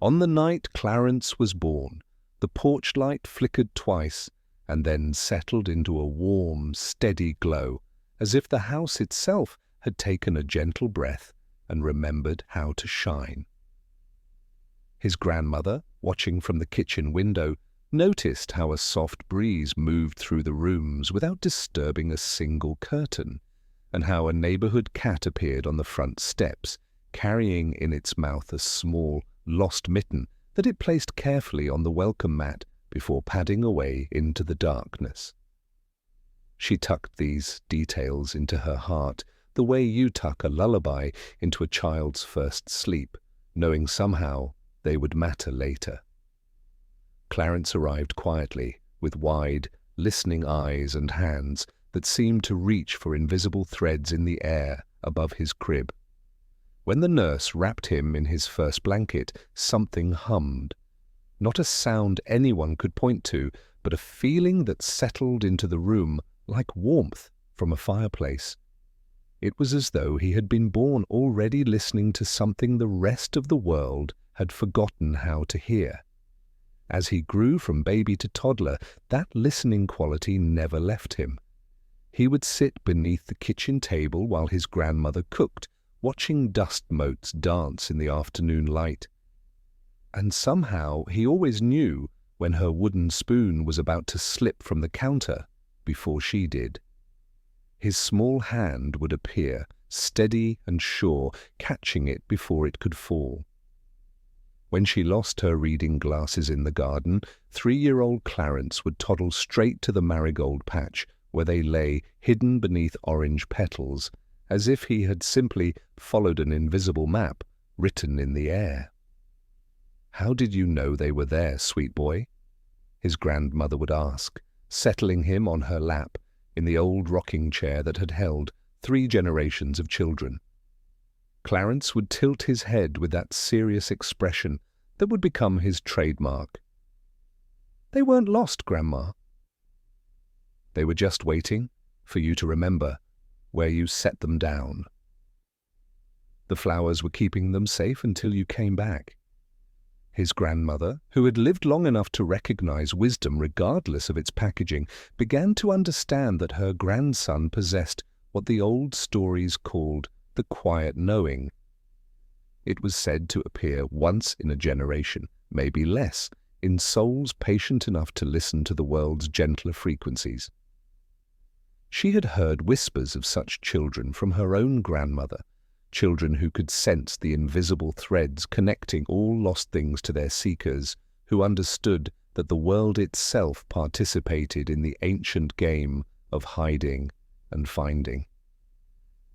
On the night Clarence was born, the porch light flickered twice and then settled into a warm, steady glow, as if the house itself had taken a gentle breath and remembered how to shine. His grandmother, watching from the kitchen window, noticed how a soft breeze moved through the rooms without disturbing a single curtain, and how a neighborhood cat appeared on the front steps, carrying in its mouth a small, lost mitten that it placed carefully on the welcome mat before padding away into the darkness. She tucked these details into her heart, the way you tuck a lullaby into a child's first sleep, knowing somehow they would matter later. Clarence arrived quietly, with wide, listening eyes and hands that seemed to reach for invisible threads in the air above his crib. When the nurse wrapped him in his first blanket, something hummed. Not a sound anyone could point to, but a feeling that settled into the room like warmth from a fireplace. It was as though he had been born already listening to something the rest of the world had forgotten how to hear. As he grew from baby to toddler, that listening quality never left him. He would sit beneath the kitchen table while his grandmother cooked, watching dust motes dance in the afternoon light. And somehow he always knew when her wooden spoon was about to slip from the counter before she did. His small hand would appear, steady and sure, catching it before it could fall. When she lost her reading glasses in the garden, 3-year-old Clarence would toddle straight to the marigold patch, where they lay hidden beneath orange petals, as if he had simply followed an invisible map written in the air. "How did you know they were there, sweet boy?" his grandmother would ask, settling him on her lap in the old rocking chair that had held 3 generations of children. Clarence would tilt his head with that serious expression that would become his trademark. "They weren't lost, Grandma. They were just waiting for you to remember where you set them down. The flowers were keeping them safe until you came back." His grandmother, who had lived long enough to recognize wisdom regardless of its packaging, began to understand that her grandson possessed what the old stories called the quiet knowing. It was said to appear once in a generation, maybe less, in souls patient enough to listen to the world's gentler frequencies. She had heard whispers of such children from her own grandmother, children who could sense the invisible threads connecting all lost things to their seekers, who understood that the world itself participated in the ancient game of hiding and finding.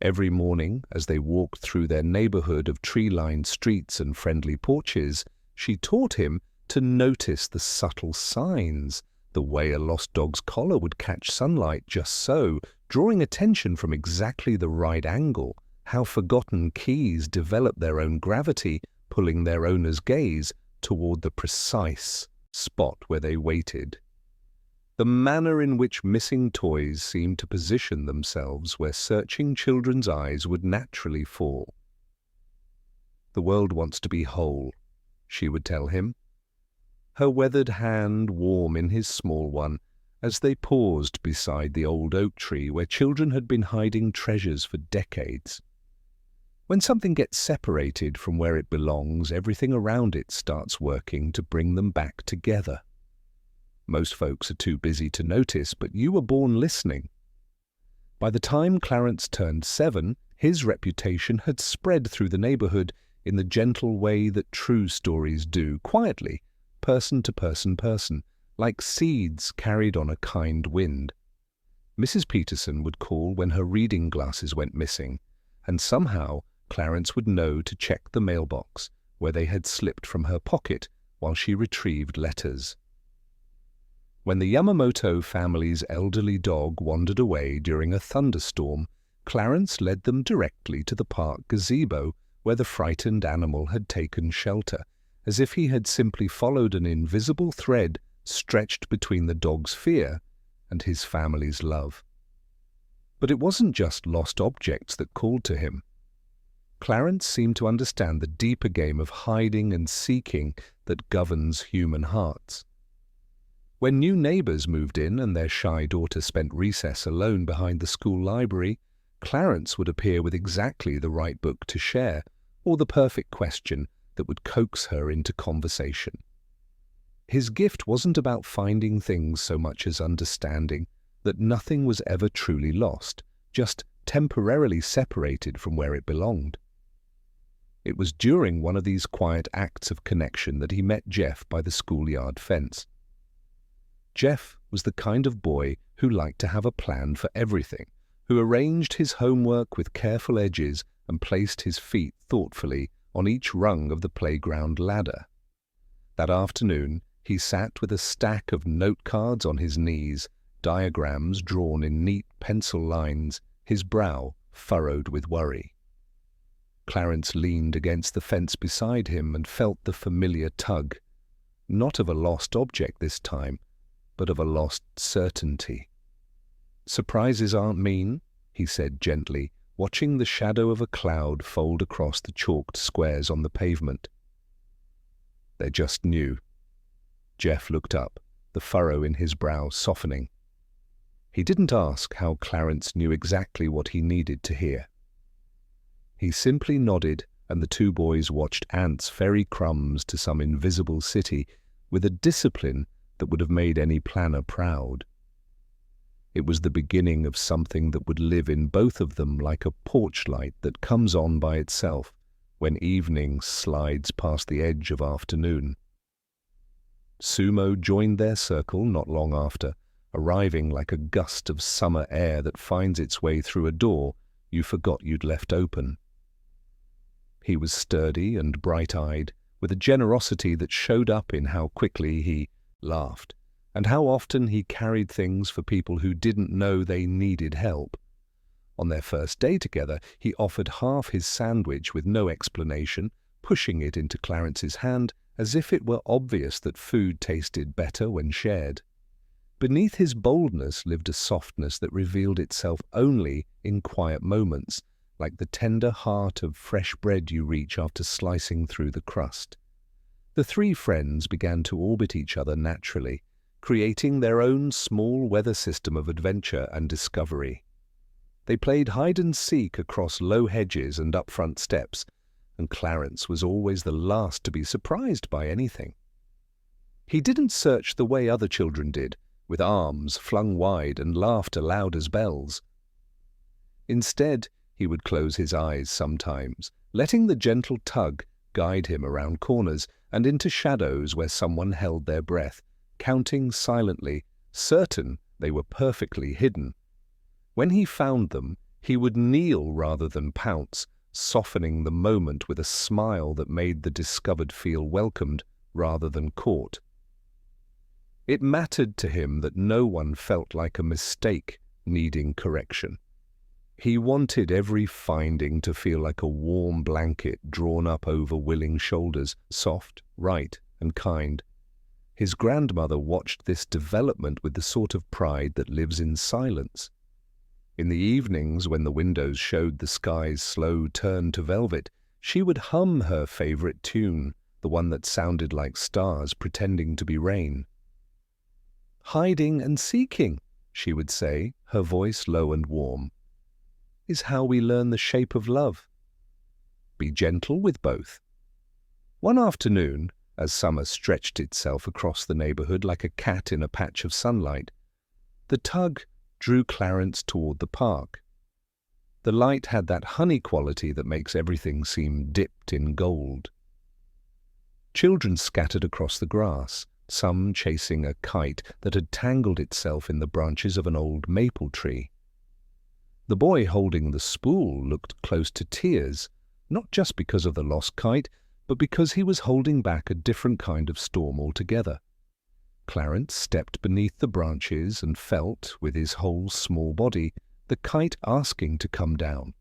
Every morning, as they walked through their neighborhood of tree-lined streets and friendly porches, she taught him to notice the subtle signs, the way a lost dog's collar would catch sunlight just so, drawing attention from exactly the right angle, how forgotten keys develop their own gravity, pulling their owner's gaze toward the precise spot where they waited. The manner in which missing toys seemed to position themselves where searching children's eyes would naturally fall. "The world wants to be whole," she would tell him, her weathered hand warm in his small one, as they paused beside the old oak tree where children had been hiding treasures for decades. When something gets separated from where it belongs, everything around it starts working to bring them back together. Most folks are too busy to notice, but you were born listening. By the time Clarence turned 7, his reputation had spread through the neighborhood in the gentle way that true stories do, quietly, person to person, like seeds carried on a kind wind. Mrs. Peterson would call when her reading glasses went missing, and somehow Clarence would know to check the mailbox, where they had slipped from her pocket while she retrieved letters. When the Yamamoto family's elderly dog wandered away during a thunderstorm, Clarence led them directly to the park gazebo where the frightened animal had taken shelter, as if he had simply followed an invisible thread stretched between the dog's fear and his family's love. But it wasn't just lost objects that called to him. Clarence seemed to understand the deeper game of hiding and seeking that governs human hearts. When new neighbors moved in and their shy daughter spent recess alone behind the school library, Clarence would appear with exactly the right book to share, or the perfect question that would coax her into conversation. His gift wasn't about finding things so much as understanding that nothing was ever truly lost, just temporarily separated from where it belonged. It was during one of these quiet acts of connection that he met Jeff by the schoolyard fence. Jeff was the kind of boy who liked to have a plan for everything, who arranged his homework with careful edges and placed his feet thoughtfully on each rung of the playground ladder. That afternoon, he sat with a stack of note cards on his knees, diagrams drawn in neat pencil lines, his brow furrowed with worry. Clarence leaned against the fence beside him and felt the familiar tug, not of a lost object this time, but of a lost certainty. "Surprises aren't mean," he said gently, watching the shadow of a cloud fold across the chalked squares on the pavement. "They're just new." Jeff looked up, the furrow in his brow softening. He didn't ask how Clarence knew exactly what he needed to hear. He simply nodded, and the two boys watched ants ferry crumbs to some invisible city with a discipline that would have made any planner proud. It was the beginning of something that would live in both of them like a porch light that comes on by itself when evening slides past the edge of afternoon. Sumo joined their circle not long after, arriving like a gust of summer air that finds its way through a door you forgot you'd left open. He was sturdy and bright-eyed, with a generosity that showed up in how quickly he laughed, and how often he carried things for people who didn't know they needed help. On their first day together, he offered half his sandwich with no explanation, pushing it into Clarence's hand as if it were obvious that food tasted better when shared. Beneath his boldness lived a softness that revealed itself only in quiet moments, like the tender heart of fresh bread you reach after slicing through the crust. The three friends began to orbit each other naturally, creating their own small weather system of adventure and discovery. They played hide-and-seek across low hedges and up front steps, and Clarence was always the last to be surprised by anything. He didn't search the way other children did, with arms flung wide and laughter loud as bells. Instead, he would close his eyes sometimes, letting the gentle tug guide him around corners and into shadows where someone held their breath, counting silently, certain they were perfectly hidden. When he found them, he would kneel rather than pounce, softening the moment with a smile that made the discovered feel welcomed rather than caught. It mattered to him that no one felt like a mistake needing correction. He wanted every finding to feel like a warm blanket drawn up over willing shoulders, soft, right, and kind. His grandmother watched this development with the sort of pride that lives in silence. In the evenings, when the windows showed the sky's slow turn to velvet, she would hum her favorite tune, the one that sounded like stars pretending to be rain. "Hiding and seeking," she would say, her voice low and warm, "is how we learn the shape of love. Be gentle with both." One afternoon, as summer stretched itself across the neighborhood like a cat in a patch of sunlight, the tug drew Clarence toward the park. The light had that honey quality that makes everything seem dipped in gold. Children scattered across the grass, some chasing a kite that had tangled itself in the branches of an old maple tree. The boy holding the spool looked close to tears, not just because of the lost kite, but because he was holding back a different kind of storm altogether. Clarence stepped beneath the branches and felt, with his whole small body, the kite asking to come down.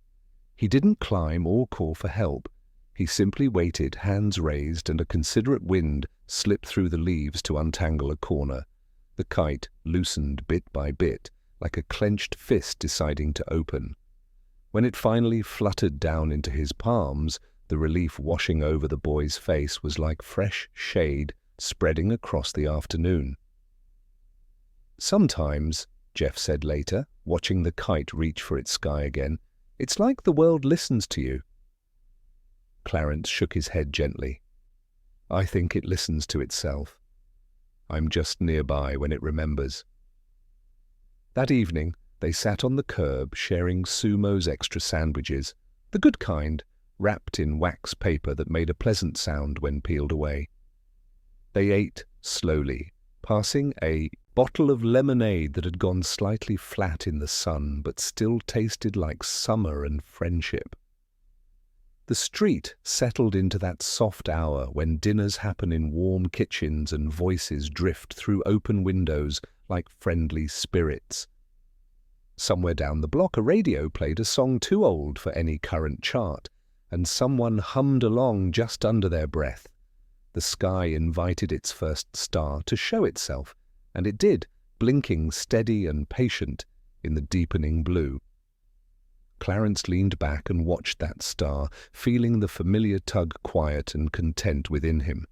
He didn't climb or call for help. He simply waited, hands raised, and a considerate wind slipped through the leaves to untangle a corner. The kite loosened bit by bit, like a clenched fist deciding to open. When it finally fluttered down into his palms, the relief washing over the boy's face was like fresh shade spreading across the afternoon. "Sometimes," Jeff said later, watching the kite reach for its sky again, "it's like the world listens to you." Clarence shook his head gently. "I think it listens to itself. I'm just nearby when it remembers." That evening, they sat on the curb sharing Sumo's extra sandwiches, the good kind, wrapped in wax paper that made a pleasant sound when peeled away. They ate slowly, passing a bottle of lemonade that had gone slightly flat in the sun but still tasted like summer and friendship. The street settled into that soft hour when dinners happen in warm kitchens and voices drift through open windows like friendly spirits. Somewhere down the block, a radio played a song too old for any current chart, and someone hummed along just under their breath. The sky invited its first star to show itself, and it did, blinking steady and patient in the deepening blue. Clarence leaned back and watched that star, feeling the familiar tug quiet and content within him.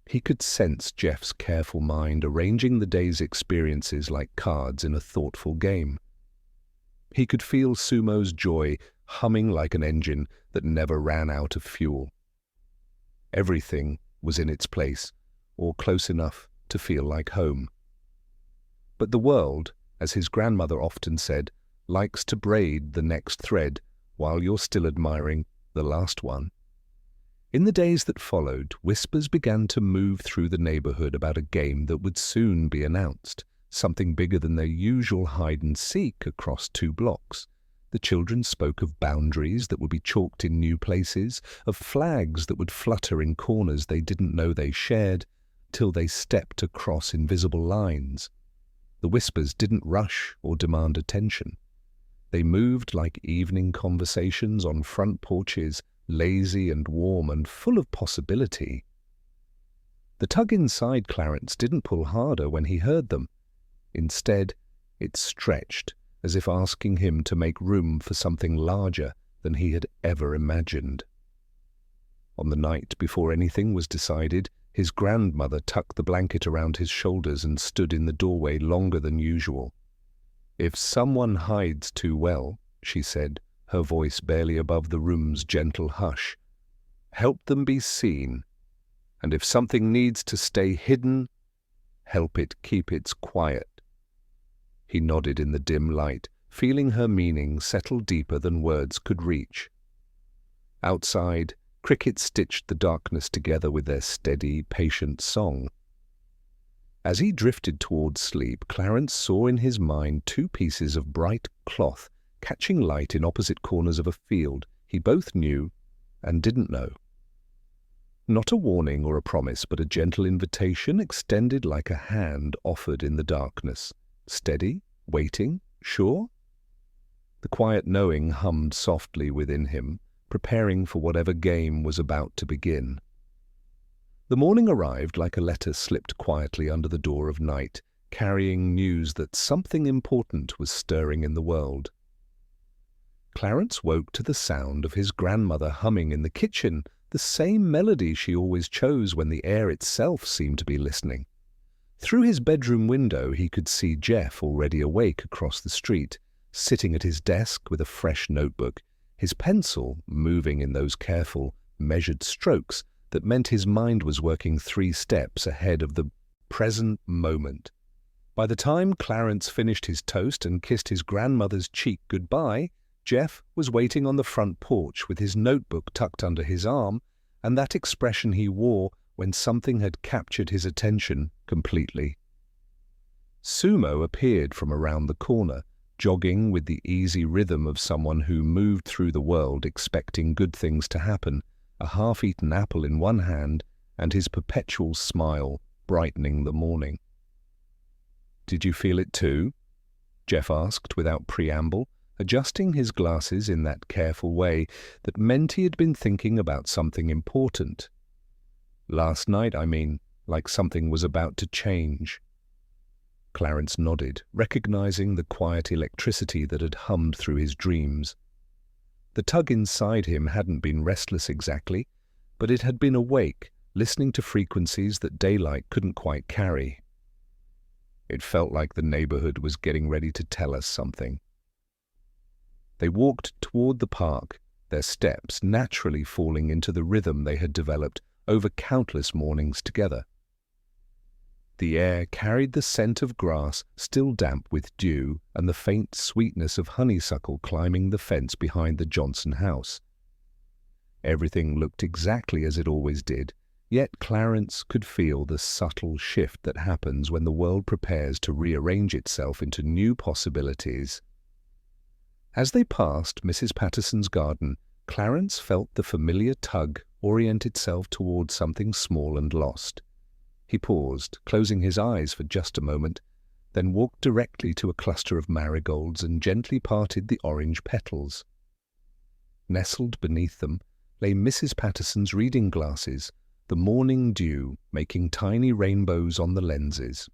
He could sense Jeff's careful mind arranging the day's experiences like cards in a thoughtful game. He could feel Sumo's joy humming like an engine that never ran out of fuel. Everything was in its place, or close enough to feel like home. But the world, as his grandmother often said, likes to braid the next thread while you're still admiring the last one. In the days that followed, whispers began to move through the neighborhood about a game that would soon be announced, something bigger than their usual hide-and-seek across 2 blocks. The children spoke of boundaries that would be chalked in new places, of flags that would flutter in corners they didn't know they shared, till they stepped across invisible lines. The whispers didn't rush or demand attention. They moved like evening conversations on front porches, lazy and warm and full of possibility. The tug inside Clarence didn't pull harder when he heard them. Instead, it stretched, as if asking him to make room for something larger than he had ever imagined. On the night before anything was decided, his grandmother tucked the blanket around his shoulders and stood in the doorway longer than usual. "If someone hides too well," she said, her voice barely above the room's gentle hush, "help them be seen. And if something needs to stay hidden, help it keep its quiet." He nodded in the dim light, feeling her meaning settle deeper than words could reach. Outside, crickets stitched the darkness together with their steady, patient song. As he drifted towards sleep, Clarence saw in his mind 2 pieces of bright cloth catching light in opposite corners of a field he both knew and didn't know. Not a warning or a promise, but a gentle invitation extended like a hand offered in the darkness. Steady, waiting, sure? The quiet knowing hummed softly within him, preparing for whatever game was about to begin. The morning arrived like a letter slipped quietly under the door of night, carrying news that something important was stirring in the world. Clarence woke to the sound of his grandmother humming in the kitchen, the same melody she always chose when the air itself seemed to be listening. Through his bedroom window he could see Jeff already awake across the street, sitting at his desk with a fresh notebook, his pencil moving in those careful, measured strokes that meant his mind was working 3 steps ahead of the present moment. By the time Clarence finished his toast and kissed his grandmother's cheek goodbye, Jeff was waiting on the front porch with his notebook tucked under his arm and that expression he wore when something had captured his attention completely. Sumo appeared from around the corner, jogging with the easy rhythm of someone who moved through the world expecting good things to happen, a half-eaten apple in one hand and his perpetual smile brightening the morning. "Did you feel it too?" Jeff asked without preamble, adjusting his glasses in that careful way that meant he had been thinking about something important. "Last night, I mean, like something was about to change." Clarence nodded, recognizing the quiet electricity that had hummed through his dreams. The tug inside him hadn't been restless exactly, but it had been awake, listening to frequencies that daylight couldn't quite carry. It felt like the neighborhood was getting ready to tell us something. They walked toward the park, their steps naturally falling into the rhythm they had developed over countless mornings together. The air carried the scent of grass still damp with dew and the faint sweetness of honeysuckle climbing the fence behind the Johnson house. Everything looked exactly as it always did, yet Clarence could feel the subtle shift that happens when the world prepares to rearrange itself into new possibilities. As they passed Mrs. Patterson's garden, Clarence felt the familiar tug orient itself toward something small and lost. He paused, closing his eyes for just a moment, then walked directly to a cluster of marigolds and gently parted the orange petals. Nestled beneath them lay Mrs. Patterson's reading glasses, the morning dew making tiny rainbows on the lenses.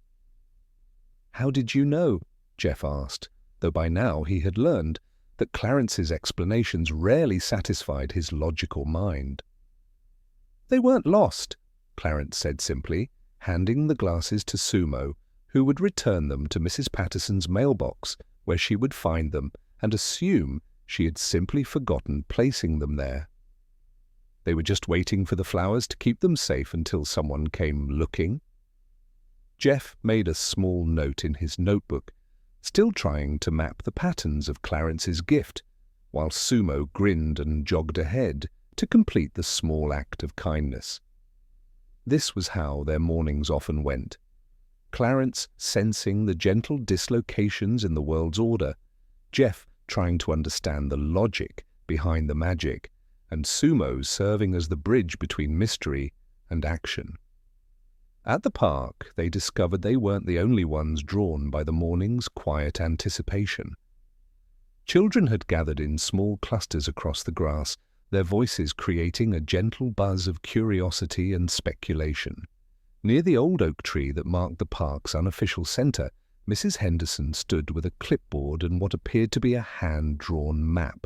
"How did you know?" Jeff asked, though by now he had learned that Clarence's explanations rarely satisfied his logical mind. "They weren't lost," Clarence said simply, handing the glasses to Sumo, who would return them to Mrs. Patterson's mailbox, where she would find them and assume she had simply forgotten placing them there. They were just waiting for the flowers to keep them safe until someone came looking. Jeff made a small note in his notebook, still trying to map the patterns of Clarence's gift, while Sumo grinned and jogged ahead to complete the small act of kindness. This was how their mornings often went. Clarence sensing the gentle dislocations in the world's order, Jeff trying to understand the logic behind the magic, and Sumo serving as the bridge between mystery and action. At the park, they discovered they weren't the only ones drawn by the morning's quiet anticipation. Children had gathered in small clusters across the grass, their voices creating a gentle buzz of curiosity and speculation. Near the old oak tree that marked the park's unofficial center, Mrs. Henderson stood with a clipboard and what appeared to be a hand-drawn map.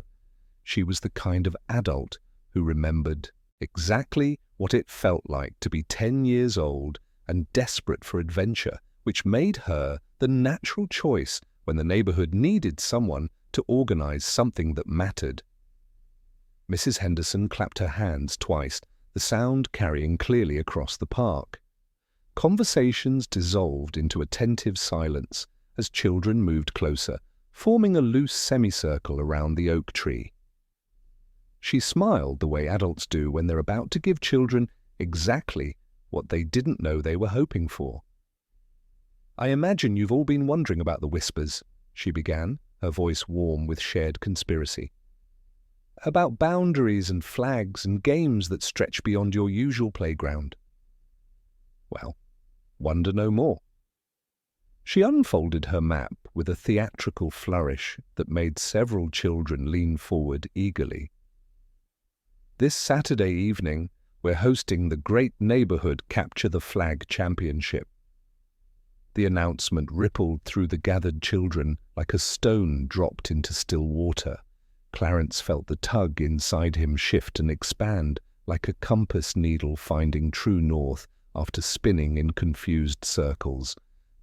She was the kind of adult who remembered exactly what it felt like to be 10 years old and desperate for adventure, which made her the natural choice when the neighborhood needed someone to organize something that mattered. Mrs. Henderson clapped her hands twice, the sound carrying clearly across the park. Conversations dissolved into attentive silence as children moved closer, forming a loose semicircle around the oak tree. She smiled the way adults do when they're about to give children exactly what they didn't know they were hoping for. "I imagine you've all been wondering about the whispers," she began, her voice warm with shared conspiracy. "About boundaries and flags and games that stretch beyond your usual playground." Well, wonder no more. She unfolded her map with a theatrical flourish that made several children lean forward eagerly. "This Saturday evening, we're hosting the Great Neighborhood Capture the Flag Championship." The announcement rippled through the gathered children like a stone dropped into still water. Clarence felt the tug inside him shift and expand like a compass needle finding true north after spinning in confused circles.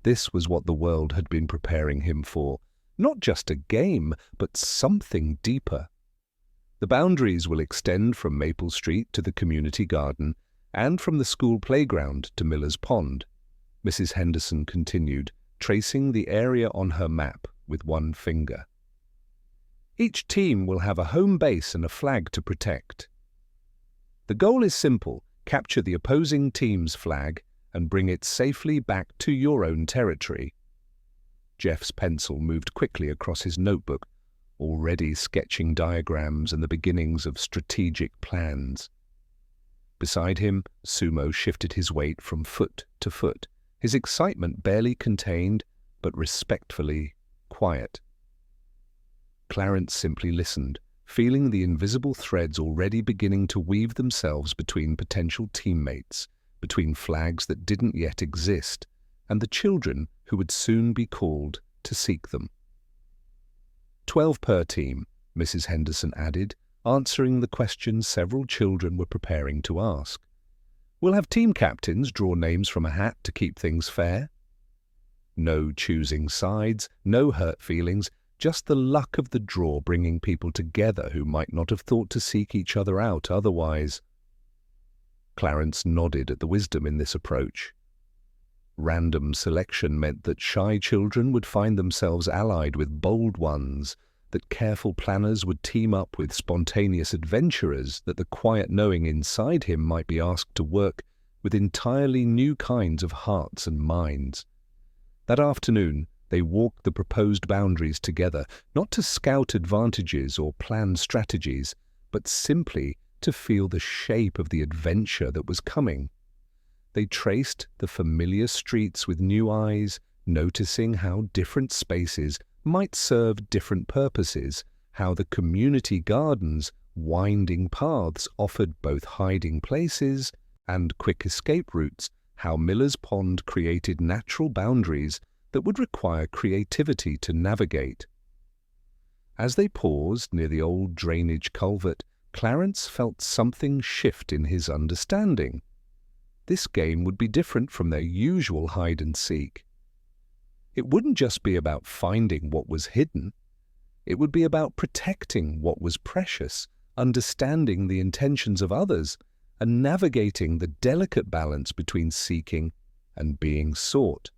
This was what the world had been preparing him for. Not just a game, but something deeper. The boundaries will extend from Maple Street to the community garden and from the school playground to Miller's Pond. Mrs. Henderson continued, tracing the area on her map with one finger. "Each team will have a home base and a flag to protect. The goal is simple: capture the opposing team's flag and bring it safely back to your own territory." Jeff's pencil moved quickly across his notebook, already sketching diagrams and the beginnings of strategic plans. Beside him, Sumo shifted his weight from foot to foot, his excitement barely contained, but respectfully quiet. Clarence simply listened, feeling the invisible threads already beginning to weave themselves between potential teammates, between flags that didn't yet exist, and the children who would soon be called to seek them. 12 per team, Mrs. Henderson added, answering the question several children were preparing to ask. "We'll have team captains draw names from a hat to keep things fair." No choosing sides, no hurt feelings, just the luck of the draw bringing people together who might not have thought to seek each other out otherwise. Clarence nodded at the wisdom in this approach. Random selection meant that shy children would find themselves allied with bold ones, that careful planners would team up with spontaneous adventurers, that the quiet knowing inside him might be asked to work with entirely new kinds of hearts and minds. That afternoon, they walked the proposed boundaries together, not to scout advantages or plan strategies, but simply to feel the shape of the adventure that was coming. They traced the familiar streets with new eyes, noticing how different spaces might serve different purposes, how the community gardens, winding paths offered both hiding places and quick escape routes, how Miller's Pond created natural boundaries that would require creativity to navigate. As they paused near the old drainage culvert, Clarence felt something shift in his understanding. This game would be different from their usual hide-and-seek. It wouldn't just be about finding what was hidden. It would be about protecting what was precious, understanding the intentions of others, and navigating the delicate balance between seeking and being sought.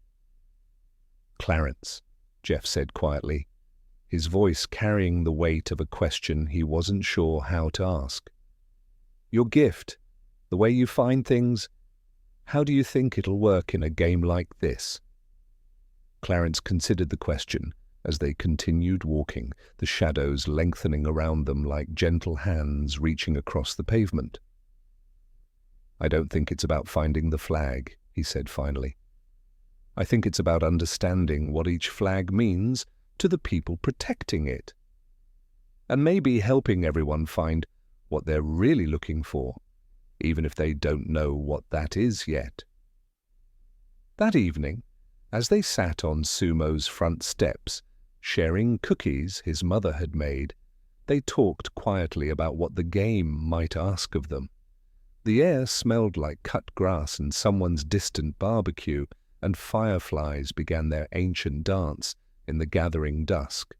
"Clarence," Jeff said quietly, his voice carrying the weight of a question he wasn't sure how to ask. "Your gift, the way you find things, how do you think it'll work in a game like this?" Clarence considered the question as they continued walking, the shadows lengthening around them like gentle hands reaching across the pavement. "I don't think it's about finding the flag," he said finally. "I think it's about understanding what each flag means to the people protecting it, and maybe helping everyone find what they're really looking for, even if they don't know what that is yet." That evening, as they sat on Sumo's front steps, sharing cookies his mother had made, they talked quietly about what the game might ask of them. The air smelled like cut grass and someone's distant barbecue, and fireflies began their ancient dance in the gathering dusk.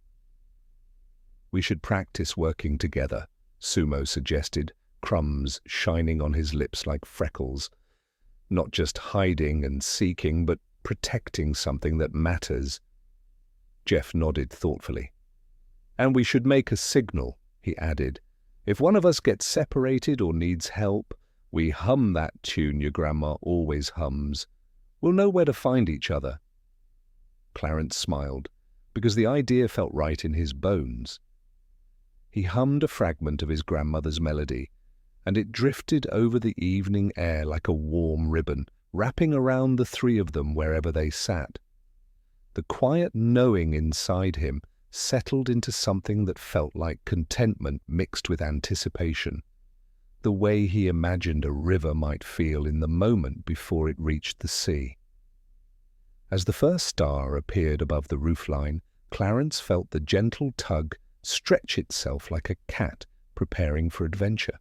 "We should practice working together," Sumo suggested, crumbs shining on his lips like freckles. "Not just hiding and seeking, but protecting something that matters." Jeff nodded thoughtfully. "And we should make a signal," he added. "If one of us gets separated or needs help, we hum that tune your grandma always hums. We'll know where to find each other." Clarence smiled, because the idea felt right in his bones. He hummed a fragment of his grandmother's melody, and it drifted over the evening air like a warm ribbon, wrapping around the three of them wherever they sat. The quiet knowing inside him settled into something that felt like contentment mixed with anticipation, the way he imagined a river might feel in the moment before it reached the sea. As the first star appeared above the roofline, Clarence felt the gentle tug stretch itself like a cat preparing for adventure.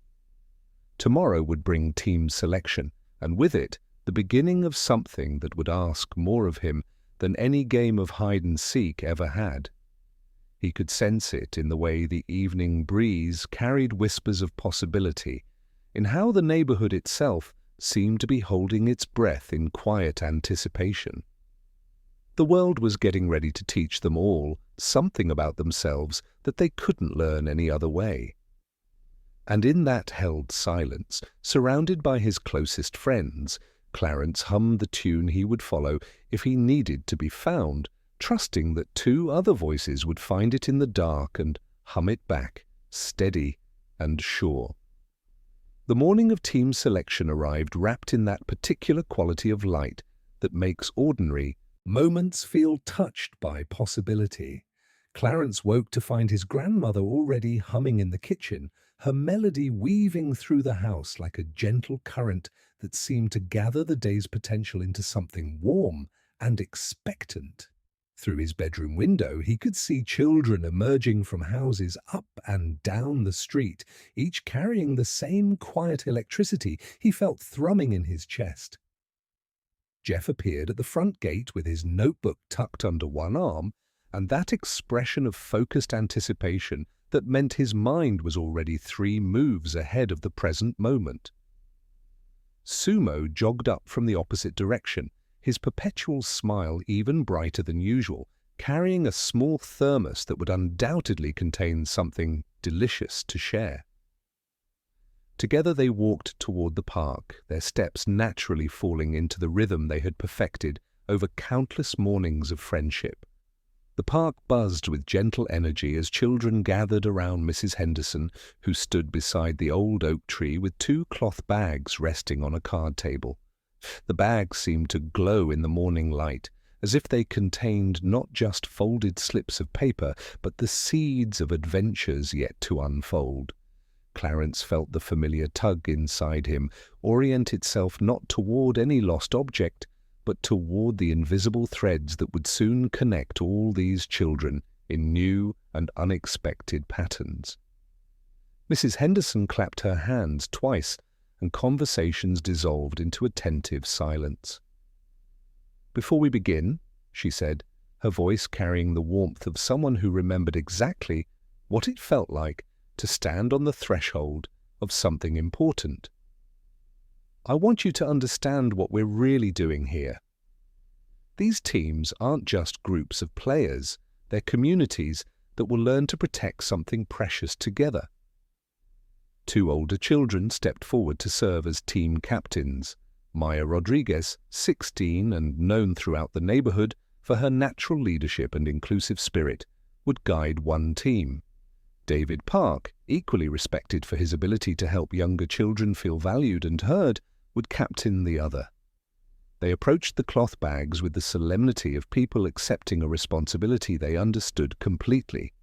Tomorrow would bring team selection, and with it, the beginning of something that would ask more of him than any game of hide-and-seek ever had. He could sense it in the way the evening breeze carried whispers of possibility, in how the neighborhood itself seemed to be holding its breath in quiet anticipation. The world was getting ready to teach them all something about themselves that they couldn't learn any other way. And in that held silence, surrounded by his closest friends, Clarence hummed the tune he would follow if he needed to be found, trusting that two other voices would find it in the dark and hum it back, steady and sure. The morning of team selection arrived wrapped in that particular quality of light that makes ordinary moments feel touched by possibility. Clarence woke to find his grandmother already humming in the kitchen, her melody weaving through the house like a gentle current that seemed to gather the day's potential into something warm and expectant. Through his bedroom window, he could see children emerging from houses up and down the street, each carrying the same quiet electricity he felt thrumming in his chest. Jeff appeared at the front gate with his notebook tucked under one arm, and that expression of focused anticipation that meant his mind was already 3 moves ahead of the present moment. Sumo jogged up from the opposite direction, his perpetual smile even brighter than usual, carrying a small thermos that would undoubtedly contain something delicious to share. Together they walked toward the park, their steps naturally falling into the rhythm they had perfected over countless mornings of friendship. The park buzzed with gentle energy as children gathered around Mrs. Henderson, who stood beside the old oak tree with 2 cloth bags resting on a card table. The bags seemed to glow in the morning light, as if they contained not just folded slips of paper, but the seeds of adventures yet to unfold. Clarence felt the familiar tug inside him orient itself not toward any lost object, but toward the invisible threads that would soon connect all these children in new and unexpected patterns. Mrs. Henderson clapped her hands twice, and conversations dissolved into attentive silence. "Before we begin," she said, her voice carrying the warmth of someone who remembered exactly what it felt like to stand on the threshold of something important. "I want you to understand what we're really doing here. These teams aren't just groups of players, they're communities that will learn to protect something precious together." 2 older children stepped forward to serve as team captains. Maya Rodriguez, 16 and known throughout the neighborhood for her natural leadership and inclusive spirit, would guide one team. David Park, equally respected for his ability to help younger children feel valued and heard, would captain the other. They approached the cloth bags with the solemnity of people accepting a responsibility they understood completely.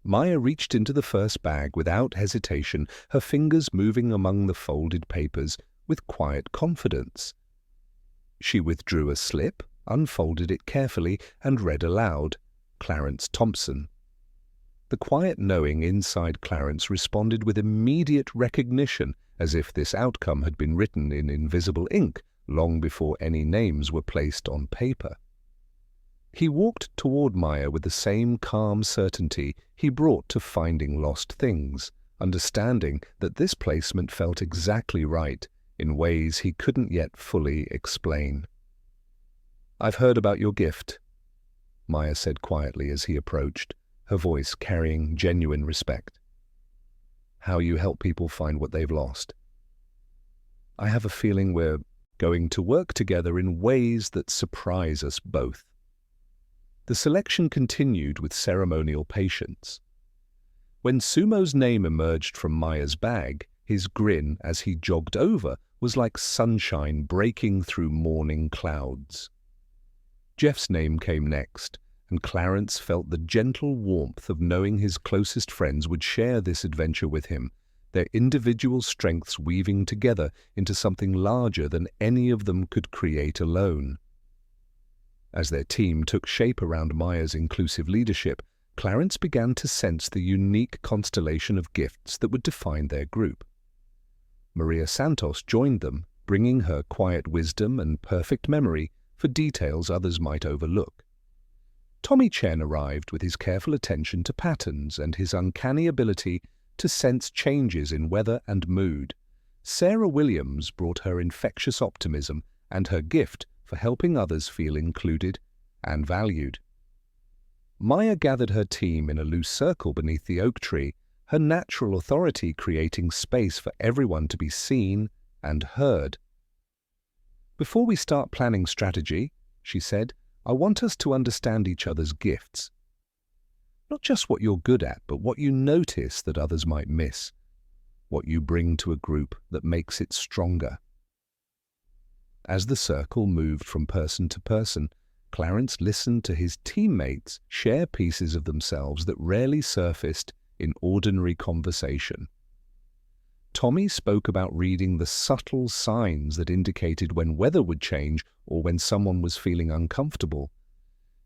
Maya reached into the first bag without hesitation, her fingers moving among the folded papers with quiet confidence. She withdrew a slip, unfolded it carefully, and read aloud, "Clarence Thompson." The quiet knowing inside Clarence responded with immediate recognition, as if this outcome had been written in invisible ink long before any names were placed on paper. He walked toward Maya with the same calm certainty he brought to finding lost things, understanding that this placement felt exactly right in ways he couldn't yet fully explain. "I've heard about your gift," Maya said quietly as he approached, her voice carrying genuine respect. "How you help people find what they've lost. I have a feeling we're going to work together in ways that surprise us both." The selection continued with ceremonial patience. When Sumo's name emerged from Maya's bag, his grin as he jogged over was like sunshine breaking through morning clouds. Jeff's name came next, and Clarence felt the gentle warmth of knowing his closest friends would share this adventure with him, their individual strengths weaving together into something larger than any of them could create alone. As their team took shape around Maya's inclusive leadership, Clarence began to sense the unique constellation of gifts that would define their group. Maria Santos joined them, bringing her quiet wisdom and perfect memory for details others might overlook. Tommy Chen arrived with his careful attention to patterns and his uncanny ability to sense changes in weather and mood. Sarah Williams brought her infectious optimism and her gift for helping others feel included and valued. Maya gathered her team in a loose circle beneath the oak tree, her natural authority creating space for everyone to be seen and heard. "Before we start planning strategy," she said, "I want us to understand each other's gifts. Not just what you're good at, but what you notice that others might miss. What you bring to a group that makes it stronger." As the circle moved from person to person, Clarence listened to his teammates share pieces of themselves that rarely surfaced in ordinary conversation. Tommy spoke about reading the subtle signs that indicated when weather would change or when someone was feeling uncomfortable.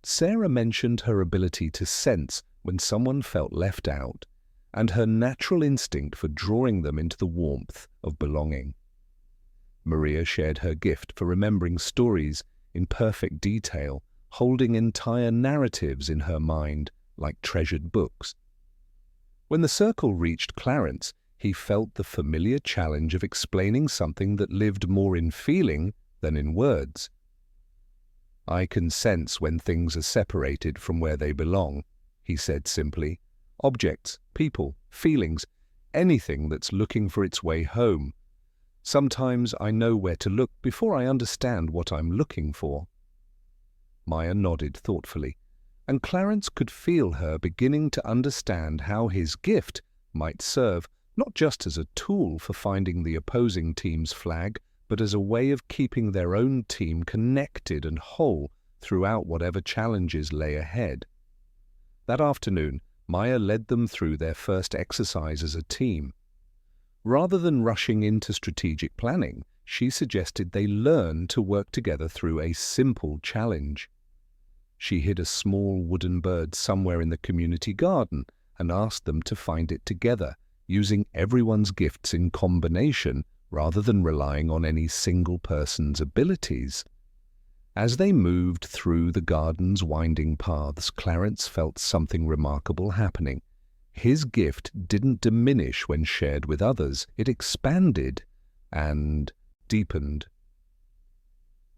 Sarah mentioned her ability to sense when someone felt left out and her natural instinct for drawing them into the warmth of belonging. Maria shared her gift for remembering stories in perfect detail, holding entire narratives in her mind like treasured books. When the circle reached Clarence, he felt the familiar challenge of explaining something that lived more in feeling than in words. "I can sense when things are separated from where they belong," he said simply. "Objects, people, feelings, anything that's looking for its way home. Sometimes I know where to look before I understand what I'm looking for." Maya nodded thoughtfully, and Clarence could feel her beginning to understand how his gift might serve not just as a tool for finding the opposing team's flag, but as a way of keeping their own team connected and whole throughout whatever challenges lay ahead. That afternoon, Maya led them through their first exercise as a team. Rather than rushing into strategic planning, she suggested they learn to work together through a simple challenge. She hid a small wooden bird somewhere in the community garden and asked them to find it together, using everyone's gifts in combination rather than relying on any single person's abilities. As they moved through the garden's winding paths, Clarence felt something remarkable happening. His gift didn't diminish when shared with others. It expanded and deepened.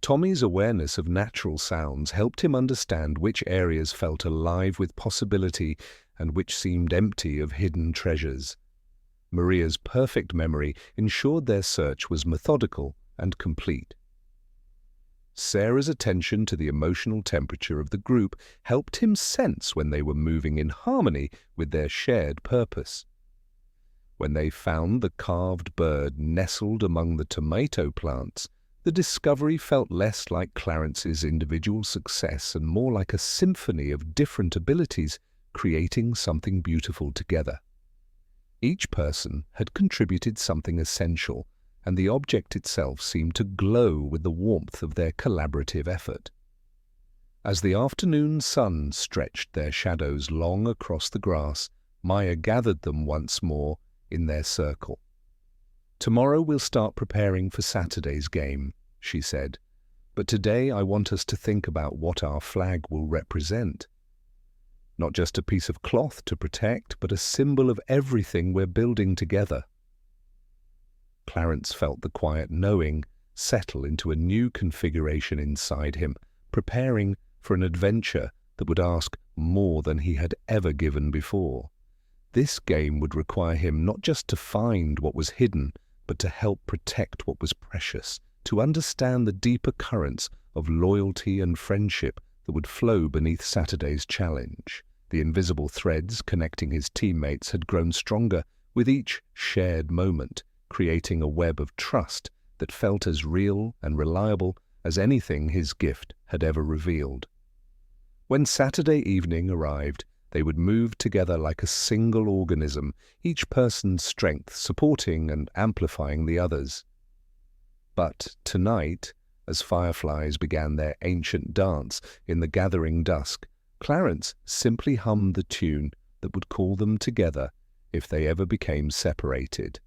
Tommy's awareness of natural sounds helped him understand which areas felt alive with possibility and which seemed empty of hidden treasures. Maria's perfect memory ensured their search was methodical and complete. Sarah's attention to the emotional temperature of the group helped him sense when they were moving in harmony with their shared purpose. When they found the carved bird nestled among the tomato plants, the discovery felt less like Clarence's individual success and more like a symphony of different abilities creating something beautiful together. Each person had contributed something essential, and the object itself seemed to glow with the warmth of their collaborative effort. As the afternoon sun stretched their shadows long across the grass, Maya gathered them once more in their circle. "Tomorrow we'll start preparing for Saturday's game," she said. "But today I want us to think about what our flag will represent. Not just a piece of cloth to protect, but a symbol of everything we're building together." Clarence felt the quiet knowing settle into a new configuration inside him, preparing for an adventure that would ask more than he had ever given before. This game would require him not just to find what was hidden, but to help protect what was precious, to understand the deeper currents of loyalty and friendship that would flow beneath Saturday's challenge. The invisible threads connecting his teammates had grown stronger with each shared moment, creating a web of trust that felt as real and reliable as anything his gift had ever revealed. When Saturday evening arrived, they would move together like a single organism, each person's strength supporting and amplifying the others. But tonight, as fireflies began their ancient dance in the gathering dusk, Clarence simply hummed the tune that would call them together if they ever became separated,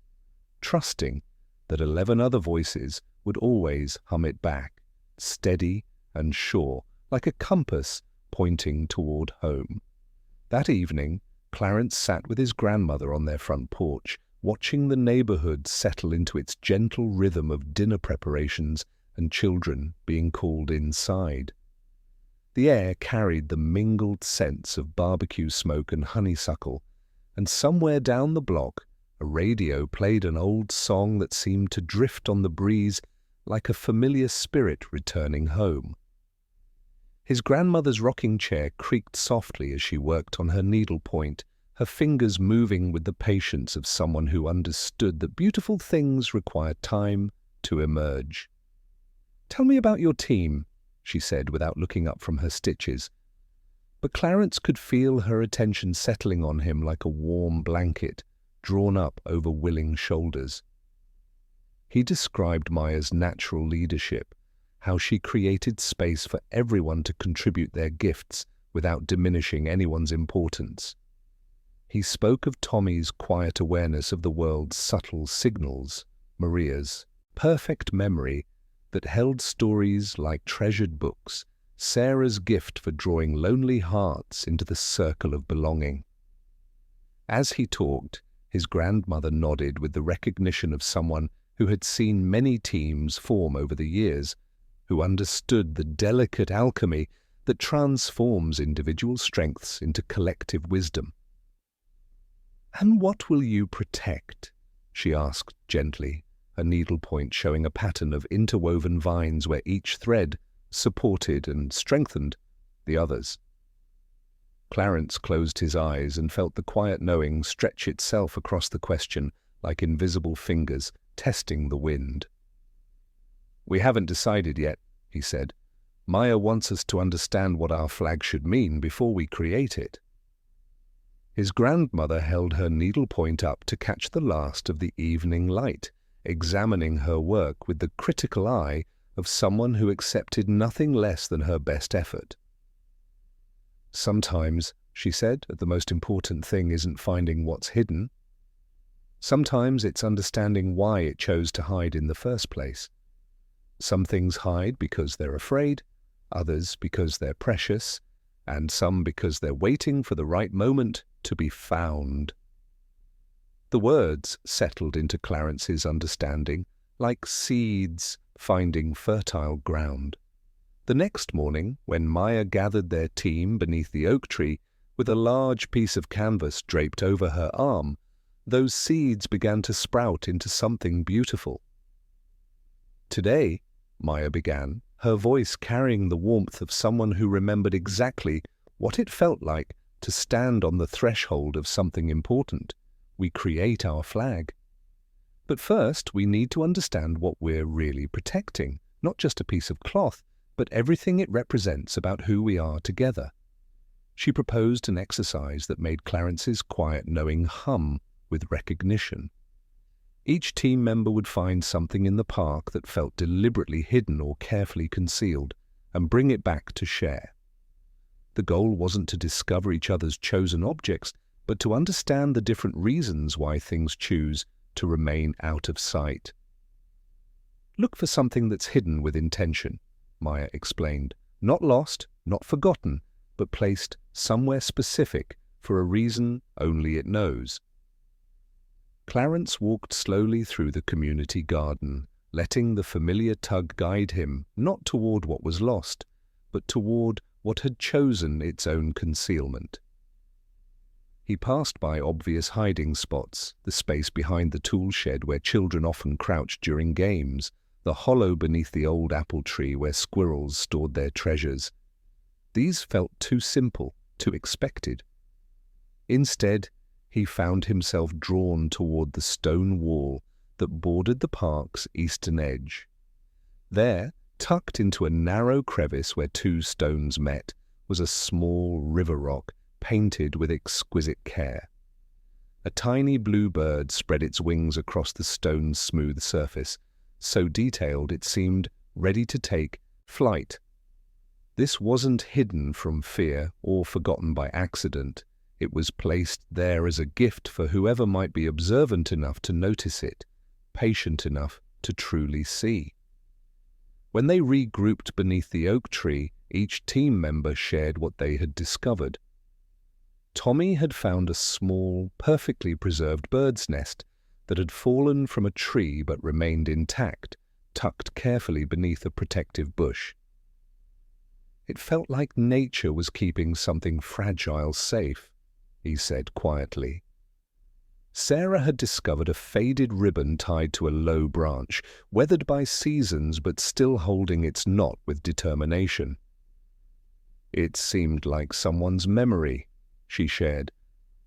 trusting that 11 other voices would always hum it back, steady and sure, like a compass pointing toward home. That evening, Clarence sat with his grandmother on their front porch, watching the neighborhood settle into its gentle rhythm of dinner preparations and children being called inside. The air carried the mingled scents of barbecue smoke and honeysuckle, and somewhere down the block, a radio played an old song that seemed to drift on the breeze like a familiar spirit returning home. His grandmother's rocking chair creaked softly as she worked on her needlepoint, her fingers moving with the patience of someone who understood that beautiful things require time to emerge. "Tell me about your team," she said without looking up from her stitches. But Clarence could feel her attention settling on him like a warm blanket drawn up over willing shoulders. He described Maya's natural leadership, how she created space for everyone to contribute their gifts without diminishing anyone's importance. He spoke of Tommy's quiet awareness of the world's subtle signals, Maria's perfect memory that held stories like treasured books, Sarah's gift for drawing lonely hearts into the circle of belonging. As he talked, his grandmother nodded with the recognition of someone who had seen many teams form over the years, who understood the delicate alchemy that transforms individual strengths into collective wisdom. "And what will you protect?" she asked gently, her needlepoint showing a pattern of interwoven vines where each thread supported and strengthened the others. Clarence closed his eyes and felt the quiet knowing stretch itself across the question like invisible fingers testing the wind. "We haven't decided yet," he said. "Maya wants us to understand what our flag should mean before we create it." His grandmother held her needlepoint up to catch the last of the evening light, examining her work with the critical eye of someone who accepted nothing less than her best effort. "Sometimes," she said, "the most important thing isn't finding what's hidden. Sometimes it's understanding why it chose to hide in the first place. Some things hide because they're afraid, others because they're precious, and some because they're waiting for the right moment to be found." The words settled into Clarence's understanding like seeds finding fertile ground. The next morning, when Maya gathered their team beneath the oak tree with a large piece of canvas draped over her arm, those seeds began to sprout into something beautiful. "Today," Maya began, her voice carrying the warmth of someone who remembered exactly what it felt like to stand on the threshold of something important, "we create our flag. But first, we need to understand what we're really protecting, not just a piece of cloth, but everything it represents about who we are together." She proposed an exercise that made Clarence's quiet knowing hum with recognition. Each team member would find something in the park that felt deliberately hidden or carefully concealed, and bring it back to share. The goal wasn't to discover each other's chosen objects, but to understand the different reasons why things choose to remain out of sight. "Look for something that's hidden with intention," Maya explained. "Not lost, not forgotten, but placed somewhere specific for a reason only it knows." Clarence walked slowly through the community garden, letting the familiar tug guide him not toward what was lost, but toward what had chosen its own concealment. He passed by obvious hiding spots, the space behind the tool shed where children often crouched during games, the hollow beneath the old apple tree where squirrels stored their treasures. These felt too simple, too expected. Instead, he found himself drawn toward the stone wall that bordered the park's eastern edge. There, tucked into a narrow crevice where two stones met, was a small river rock painted with exquisite care. A tiny blue bird spread its wings across the stone's smooth surface, so detailed it seemed ready to take flight. This wasn't hidden from fear or forgotten by accident. It was placed there as a gift for whoever might be observant enough to notice it, patient enough to truly see. When they regrouped beneath the oak tree, each team member shared what they had discovered. Tommy had found a small, perfectly preserved bird's nest that had fallen from a tree but remained intact, tucked carefully beneath a protective bush. "It felt like nature was keeping something fragile safe," he said quietly. Sarah had discovered a faded ribbon tied to a low branch, weathered by seasons but still holding its knot with determination. "It seemed like someone's memory," she shared,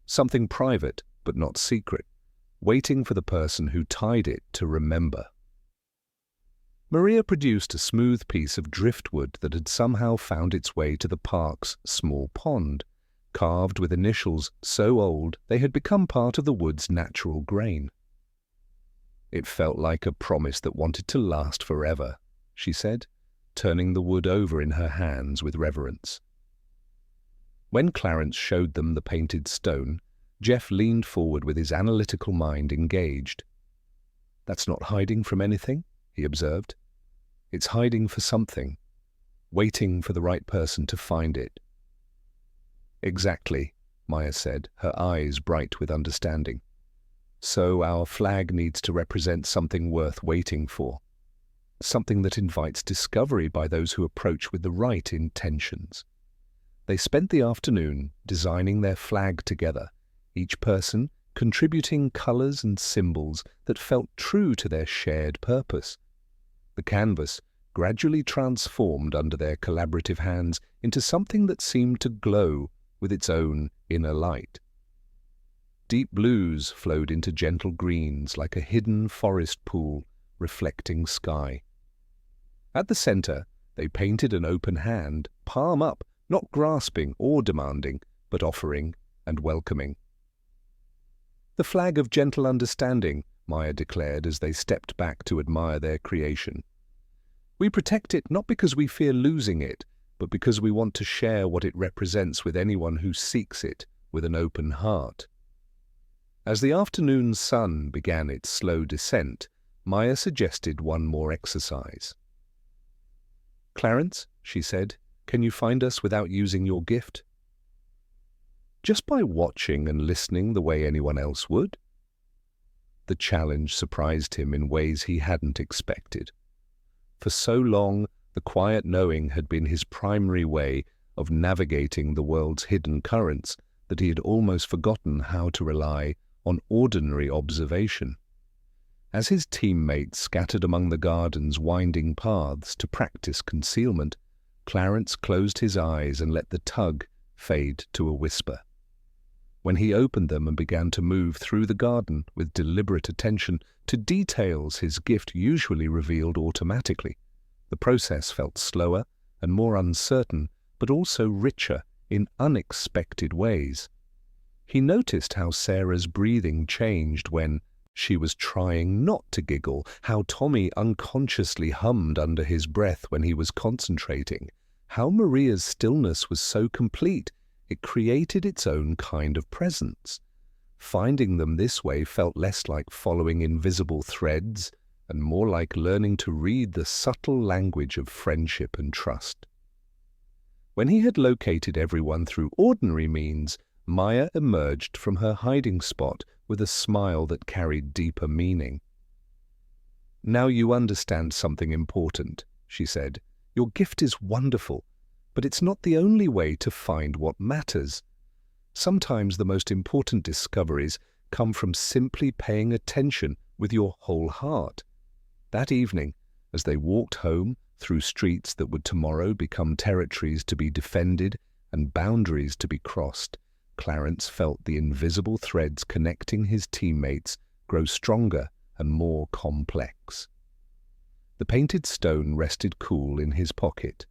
"something private but not secret, waiting for the person who tied it to remember." Maria produced a smooth piece of driftwood that had somehow found its way to the park's small pond, carved with initials so old they had become part of the wood's natural grain. "It felt like a promise that wanted to last forever," she said, turning the wood over in her hands with reverence. When Clarence showed them the painted stone, Jeff leaned forward with his analytical mind engaged. "That's not hiding from anything," he observed. "It's hiding for something, waiting for the right person to find it." "Exactly," Maya said, her eyes bright with understanding. "So our flag needs to represent something worth waiting for, something that invites discovery by those who approach with the right intentions." They spent the afternoon designing their flag together, each person contributing colors and symbols that felt true to their shared purpose. The canvas gradually transformed under their collaborative hands into something that seemed to glow with its own inner light. Deep blues flowed into gentle greens like a hidden forest pool reflecting sky. At the center, they painted an open hand, palm up, not grasping or demanding, but offering and welcoming. "The flag of gentle understanding," Maya declared as they stepped back to admire their creation. "We protect it not because we fear losing it, but because we want to share what it represents with anyone who seeks it with an open heart." As the afternoon sun began its slow descent, Maya suggested one more exercise. "Clarence," she said, "can you find us without using your gift?" "Just by watching and listening the way anyone else would?" The challenge surprised him in ways he hadn't expected. For so long, the quiet knowing had been his primary way of navigating the world's hidden currents that he had almost forgotten how to rely on ordinary observation. As his teammates scattered among the garden's winding paths to practice concealment, Clarence closed his eyes and let the tug fade to a whisper. When he opened them and began to move through the garden with deliberate attention to details his gift usually revealed automatically, the process felt slower and more uncertain, but also richer in unexpected ways. He noticed how Sarah's breathing changed when she was trying not to giggle, how Tommy unconsciously hummed under his breath when he was concentrating, how Maria's stillness was so complete it created its own kind of presence. Finding them this way felt less like following invisible threads and more like learning to read the subtle language of friendship and trust. When he had located everyone through ordinary means, Maya emerged from her hiding spot with a smile that carried deeper meaning. "Now you understand something important," she said. "Your gift is wonderful, but it's not the only way to find what matters. Sometimes the most important discoveries come from simply paying attention with your whole heart." That evening, as they walked home through streets that would tomorrow become territories to be defended and boundaries to be crossed, Clarence felt the invisible threads connecting his teammates grow stronger and more complex. The painted stone rested cool in his pocket,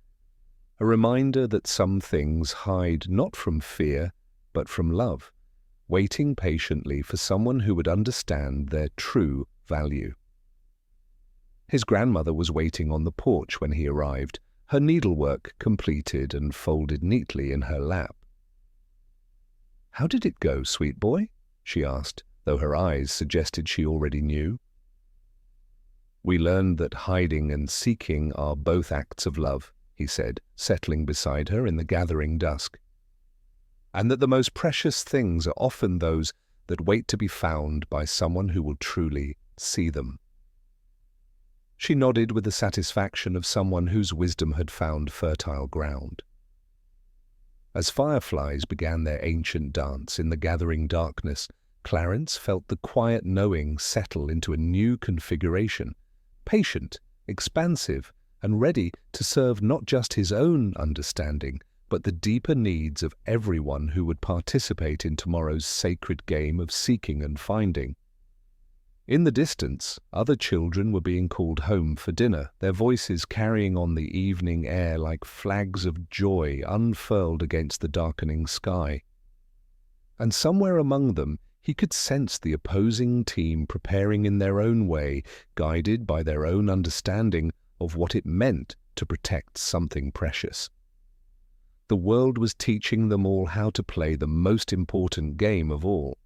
a reminder that some things hide not from fear, but from love, waiting patiently for someone who would understand their true value. His grandmother was waiting on the porch when he arrived, her needlework completed and folded neatly in her lap. "How did it go, sweet boy?" she asked, though her eyes suggested she already knew. "We learned that hiding and seeking are both acts of love," he said, settling beside her in the gathering dusk. "And that the most precious things are often those that wait to be found by someone who will truly see them." She nodded with the satisfaction of someone whose wisdom had found fertile ground. As fireflies began their ancient dance in the gathering darkness, Clarence felt the quiet knowing settle into a new configuration, patient, expansive, and ready to serve not just his own understanding, but the deeper needs of everyone who would participate in tomorrow's sacred game of seeking and finding. In the distance, other children were being called home for dinner, their voices carrying on the evening air like flags of joy unfurled against the darkening sky. And somewhere among them, he could sense the opposing team preparing in their own way, guided by their own understanding of what it meant to protect something precious. The world was teaching them all how to play the most important game of all,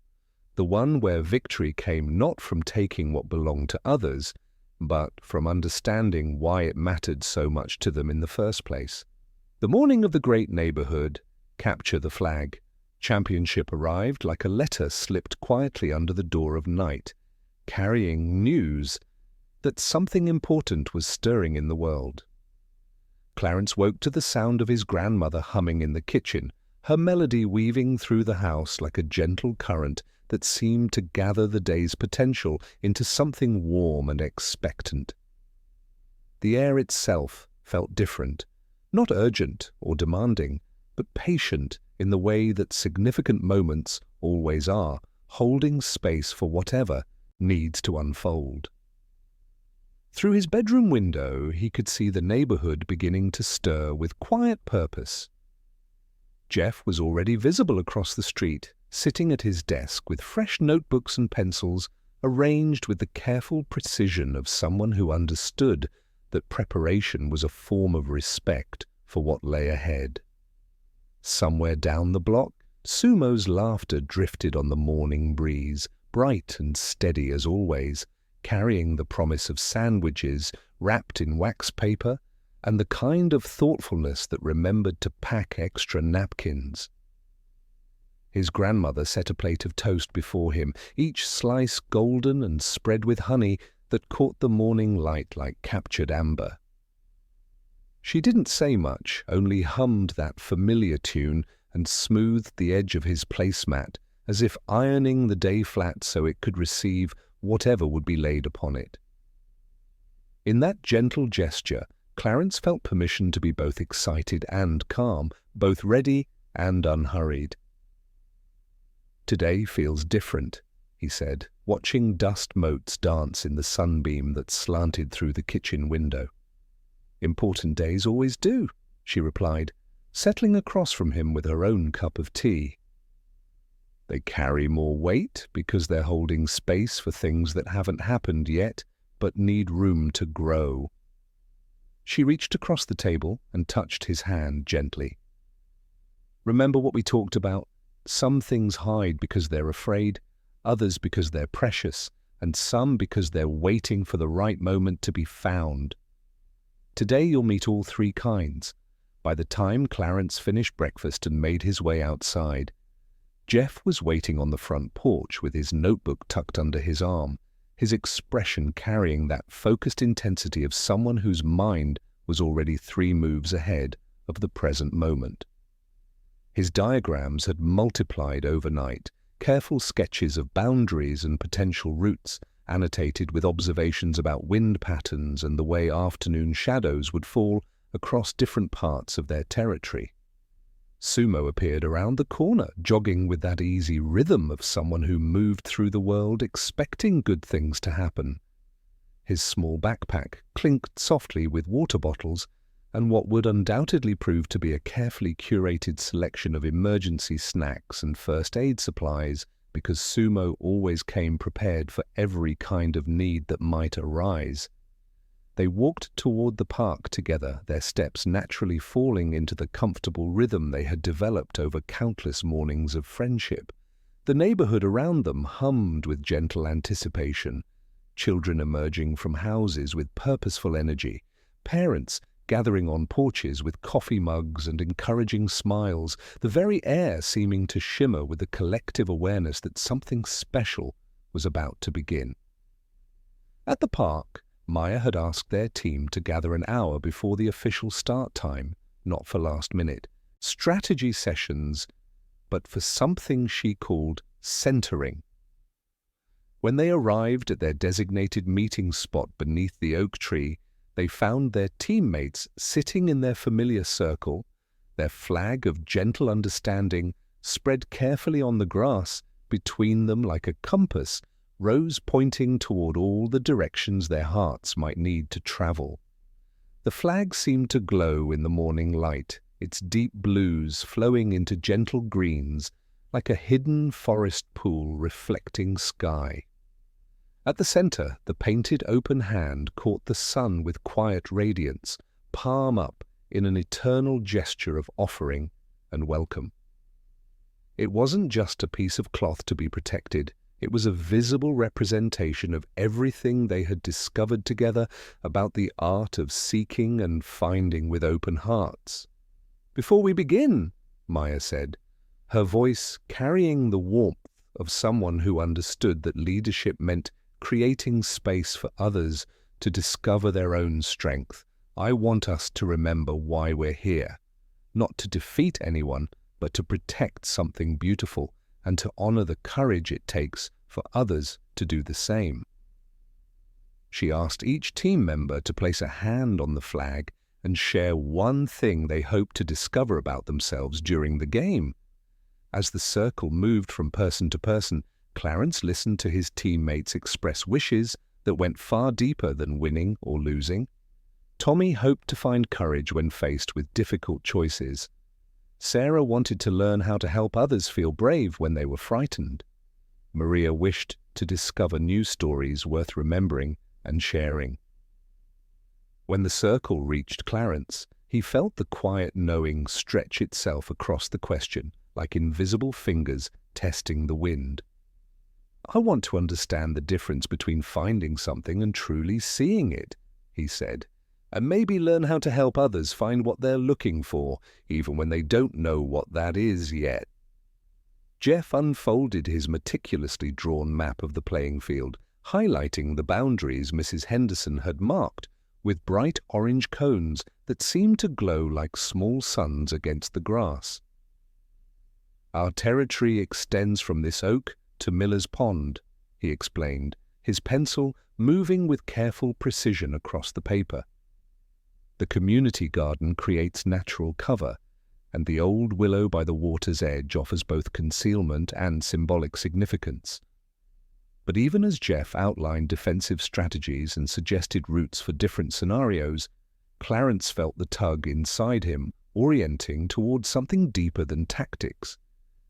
the one where victory came not from taking what belonged to others, but from understanding why it mattered so much to them in the first place. The morning of the great neighborhood, capture the flag, championship arrived like a letter slipped quietly under the door of night, carrying news that something important was stirring in the world. Clarence woke to the sound of his grandmother humming in the kitchen, her melody weaving through the house like a gentle current that seemed to gather the day's potential into something warm and expectant. The air itself felt different, not urgent or demanding, but patient in the way that significant moments always are, holding space for whatever needs to unfold. Through his bedroom window, he could see the neighborhood beginning to stir with quiet purpose. Jeff was already visible across the street, sitting at his desk with fresh notebooks and pencils arranged with the careful precision of someone who understood that preparation was a form of respect for what lay ahead. Somewhere down the block, Sumo's laughter drifted on the morning breeze, bright and steady as always, carrying the promise of sandwiches wrapped in wax paper and the kind of thoughtfulness that remembered to pack extra napkins. His grandmother set a plate of toast before him, each slice golden and spread with honey that caught the morning light like captured amber. She didn't say much, only hummed that familiar tune and smoothed the edge of his placemat, as if ironing the day flat so it could receive whatever would be laid upon it. In that gentle gesture, Clarence felt permission to be both excited and calm, both ready and unhurried. "Today feels different," he said, watching dust motes dance in the sunbeam that slanted through the kitchen window. "Important days always do," she replied, settling across from him with her own cup of tea. "They carry more weight because they're holding space for things that haven't happened yet, but need room to grow." She reached across the table and touched his hand gently. "Remember what we talked about? Some things hide because they're afraid, others because they're precious, and some because they're waiting for the right moment to be found. Today you'll meet all three kinds." By the time Clarence finished breakfast and made his way outside, Jeff was waiting on the front porch with his notebook tucked under his arm, his expression carrying that focused intensity of someone whose mind was already 3 moves ahead of the present moment. His diagrams had multiplied overnight, careful sketches of boundaries and potential routes, annotated with observations about wind patterns and the way afternoon shadows would fall across different parts of their territory. Sumo appeared around the corner, jogging with that easy rhythm of someone who moved through the world expecting good things to happen. His small backpack clinked softly with water bottles and what would undoubtedly prove to be a carefully curated selection of emergency snacks and first aid supplies, because Sumo always came prepared for every kind of need that might arise. They walked toward the park together, their steps naturally falling into the comfortable rhythm they had developed over countless mornings of friendship. The neighborhood around them hummed with gentle anticipation, children emerging from houses with purposeful energy, parents gathering on porches with coffee mugs and encouraging smiles, the very air seeming to shimmer with the collective awareness that something special was about to begin. At the park, Maya had asked their team to gather an hour before the official start time, not for last-minute strategy sessions, but for something she called centering. When they arrived at their designated meeting spot beneath the oak tree, they found their teammates sitting in their familiar circle, their flag of gentle understanding spread carefully on the grass between them like a compass, rose pointing toward all the directions their hearts might need to travel. The flag seemed to glow in the morning light, its deep blues flowing into gentle greens like a hidden forest pool reflecting sky. At the center, the painted open hand caught the sun with quiet radiance, palm up in an eternal gesture of offering and welcome. It wasn't just a piece of cloth to be protected. It was a visible representation of everything they had discovered together about the art of seeking and finding with open hearts. "Before we begin," Maya said, her voice carrying the warmth of someone who understood that leadership meant creating space for others to discover their own strength, "I want us to remember why we're here, not to defeat anyone, but to protect something beautiful and to honor the courage it takes for others to do the same." She asked each team member to place a hand on the flag and share one thing they hoped to discover about themselves during the game. As the circle moved from person to person, Clarence listened to his teammates express wishes that went far deeper than winning or losing. Tommy hoped to find courage when faced with difficult choices. Sarah wanted to learn how to help others feel brave when they were frightened. Maria wished to discover new stories worth remembering and sharing. When the circle reached Clarence, he felt the quiet knowing stretch itself across the question, like invisible fingers testing the wind. "I want to understand the difference between finding something and truly seeing it," he said, "and maybe learn how to help others find what they're looking for, even when they don't know what that is yet." Jeff unfolded his meticulously drawn map of the playing field, highlighting the boundaries Mrs. Henderson had marked with bright orange cones that seemed to glow like small suns against the grass. "Our territory extends from this oak to Miller's Pond," he explained, his pencil moving with careful precision across the paper. "The community garden creates natural cover, and the old willow by the water's edge offers both concealment and symbolic significance." But even as Jeff outlined defensive strategies and suggested routes for different scenarios, Clarence felt the tug inside him orienting towards something deeper than tactics.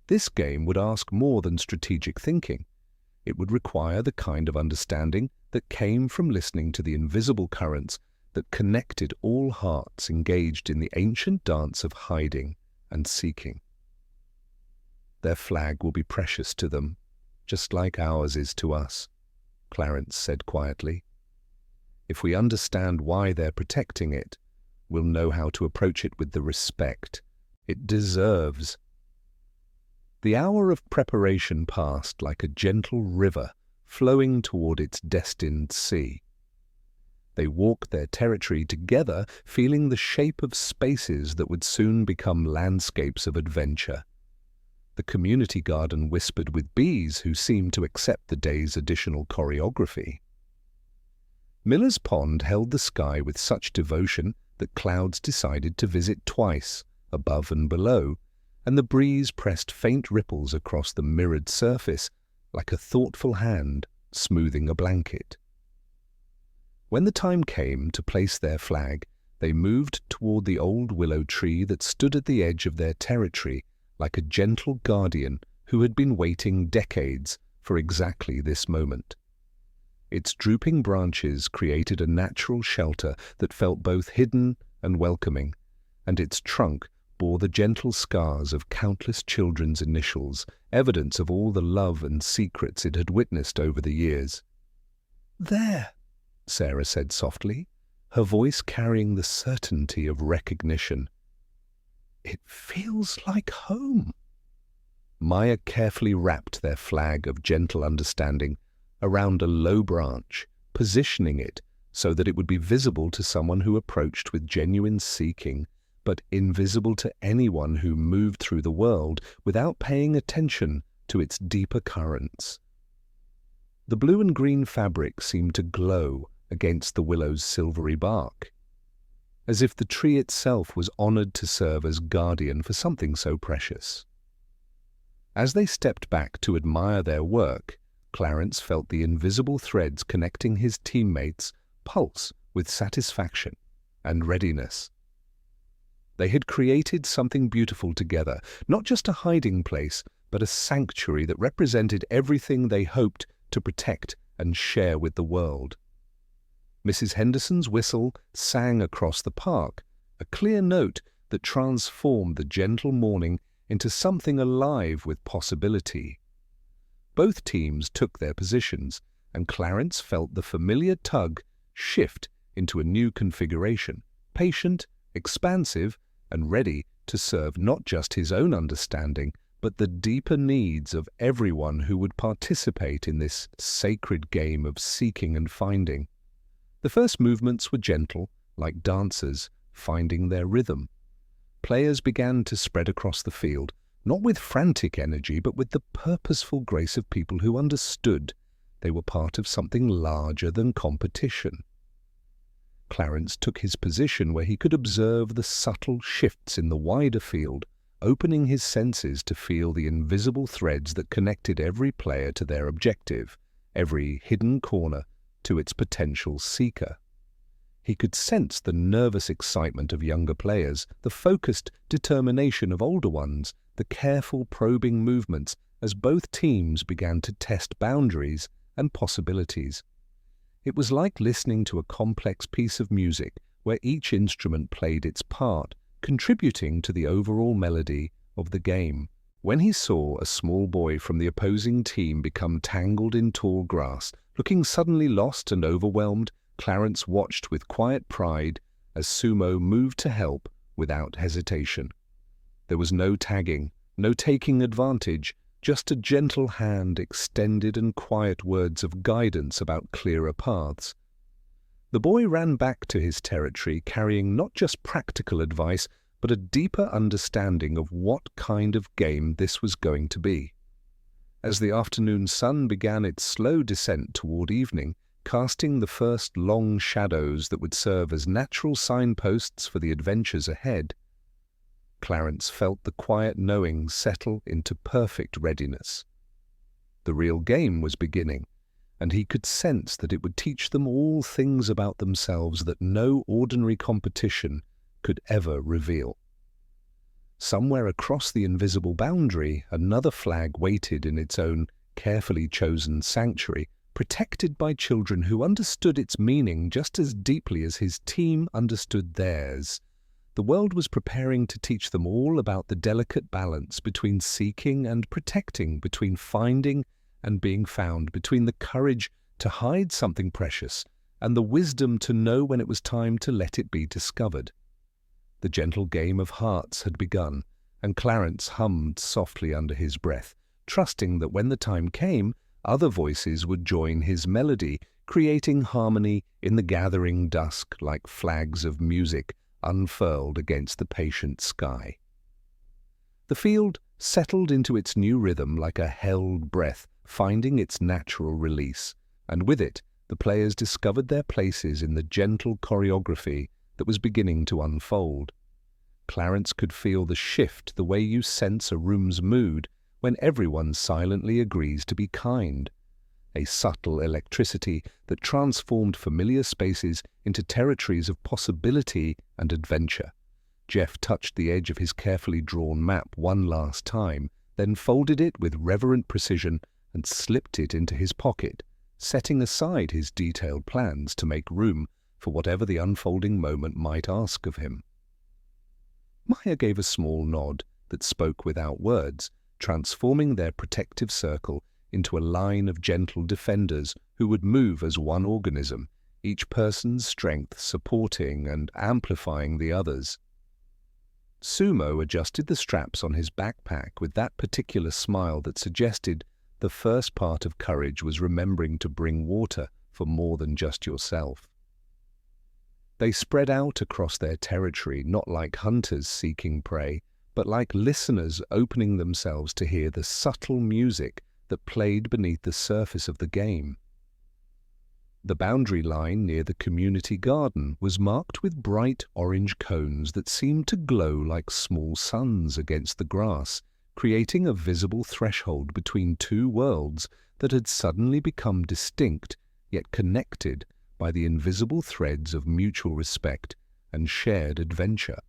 This game would ask more than strategic thinking. It would require the kind of understanding that came from listening to the invisible currents that connected all hearts engaged in the ancient dance of hiding and seeking. "Their flag will be precious to them, just like ours is to us," Clarence said quietly. "If we understand why they're protecting it, we'll know how to approach it with the respect it deserves." The hour of preparation passed like a gentle river flowing toward its destined sea. They walked their territory together, feeling the shape of spaces that would soon become landscapes of adventure. The community garden whispered with bees who seemed to accept the day's additional choreography. Miller's Pond held the sky with such devotion that clouds decided to visit twice, above and below, and the breeze pressed faint ripples across the mirrored surface like a thoughtful hand smoothing a blanket. When the time came to place their flag, they moved toward the old willow tree that stood at the edge of their territory like a gentle guardian who had been waiting decades for exactly this moment. Its drooping branches created a natural shelter that felt both hidden and welcoming, and its trunk bore the gentle scars of countless children's initials, evidence of all the love and secrets it had witnessed over the years. "There," Sarah said softly, her voice carrying the certainty of recognition. "It feels like home." Maya carefully wrapped their flag of gentle understanding around a low branch, positioning it so that it would be visible to someone who approached with genuine seeking, but invisible to anyone who moved through the world without paying attention to its deeper currents. The blue and green fabric seemed to glow against the willow's silvery bark, as if the tree itself was honored to serve as guardian for something so precious. As they stepped back to admire their work, Clarence felt the invisible threads connecting his teammates pulse with satisfaction and readiness. They had created something beautiful together, not just a hiding place, but a sanctuary that represented everything they hoped to protect and share with the world. Mrs. Henderson's whistle sang across the park, a clear note that transformed the gentle morning into something alive with possibility. Both teams took their positions, and Clarence felt the familiar tug shift into a new configuration, patient, expansive, and ready to serve not just his own understanding, but the deeper needs of everyone who would participate in this sacred game of seeking and finding. The first movements were gentle, like dancers finding their rhythm. Players began to spread across the field, not with frantic energy, but with the purposeful grace of people who understood they were part of something larger than competition. Clarence took his position where he could observe the subtle shifts in the wider field, opening his senses to feel the invisible threads that connected every player to their objective, every hidden corner to its potential seeker. He could sense the nervous excitement of younger players, the focused determination of older ones, the careful probing movements as both teams began to test boundaries and possibilities. It was like listening to a complex piece of music where each instrument played its part, contributing to the overall melody of the game. When he saw a small boy from the opposing team become tangled in tall grass, looking suddenly lost and overwhelmed, Clarence watched with quiet pride as Sumo moved to help without hesitation. There was no tagging, no taking advantage, just a gentle hand extended and quiet words of guidance about clearer paths. The boy ran back to his territory carrying not just practical advice, but a deeper understanding of what kind of game this was going to be. As the afternoon sun began its slow descent toward evening, casting the first long shadows that would serve as natural signposts for the adventures ahead, Clarence felt the quiet knowing settle into perfect readiness. The real game was beginning, and he could sense that it would teach them all things about themselves that no ordinary competition could ever reveal. Somewhere across the invisible boundary, another flag waited in its own carefully chosen sanctuary, protected by children who understood its meaning just as deeply as his team understood theirs. The world was preparing to teach them all about the delicate balance between seeking and protecting, between finding and being found, between the courage to hide something precious and the wisdom to know when it was time to let it be discovered. The gentle game of hearts had begun, and Clarence hummed softly under his breath, trusting that when the time came, other voices would join his melody, creating harmony in the gathering dusk like flags of music unfurled against the patient sky. The field settled into its new rhythm like a held breath, finding its natural release, and with it the players discovered their places in the gentle choreography that was beginning to unfold. Clarence could feel the shift the way you sense a room's mood when everyone silently agrees to be kind. A subtle electricity that transformed familiar spaces into territories of possibility and adventure. Jeff touched the edge of his carefully drawn map one last time, then folded it with reverent precision and slipped it into his pocket, setting aside his detailed plans to make room for whatever the unfolding moment might ask of him. Maya gave a small nod that spoke without words, transforming their protective circle into a line of gentle defenders who would move as one organism, each person's strength supporting and amplifying the others. Sumo adjusted the straps on his backpack with that particular smile that suggested the first part of courage was remembering to bring water for more than just yourself. They spread out across their territory, not like hunters seeking prey, but like listeners opening themselves to hear the subtle music that played beneath the surface of the game. The boundary line near the community garden was marked with bright orange cones that seemed to glow like small suns against the grass, creating a visible threshold between two worlds that had suddenly become distinct, yet connected by the invisible threads of mutual respect and shared adventure.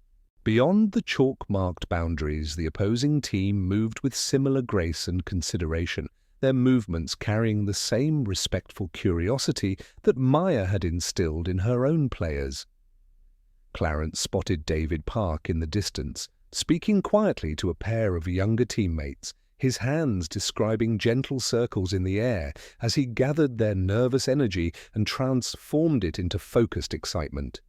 Beyond the chalk-marked boundaries, the opposing team moved with similar grace and consideration. their movements carrying the same respectful curiosity that Maya had instilled in her own players. Clarence spotted David Park in the distance, speaking quietly to a pair of younger teammates, his hands describing gentle circles in the air as he gathered their nervous energy and transformed it into focused excitement.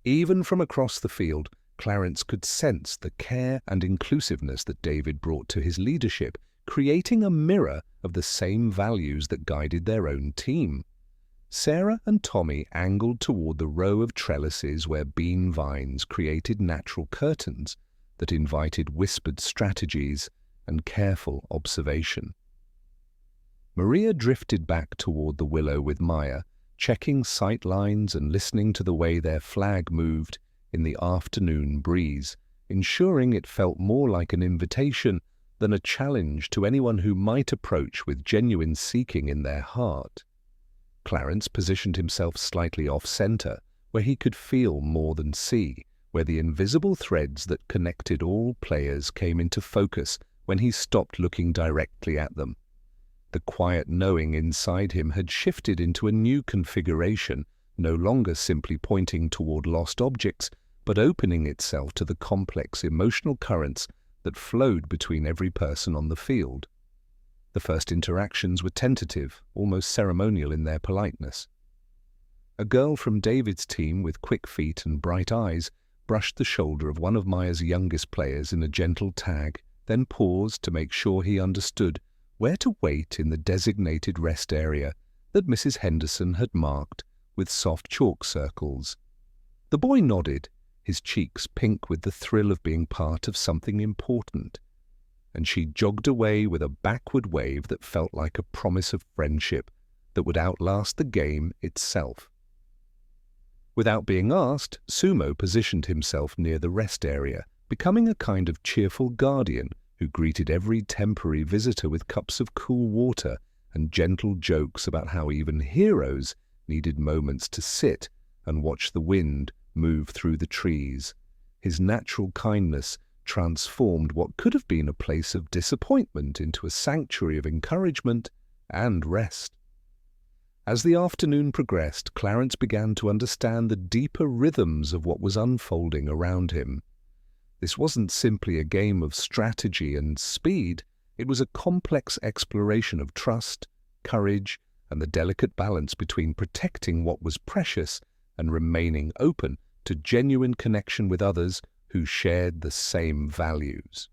Even from across the field, Clarence could sense the care and inclusiveness that David brought to his leadership, creating a mirror of the same values that guided their own team. Sarah and Tommy angled toward the row of trellises where bean vines created natural curtains that invited whispered strategies and careful observation. Maria drifted back toward the willow with Maya, checking sight lines and listening to the way their flag moved in the afternoon breeze, ensuring it felt more like an invitation than a challenge to anyone who might approach with genuine seeking in their heart. Clarence positioned himself slightly off-center, where he could feel more than see, where the invisible threads that connected all players came into focus when he stopped looking directly at them. The quiet knowing inside him had shifted into a new configuration, no longer simply pointing toward lost objects, but opening itself to the complex emotional currents that flowed between every person on the field. The first interactions were tentative, almost ceremonial in their politeness. A girl from David's team with quick feet and bright eyes brushed the shoulder of one of Maya's youngest players in a gentle tag, then paused to make sure he understood where to wait in the designated rest area that Mrs. Henderson had marked with soft chalk circles. The boy nodded, his cheeks pink with the thrill of being part of something important, and she jogged away with a backward wave that felt like a promise of friendship that would outlast the game itself. Without being asked, Sumo positioned himself near the rest area, becoming a kind of cheerful guardian who greeted every temporary visitor with cups of cool water and gentle jokes about how even heroes needed moments to sit and watch the wind move through the trees. His natural kindness transformed what could have been a place of disappointment into a sanctuary of encouragement and rest. As the afternoon progressed, Clarence began to understand the deeper rhythms of what was unfolding around him. This wasn't simply a game of strategy and speed, it was a complex exploration of trust, courage, and the delicate balance between protecting what was precious and remaining open to genuine connection with others who shared the same values.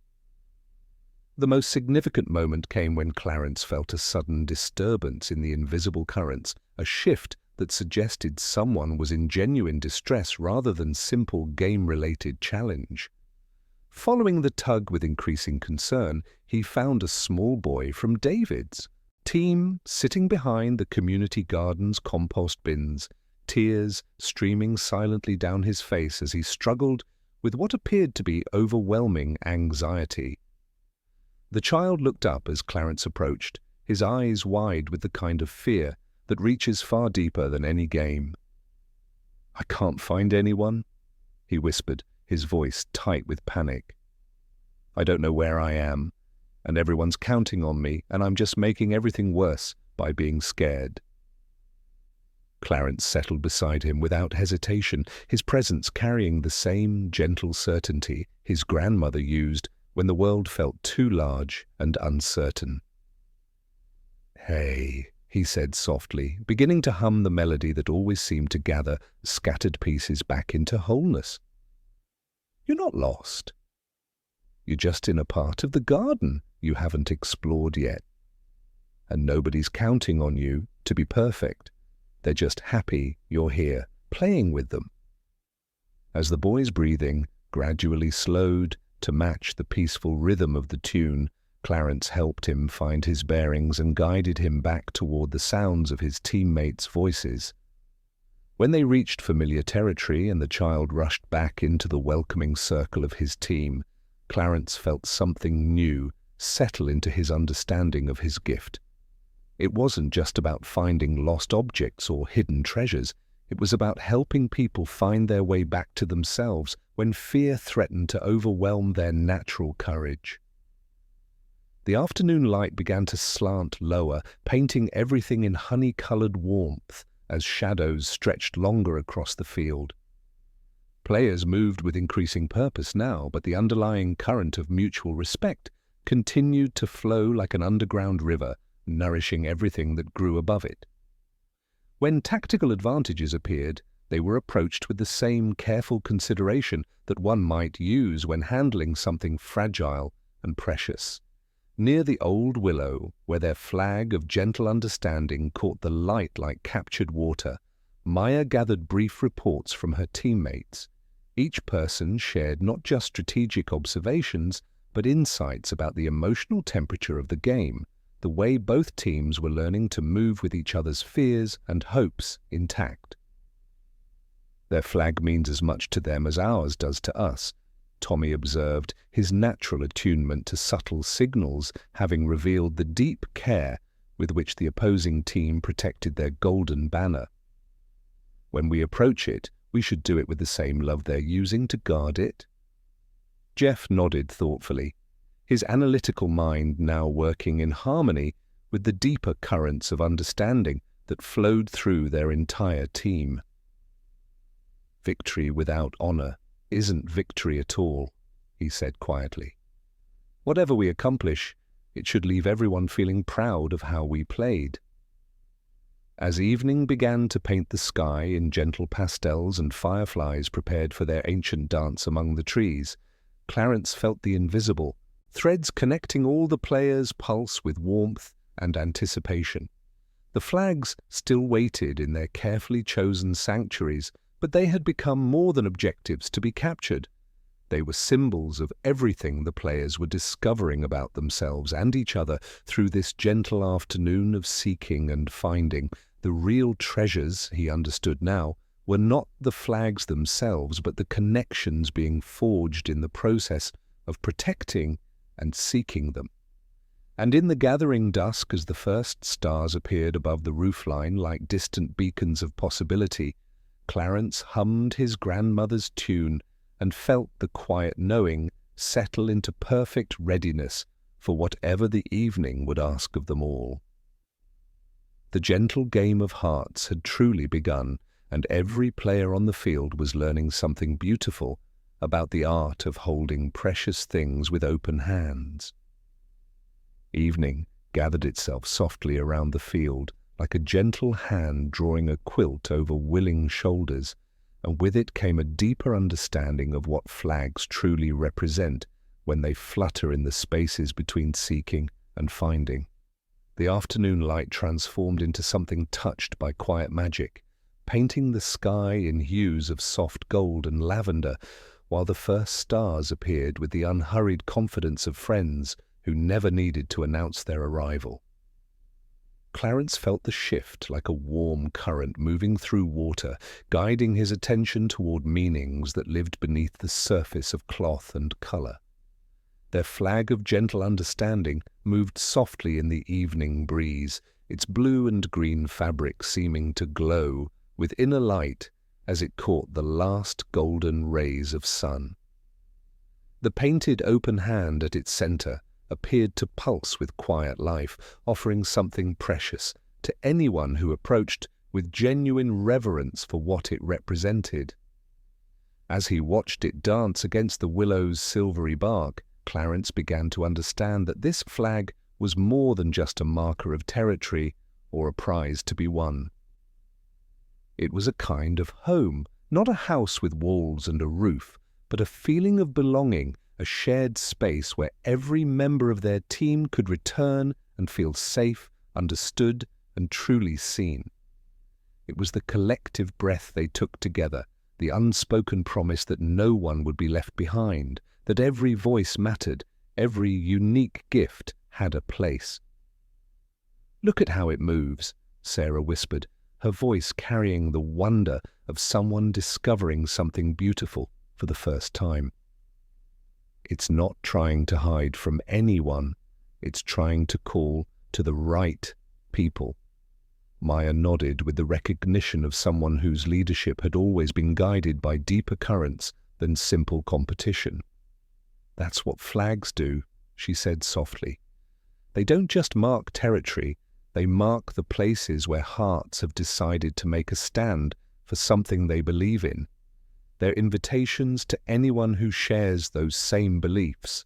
The most significant moment came when Clarence felt a sudden disturbance in the invisible currents, a shift that suggested someone was in genuine distress rather than simple game-related challenge. Following the tug with increasing concern, he found a small boy from David's team sitting behind the community garden's compost bins, tears streaming silently down his face as he struggled with what appeared to be overwhelming anxiety. The child looked up as Clarence approached, his eyes wide with the kind of fear that reaches far deeper than any game. "I can't find anyone," he whispered, his voice tight with panic. "I don't know where I am, and everyone's counting on me, and I'm just making everything worse by being scared." Clarence settled beside him without hesitation, his presence carrying the same gentle certainty his grandmother used when the world felt too large and uncertain. "Hey," he said softly, beginning to hum the melody that always seemed to gather scattered pieces back into wholeness. "You're not lost. You're just in a part of the garden you haven't explored yet. And nobody's counting on you to be perfect. They're just happy you're here, playing with them." As the boy's breathing gradually slowed to match the peaceful rhythm of the tune, Clarence helped him find his bearings and guided him back toward the sounds of his teammates' voices. When they reached familiar territory and the child rushed back into the welcoming circle of his team, Clarence felt something new settle into his understanding of his gift. It wasn't just about finding lost objects or hidden treasures. It was about helping people find their way back to themselves when fear threatened to overwhelm their natural courage. The afternoon light began to slant lower, painting everything in honey-colored warmth as shadows stretched longer across the field. Players moved with increasing purpose now, but the underlying current of mutual respect continued to flow like an underground river, nourishing everything that grew above it. When tactical advantages appeared, they were approached with the same careful consideration that one might use when handling something fragile and precious. Near the old willow, where their flag of gentle understanding caught the light like captured water, Maya gathered brief reports from her teammates. Each person shared not just strategic observations, but insights about the emotional temperature of the game, the way both teams were learning to move with each other's fears and hopes intact. Their flag means as much to them as ours does to us, Tommy observed, his natural attunement to subtle signals having revealed the deep care with which the opposing team protected their golden banner. When we approach it, we should do it with the same love they're using to guard it. Jeff nodded thoughtfully, his analytical mind now working in harmony with the deeper currents of understanding that flowed through their entire team. Victory without honor isn't victory at all, he said quietly. Whatever we accomplish, it should leave everyone feeling proud of how we played. As evening began to paint the sky in gentle pastels and fireflies prepared for their ancient dance among the trees, Clarence felt the invisible, threads connecting all the players' pulse with warmth and anticipation. The flags still waited in their carefully chosen sanctuaries, but they had become more than objectives to be captured. They were symbols of everything the players were discovering about themselves and each other through this gentle afternoon of seeking and finding. The real treasures, he understood now, were not the flags themselves, but the connections being forged in the process of protecting and seeking them. And in the gathering dusk, as the first stars appeared above the roofline like distant beacons of possibility, Clarence hummed his grandmother's tune and felt the quiet knowing settle into perfect readiness for whatever the evening would ask of them all. The gentle game of hearts had truly begun, and every player on the field was learning something beautiful about the art of holding precious things with open hands. Evening gathered itself softly around the field, like a gentle hand drawing a quilt over willing shoulders, and with it came a deeper understanding of what flags truly represent when they flutter in the spaces between seeking and finding. The afternoon light transformed into something touched by quiet magic, painting the sky in hues of soft gold and lavender, while the first stars appeared with the unhurried confidence of friends who never needed to announce their arrival. Clarence felt the shift like a warm current moving through water, guiding his attention toward meanings that lived beneath the surface of cloth and color. Their flag of gentle understanding moved softly in the evening breeze, its blue and green fabric seeming to glow with inner light as it caught the last golden rays of sun. The painted open hand at its center appeared to pulse with quiet life, offering something precious to anyone who approached with genuine reverence for what it represented. As he watched it dance against the willow's silvery bark, Clarence began to understand that this flag was more than just a marker of territory or a prize to be won. It was a kind of home, not a house with walls and a roof, but a feeling of belonging, a shared space where every member of their team could return and feel safe, understood, and truly seen. It was the collective breath they took together, the unspoken promise that no one would be left behind, that every voice mattered, every unique gift had a place. "Look at how it moves," Sarah whispered, her voice carrying the wonder of someone discovering something beautiful for the first time. "It's not trying to hide from anyone, it's trying to call to the right people." Maya nodded with the recognition of someone whose leadership had always been guided by deeper currents than simple competition. "That's what flags do," she said softly. They don't just mark territory, they mark the places where hearts have decided to make a stand for something they believe in. They're invitations to anyone who shares those same beliefs.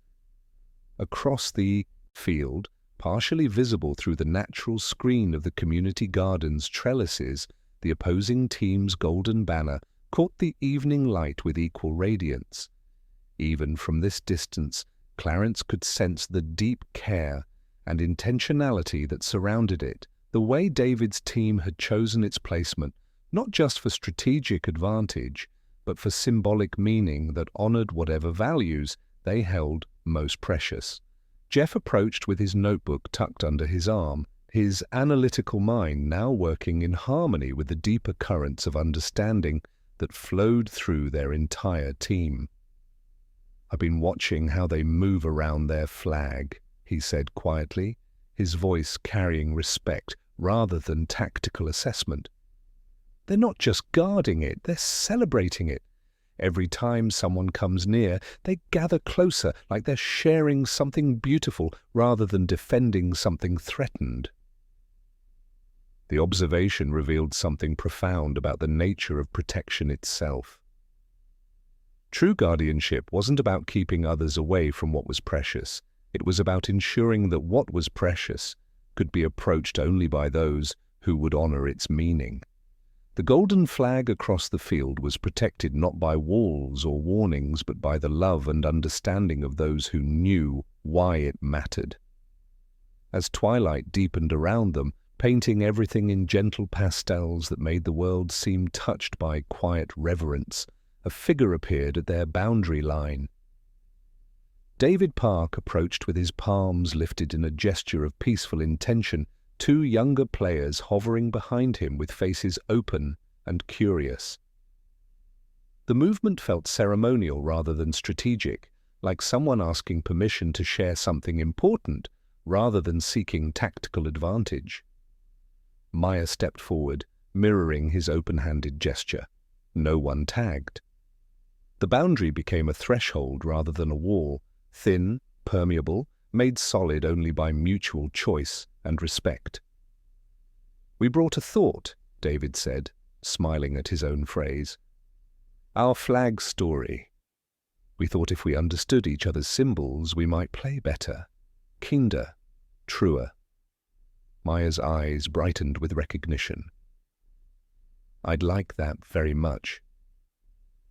Across the field, partially visible through the natural screen of the community garden's trellises, the opposing team's golden banner caught the evening light with equal radiance. Even from this distance, Clarence could sense the deep care and intentionality that surrounded it, the way David's team had chosen its placement, not just for strategic advantage, but for symbolic meaning that honored whatever values they held most precious. Jeff approached with his notebook tucked under his arm, his analytical mind now working in harmony with the deeper currents of understanding that flowed through their entire team. "I've been watching how they move around their flag," he said quietly, his voice carrying respect rather than tactical assessment. "They're not just guarding it, they're celebrating it. Every time someone comes near, they gather closer, like they're sharing something beautiful rather than defending something threatened." The observation revealed something profound about the nature of protection itself. True guardianship wasn't about keeping others away from what was precious. It was about ensuring that what was precious could be approached only by those who would honor its meaning. The golden flag across the field was protected not by walls or warnings, but by the love and understanding of those who knew why it mattered. As twilight deepened around them, painting everything in gentle pastels that made the world seem touched by quiet reverence, a figure appeared at their boundary line. David Park approached with his palms lifted in a gesture of peaceful intention, two younger players hovering behind him with faces open and curious. The movement felt ceremonial rather than strategic, like someone asking permission to share something important rather than seeking tactical advantage. Maya stepped forward, mirroring his open-handed gesture. No one tagged. The boundary became a threshold rather than a wall, thin, permeable, made solid only by mutual choice and respect. "We brought a thought," David said, smiling at his own phrase. "Our flag story. We thought if we understood each other's symbols, we might play better, kinder, truer." Maya's eyes brightened with recognition. "I'd like that very much."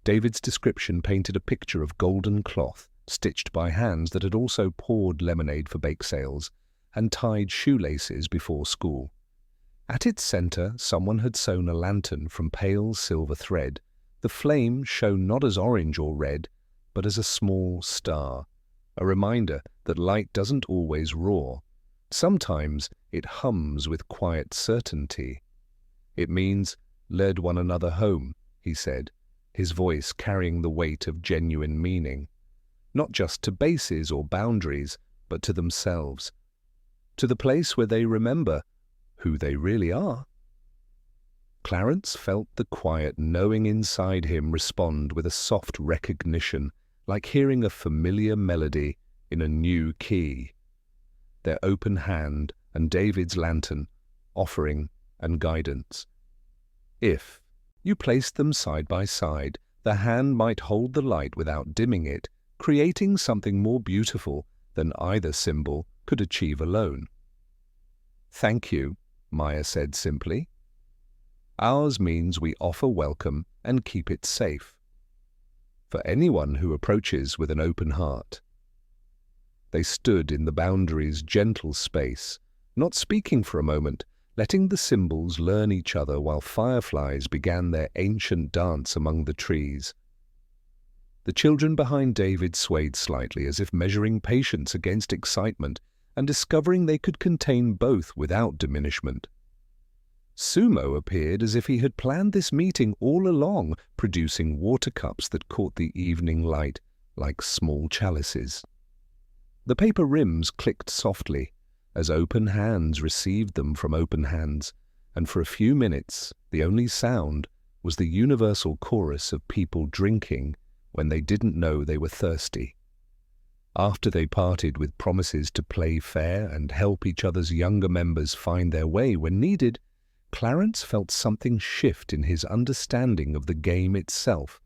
David's description painted a picture of golden cloth, stitched by hands that had also poured lemonade for bake sales and tied shoelaces before school. At its center, someone had sewn a lantern from pale silver thread, the flame shown not as orange or red, but as a small star, a reminder that light doesn't always roar. Sometimes it hums with quiet certainty. "It means led one another home," he said, his voice carrying the weight of genuine meaning, not just to bases or boundaries, but to themselves, to the place where they remember who they really are. Clarence felt the quiet knowing inside him respond with a soft recognition, like hearing a familiar melody in a new key. Their open hand and David's lantern, offering and guidance. If you placed them side by side, the hand might hold the light without dimming it, creating something more beautiful than either symbol could achieve alone. "Thank you," Maya said simply. "Ours means we offer welcome and keep it safe for anyone who approaches with an open heart." They stood in the boundary's gentle space, not speaking for a moment, letting the symbols learn each other while fireflies began their ancient dance among the trees. The children behind David swayed slightly as if measuring patience against excitement and discovering they could contain both without diminishment. Sumo appeared as if he had planned this meeting all along, producing water cups that caught the evening light like small chalices. The paper rims clicked softly as open hands received them from open hands, and for a few minutes the only sound was the universal chorus of people drinking when they didn't know they were thirsty. After they parted with promises to play fair and help each other's younger members find their way when needed, Clarence felt something shift in his understanding of the game itself.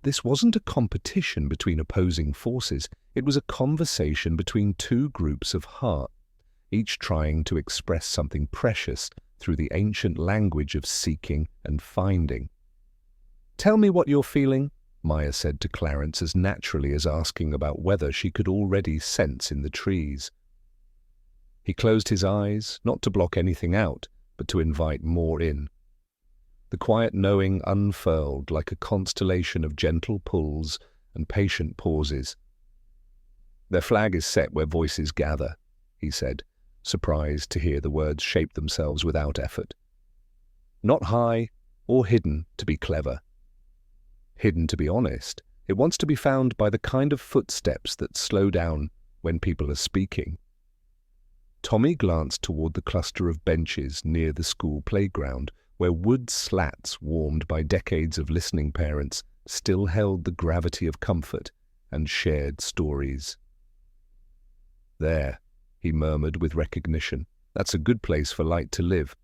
This wasn't a competition between opposing forces, it was a conversation between two groups of heart, each trying to express something precious through the ancient language of seeking and finding. "Tell me what you're feeling," Maya said to Clarence as naturally as asking about weather she could already sense in the trees. He closed his eyes, not to block anything out, but to invite more in. The quiet knowing unfurled like a constellation of gentle pulls and patient pauses. "Their flag is set where voices gather," he said, surprised to hear the words shape themselves without effort. "Not high or hidden to be clever. Hidden to be honest. It wants to be found by the kind of footsteps that slow down when people are speaking." Tommy glanced toward the cluster of benches near the school playground, where wood slats warmed by decades of listening parents still held the gravity of comfort and shared stories. "There," he murmured with recognition. "That's a good place for light to live."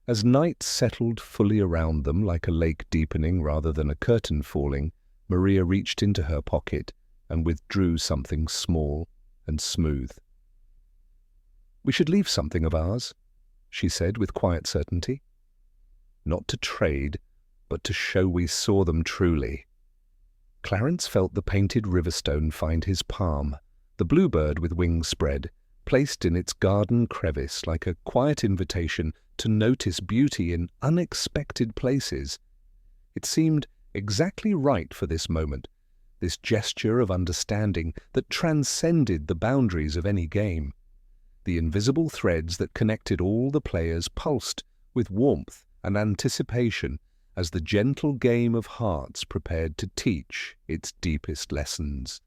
As night settled fully around them like a lake deepening rather than a curtain falling, Maria reached into her pocket and withdrew something small and smooth. "We should leave something of ours," she said with quiet certainty. "Not to trade, but to show we saw them truly." Clarence felt the painted riverstone find his palm, the bluebird with wings spread, placed in its garden crevice like a quiet invitation to notice beauty in unexpected places. It seemed exactly right for this moment, this gesture of understanding that transcended the boundaries of any game. The invisible threads that connected all the players pulsed with warmth and anticipation as the gentle game of hearts prepared to teach its deepest lessons.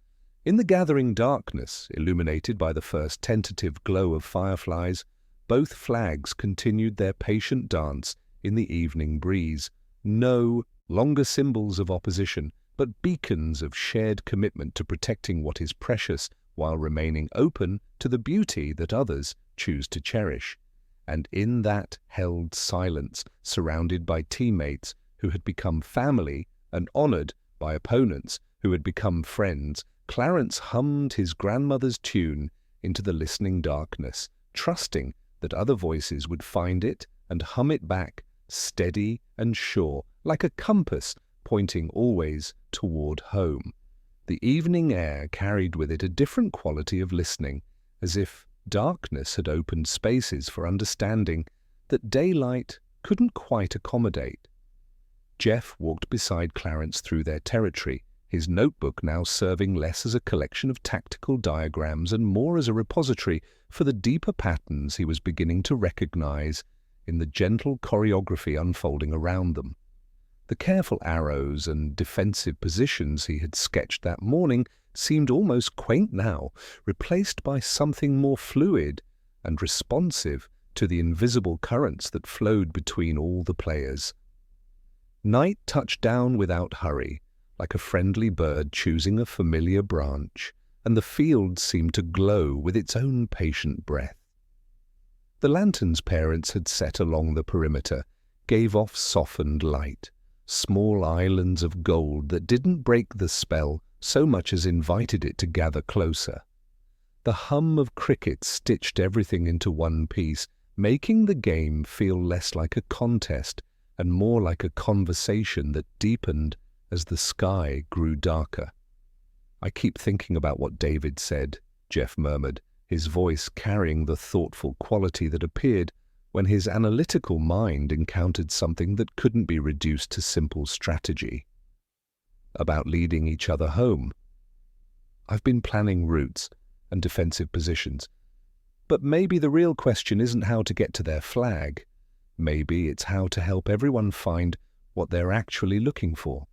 In the gathering darkness, illuminated by the first tentative glow of fireflies, both flags continued their patient dance in the evening breeze. No longer symbols of opposition, but beacons of shared commitment to protecting what is precious while remaining open to the beauty that others choose to cherish. And in that held silence, surrounded by teammates who had become family and honored by opponents who had become friends, Clarence hummed his grandmother's tune into the listening darkness, trusting that other voices would find it and hum it back, steady and sure, like a compass pointing always toward home. The evening air carried with it a different quality of listening, as if darkness had opened spaces for understanding that daylight couldn't quite accommodate. Jeff walked beside Clarence through their territory, his notebook now serving less as a collection of tactical diagrams and more as a repository for the deeper patterns he was beginning to recognize in the gentle choreography unfolding around them. The careful arrows and defensive positions he had sketched that morning seemed almost quaint now, replaced by something more fluid and responsive to the invisible currents that flowed between all the players. Night touched down without hurry, like a friendly bird choosing a familiar branch, and the field seemed to glow with its own patient breath. The lanterns parents had set along the perimeter gave off softened light, small islands of gold that didn't break the spell so much as invited it to gather closer. The hum of crickets stitched everything into one piece, making the game feel less like a contest and more like a conversation that deepened as the sky grew darker. "I keep thinking about what David said," Jeff murmured, his voice carrying the thoughtful quality that appeared when his analytical mind encountered something that couldn't be reduced to simple strategy. "About leading each other home. I've been planning routes and defensive positions, but maybe the real question isn't how to get to their flag. Maybe it's how to help everyone find what they're actually looking for."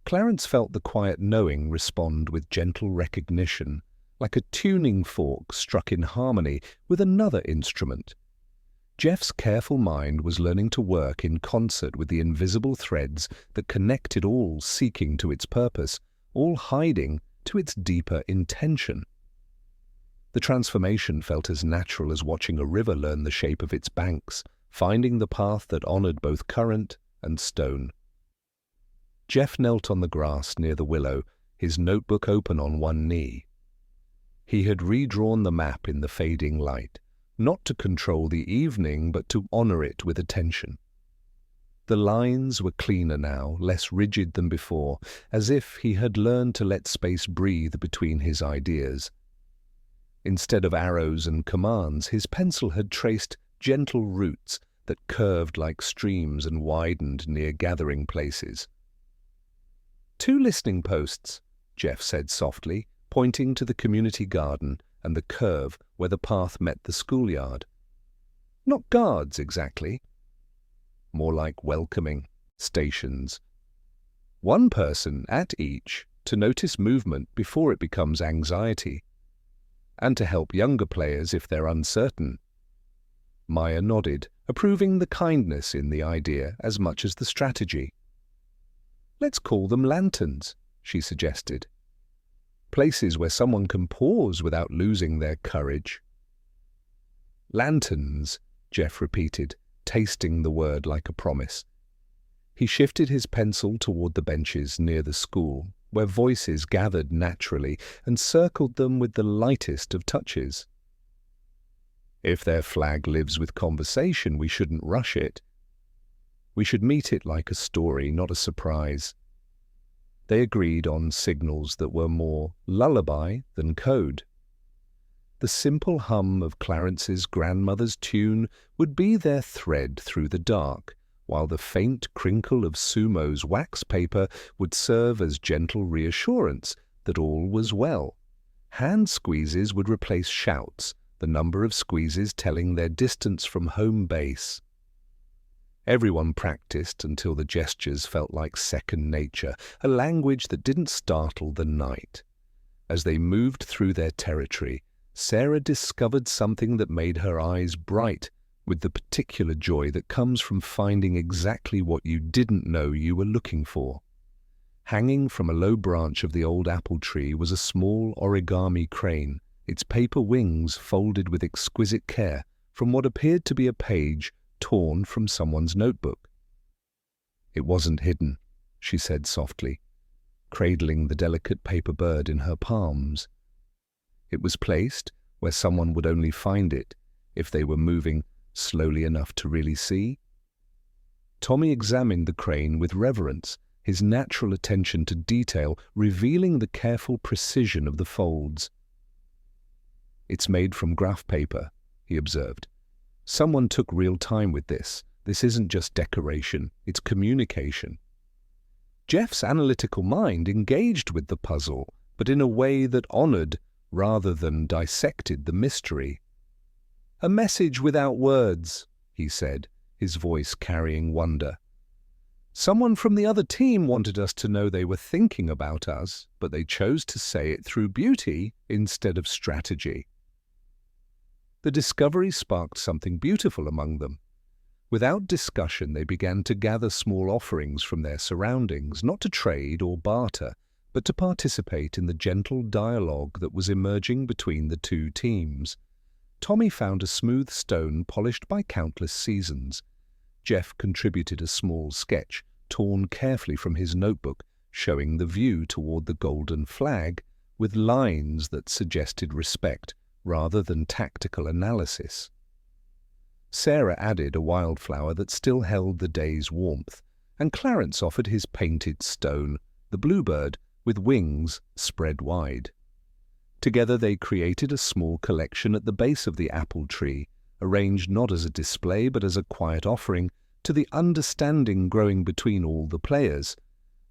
Clarence felt the quiet knowing respond with gentle recognition, like a tuning fork struck in harmony with another instrument. Jeff's careful mind was learning to work in concert with the invisible threads that connected all seeking to its purpose, all hiding to its deeper intention. The transformation felt as natural as watching a river learn the shape of its banks, finding the path that honored both current and stone. Jeff knelt on the grass near the willow, his notebook open on one knee. He had redrawn the map in the fading light, not to control the evening, but to honor it with attention. The lines were cleaner now, less rigid than before, as if he had learned to let space breathe between his ideas. Instead of arrows and commands, his pencil had traced gentle routes that curved like streams and widened near gathering places. 2 listening posts, Jeff said softly, pointing to the community garden and the curve where the path met the schoolyard. Not guards, exactly. More like welcoming stations. 1 person at each to notice movement before it becomes anxiety, and to help younger players if they're uncertain. Maya nodded, approving the kindness in the idea as much as the strategy. Let's call them lanterns, she suggested. Places where someone can pause without losing their courage. Lanterns, Jeff repeated, tasting the word like a promise. He shifted his pencil toward the benches near the school, where voices gathered naturally, and circled them with the lightest of touches. If their flag lives with conversation, we shouldn't rush it. We should meet it like a story, not a surprise. They agreed on signals that were more lullaby than code. The simple hum of Clarence's grandmother's tune would be their thread through the dark, while the faint crinkle of Sumo's wax paper would serve as gentle reassurance that all was well. Hand squeezes would replace shouts, the number of squeezes telling their distance from home base. Everyone practiced until the gestures felt like second nature, a language that didn't startle the night. As they moved through their territory, Sarah discovered something that made her eyes bright with the particular joy that comes from finding exactly what you didn't know you were looking for. Hanging from a low branch of the old apple tree was a small origami crane, its paper wings folded with exquisite care from what appeared to be a page torn from someone's notebook. It wasn't hidden, she said softly, cradling the delicate paper bird in her palms. It was placed where someone would only find it if they were moving slowly enough to really see. Tommy examined the crane with reverence, his natural attention to detail revealing the careful precision of the folds. It's made from graph paper, he observed. Someone took real time with this. This isn't just decoration, it's communication. Jeff's analytical mind engaged with the puzzle, but in a way that honored rather than dissected the mystery. A message without words, he said, his voice carrying wonder. Someone from the other team wanted us to know they were thinking about us, but they chose to say it through beauty instead of strategy. The discovery sparked something beautiful among them. Without discussion, they began to gather small offerings from their surroundings, not to trade or barter, but to participate in the gentle dialogue that was emerging between the 2 teams. Tommy found a smooth stone polished by countless seasons. Jeff contributed a small sketch, torn carefully from his notebook, showing the view toward the golden flag, with lines that suggested respect rather than tactical analysis. Sarah added a wildflower that still held the day's warmth, and Clarence offered his painted stone, the bluebird, with wings spread wide. Together they created a small collection at the base of the apple tree, arranged not as a display but as a quiet offering to the understanding growing between all the players.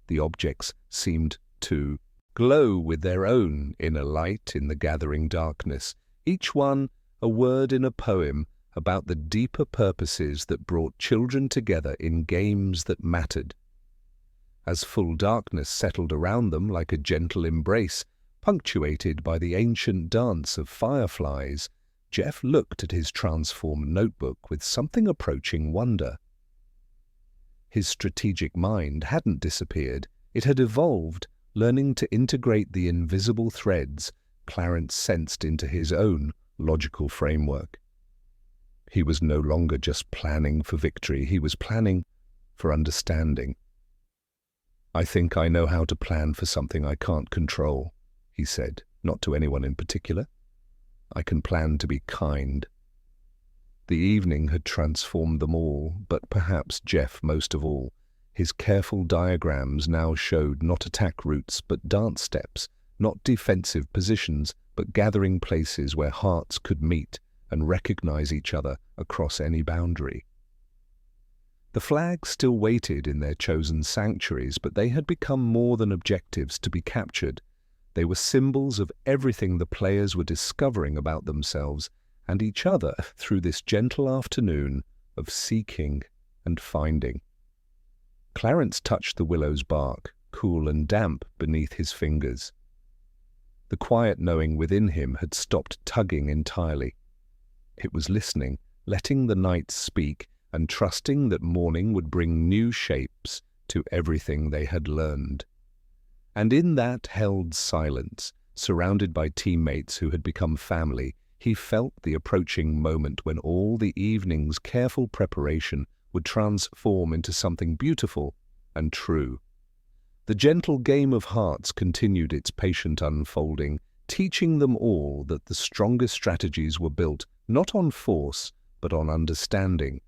The objects seemed to glow with their own inner light in the gathering darkness, each one a word in a poem about the deeper purposes that brought children together in games that mattered. As full darkness settled around them like a gentle embrace, punctuated by the ancient dance of fireflies, Jeff looked at his transformed notebook with something approaching wonder. His strategic mind hadn't disappeared, it had evolved, learning to integrate the invisible threads Clarence sensed into his own logical framework. He was no longer just planning for victory, he was planning for understanding. "I think I know how to plan for something I can't control," he said, not to anyone in particular. "I can plan to be kind." The evening had transformed them all, but perhaps Jeff most of all. His careful diagrams now showed not attack routes, but dance steps, not defensive positions, but gathering places where hearts could meet and recognize each other across any boundary. The flags still waited in their chosen sanctuaries, but they had become more than objectives to be captured. They were symbols of everything the players were discovering about themselves and each other through this gentle afternoon of seeking and finding. Clarence touched the willow's bark, cool and damp beneath his fingers. The quiet knowing within him had stopped tugging entirely. It was listening, letting the night speak, and trusting that morning would bring new shapes to everything they had learned. And in that held silence, surrounded by teammates who had become family, he felt the approaching moment when all the evening's careful preparation would transform into something beautiful and true. The gentle game of hearts continued its patient unfolding, teaching them all that the strongest strategies were built not on force, but on understanding,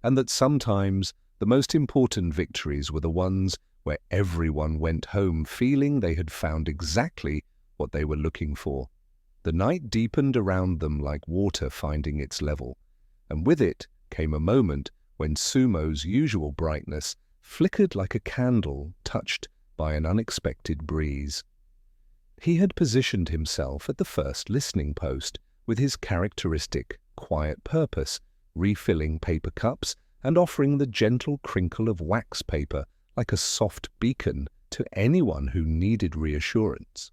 and that sometimes the most important victories were the ones where everyone went home feeling they had found exactly what they were looking for. The night deepened around them like water finding its level, and with it came a moment when Sumo's usual brightness flickered like a candle touched by an unexpected breeze. He had positioned himself at the first listening post with his characteristic quiet purpose, refilling paper cups and offering the gentle crinkle of wax paper like a soft beacon to anyone who needed reassurance.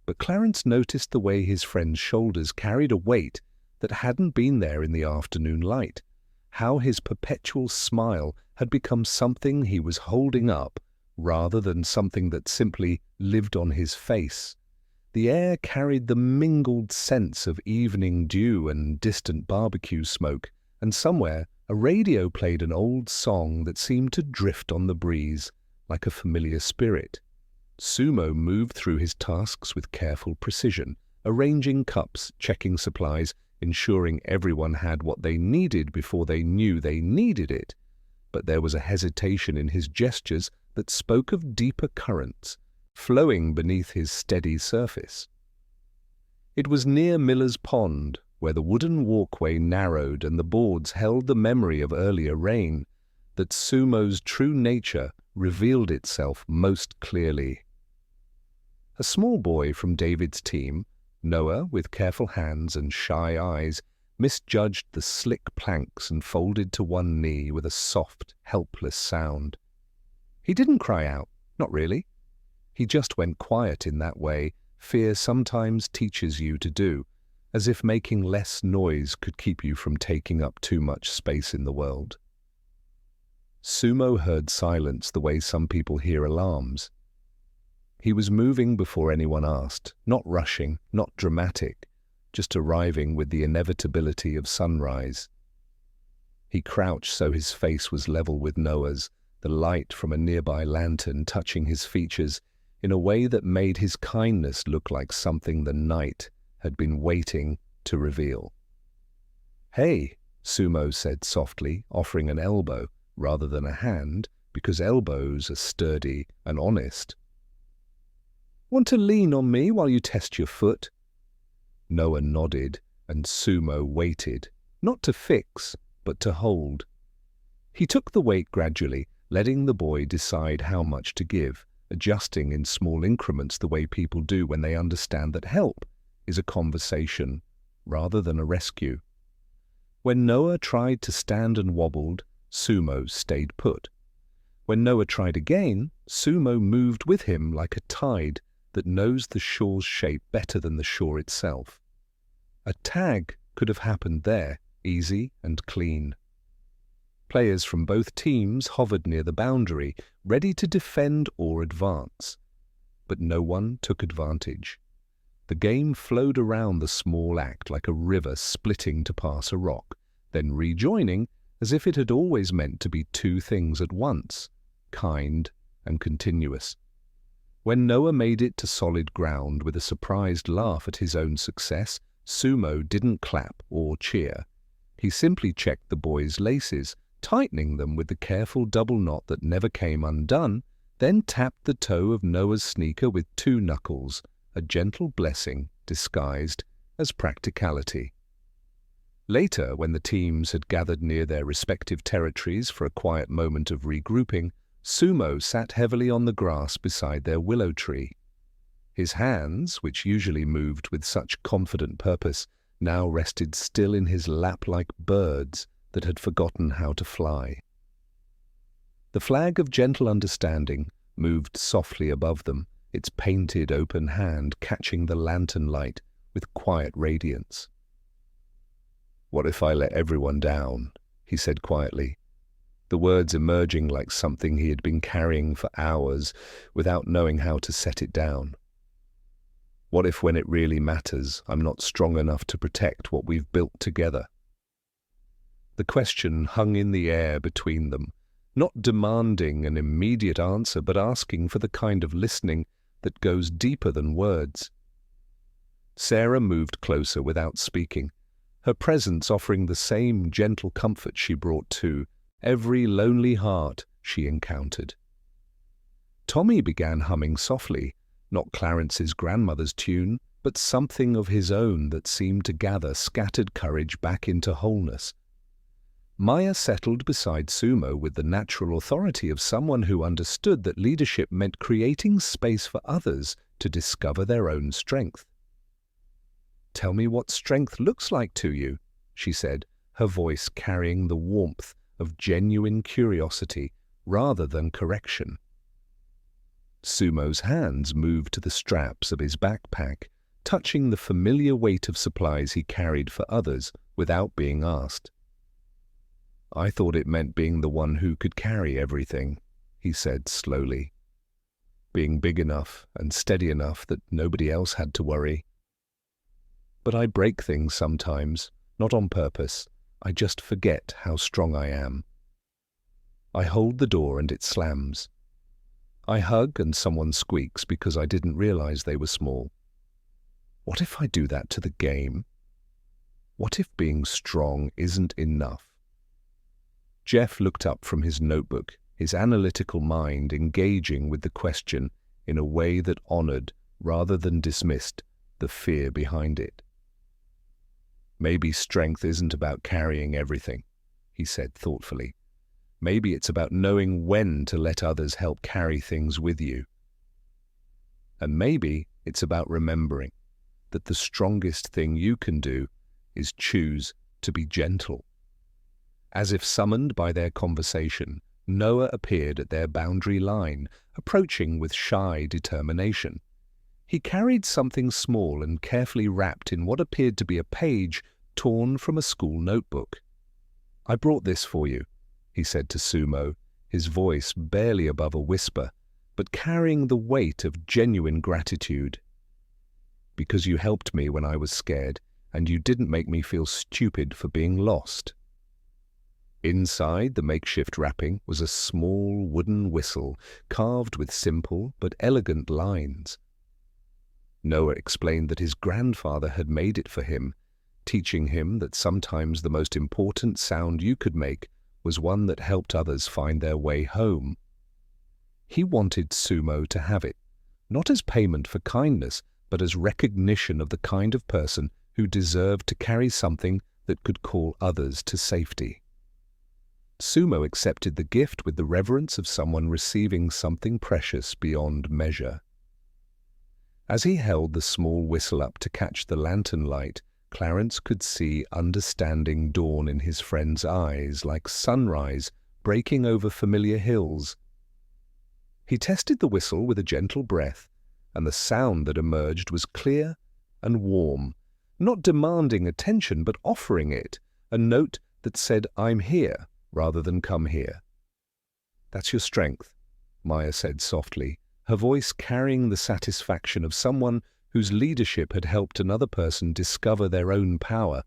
But Clarence noticed the way his friend's shoulders carried a weight that hadn't been there in the afternoon light, how his perpetual smile had become something he was holding up rather than something that simply lived on his face. The air carried the mingled sense of evening dew and distant barbecue smoke, and somewhere a radio played an old song that seemed to drift on the breeze like a familiar spirit. Sumo moved through his tasks with careful precision, arranging cups, checking supplies, ensuring everyone had what they needed before they knew they needed it. But there was a hesitation in his gestures that spoke of deeper currents, flowing beneath his steady surface. It was near Miller's Pond, where the wooden walkway narrowed and the boards held the memory of earlier rain, that Sumo's true nature revealed itself most clearly. A small boy from David's team, Noah, with careful hands and shy eyes, misjudged the slick planks and folded to one knee with a soft, helpless sound. He didn't cry out, not really. He just went quiet in that way fear sometimes teaches you to do, as if making less noise could keep you from taking up too much space in the world. Sumo heard silence the way some people hear alarms. He was moving before anyone asked, not rushing, not dramatic, just arriving with the inevitability of sunrise. He crouched so his face was level with Noah's, the light from a nearby lantern touching his features in a way that made his kindness look like something the night had been waiting to reveal. "Hey," Sumo said softly, offering an elbow rather than a hand, because elbows are sturdy and honest. "Want to lean on me while you test your foot?" Noah nodded, and Sumo waited, not to fix, but to hold. He took the weight gradually, letting the boy decide how much to give, adjusting in small increments the way people do when they understand that help is a conversation rather than a rescue. When Noah tried to stand and wobbled, Sumo stayed put. When Noah tried again, Sumo moved with him like a tide that knows the shore's shape better than the shore itself. A tag could have happened there, easy and clean. Players from both teams hovered near the boundary, ready to defend or advance. but no one took advantage. The game flowed around the small act like a river splitting to pass a rock, then rejoining as if it had always meant to be two things at once, kind and continuous. When Noah made it to solid ground with a surprised laugh at his own success, Sumo didn't clap or cheer. He simply checked the boy's laces, tightening them with the careful double knot that never came undone, then tapped the toe of Noah's sneaker with two knuckles, a gentle blessing disguised as practicality. Later, when the teams had gathered near their respective territories for a quiet moment of regrouping, Sumo sat heavily on the grass beside their willow tree. His hands, which usually moved with such confident purpose, now rested still in his lap like birds that had forgotten how to fly. The flag of gentle understanding moved softly above them, its painted open hand catching the lantern light with quiet radiance. "What if I let everyone down?" he said quietly, the words emerging like something he had been carrying for hours without knowing how to set it down. "What if when it really matters, I'm not strong enough to protect what we've built together?" The question hung in the air between them, not demanding an immediate answer, but asking for the kind of listening that goes deeper than words. Sarah moved closer without speaking, her presence offering the same gentle comfort she brought to every lonely heart she encountered. Tommy began humming softly, not Clarence's grandmother's tune, but something of his own that seemed to gather scattered courage back into wholeness. Maya settled beside Sumo with the natural authority of someone who understood that leadership meant creating space for others to discover their own strength. "Tell me what strength looks like to you," she said, her voice carrying the warmth of genuine curiosity rather than correction. Sumo's hands moved to the straps of his backpack, touching the familiar weight of supplies he carried for others without being asked. "I thought it meant being the one who could carry everything," he said slowly. "Being big enough and steady enough that nobody else had to worry. But I break things sometimes, not on purpose. I just forget how strong I am. I hold the door and it slams. I hug and someone squeaks because I didn't realize they were small. What if I do that to the game? What if being strong isn't enough?" Jeff looked up from his notebook, his analytical mind engaging with the question in a way that honored rather than dismissed the fear behind it. "Maybe strength isn't about carrying everything," he said thoughtfully. "Maybe it's about knowing when to let others help carry things with you. And maybe it's about remembering that the strongest thing you can do is choose to be gentle." As if summoned by their conversation, Noah appeared at their boundary line, approaching with shy determination. He carried something small and carefully wrapped in what appeared to be a page torn from a school notebook. "I brought this for you," he said to Sumo, his voice barely above a whisper, but carrying the weight of genuine gratitude. "Because you helped me when I was scared, and you didn't make me feel stupid for being lost." Inside the makeshift wrapping was a small wooden whistle carved with simple but elegant lines. Noah explained that his grandfather had made it for him, teaching him that sometimes the most important sound you could make was one that helped others find their way home. He wanted Sumo to have it, not as payment for kindness, but as recognition of the kind of person who deserved to carry something that could call others to safety. Sumo accepted the gift with the reverence of someone receiving something precious beyond measure. As he held the small whistle up to catch the lantern light, Clarence could see understanding dawn in his friend's eyes like sunrise breaking over familiar hills. He tested the whistle with a gentle breath, and the sound that emerged was clear and warm, not demanding attention but offering it, a note that said, "I'm here," rather than "come here." "That's your strength," Maya said softly, her voice carrying the satisfaction of someone whose leadership had helped another person discover their own power.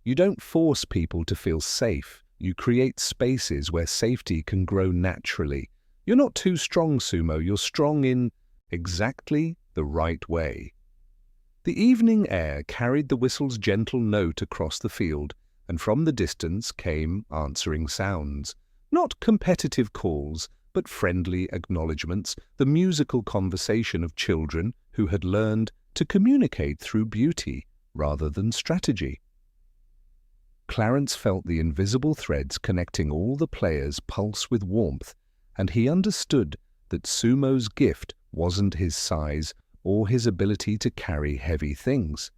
You don't force people to feel safe. You create spaces where safety can grow naturally. You're not too strong, Sumo. You're strong in exactly the right way. The evening air carried the whistle's gentle note across the field, and from the distance came answering sounds. Not competitive calls, but friendly acknowledgments, the musical conversation of children who had learned to communicate through beauty rather than strategy. Clarence felt the invisible threads connecting all the players pulse with warmth, and he understood that Sumo's gift wasn't his size or his ability to carry heavy things.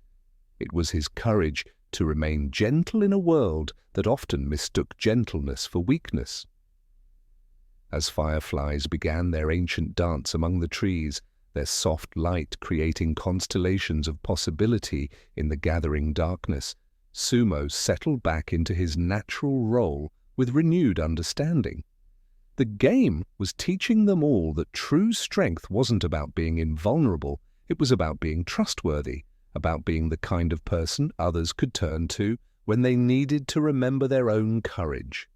It was his courage to remain gentle in a world that often mistook gentleness for weakness. As fireflies began their ancient dance among the trees, their soft light creating constellations of possibility in the gathering darkness, Sumo settled back into his natural role with renewed understanding. The game was teaching them all that true strength wasn't about being invulnerable, it was about being trustworthy, about being the kind of person others could turn to when they needed to remember their own courage.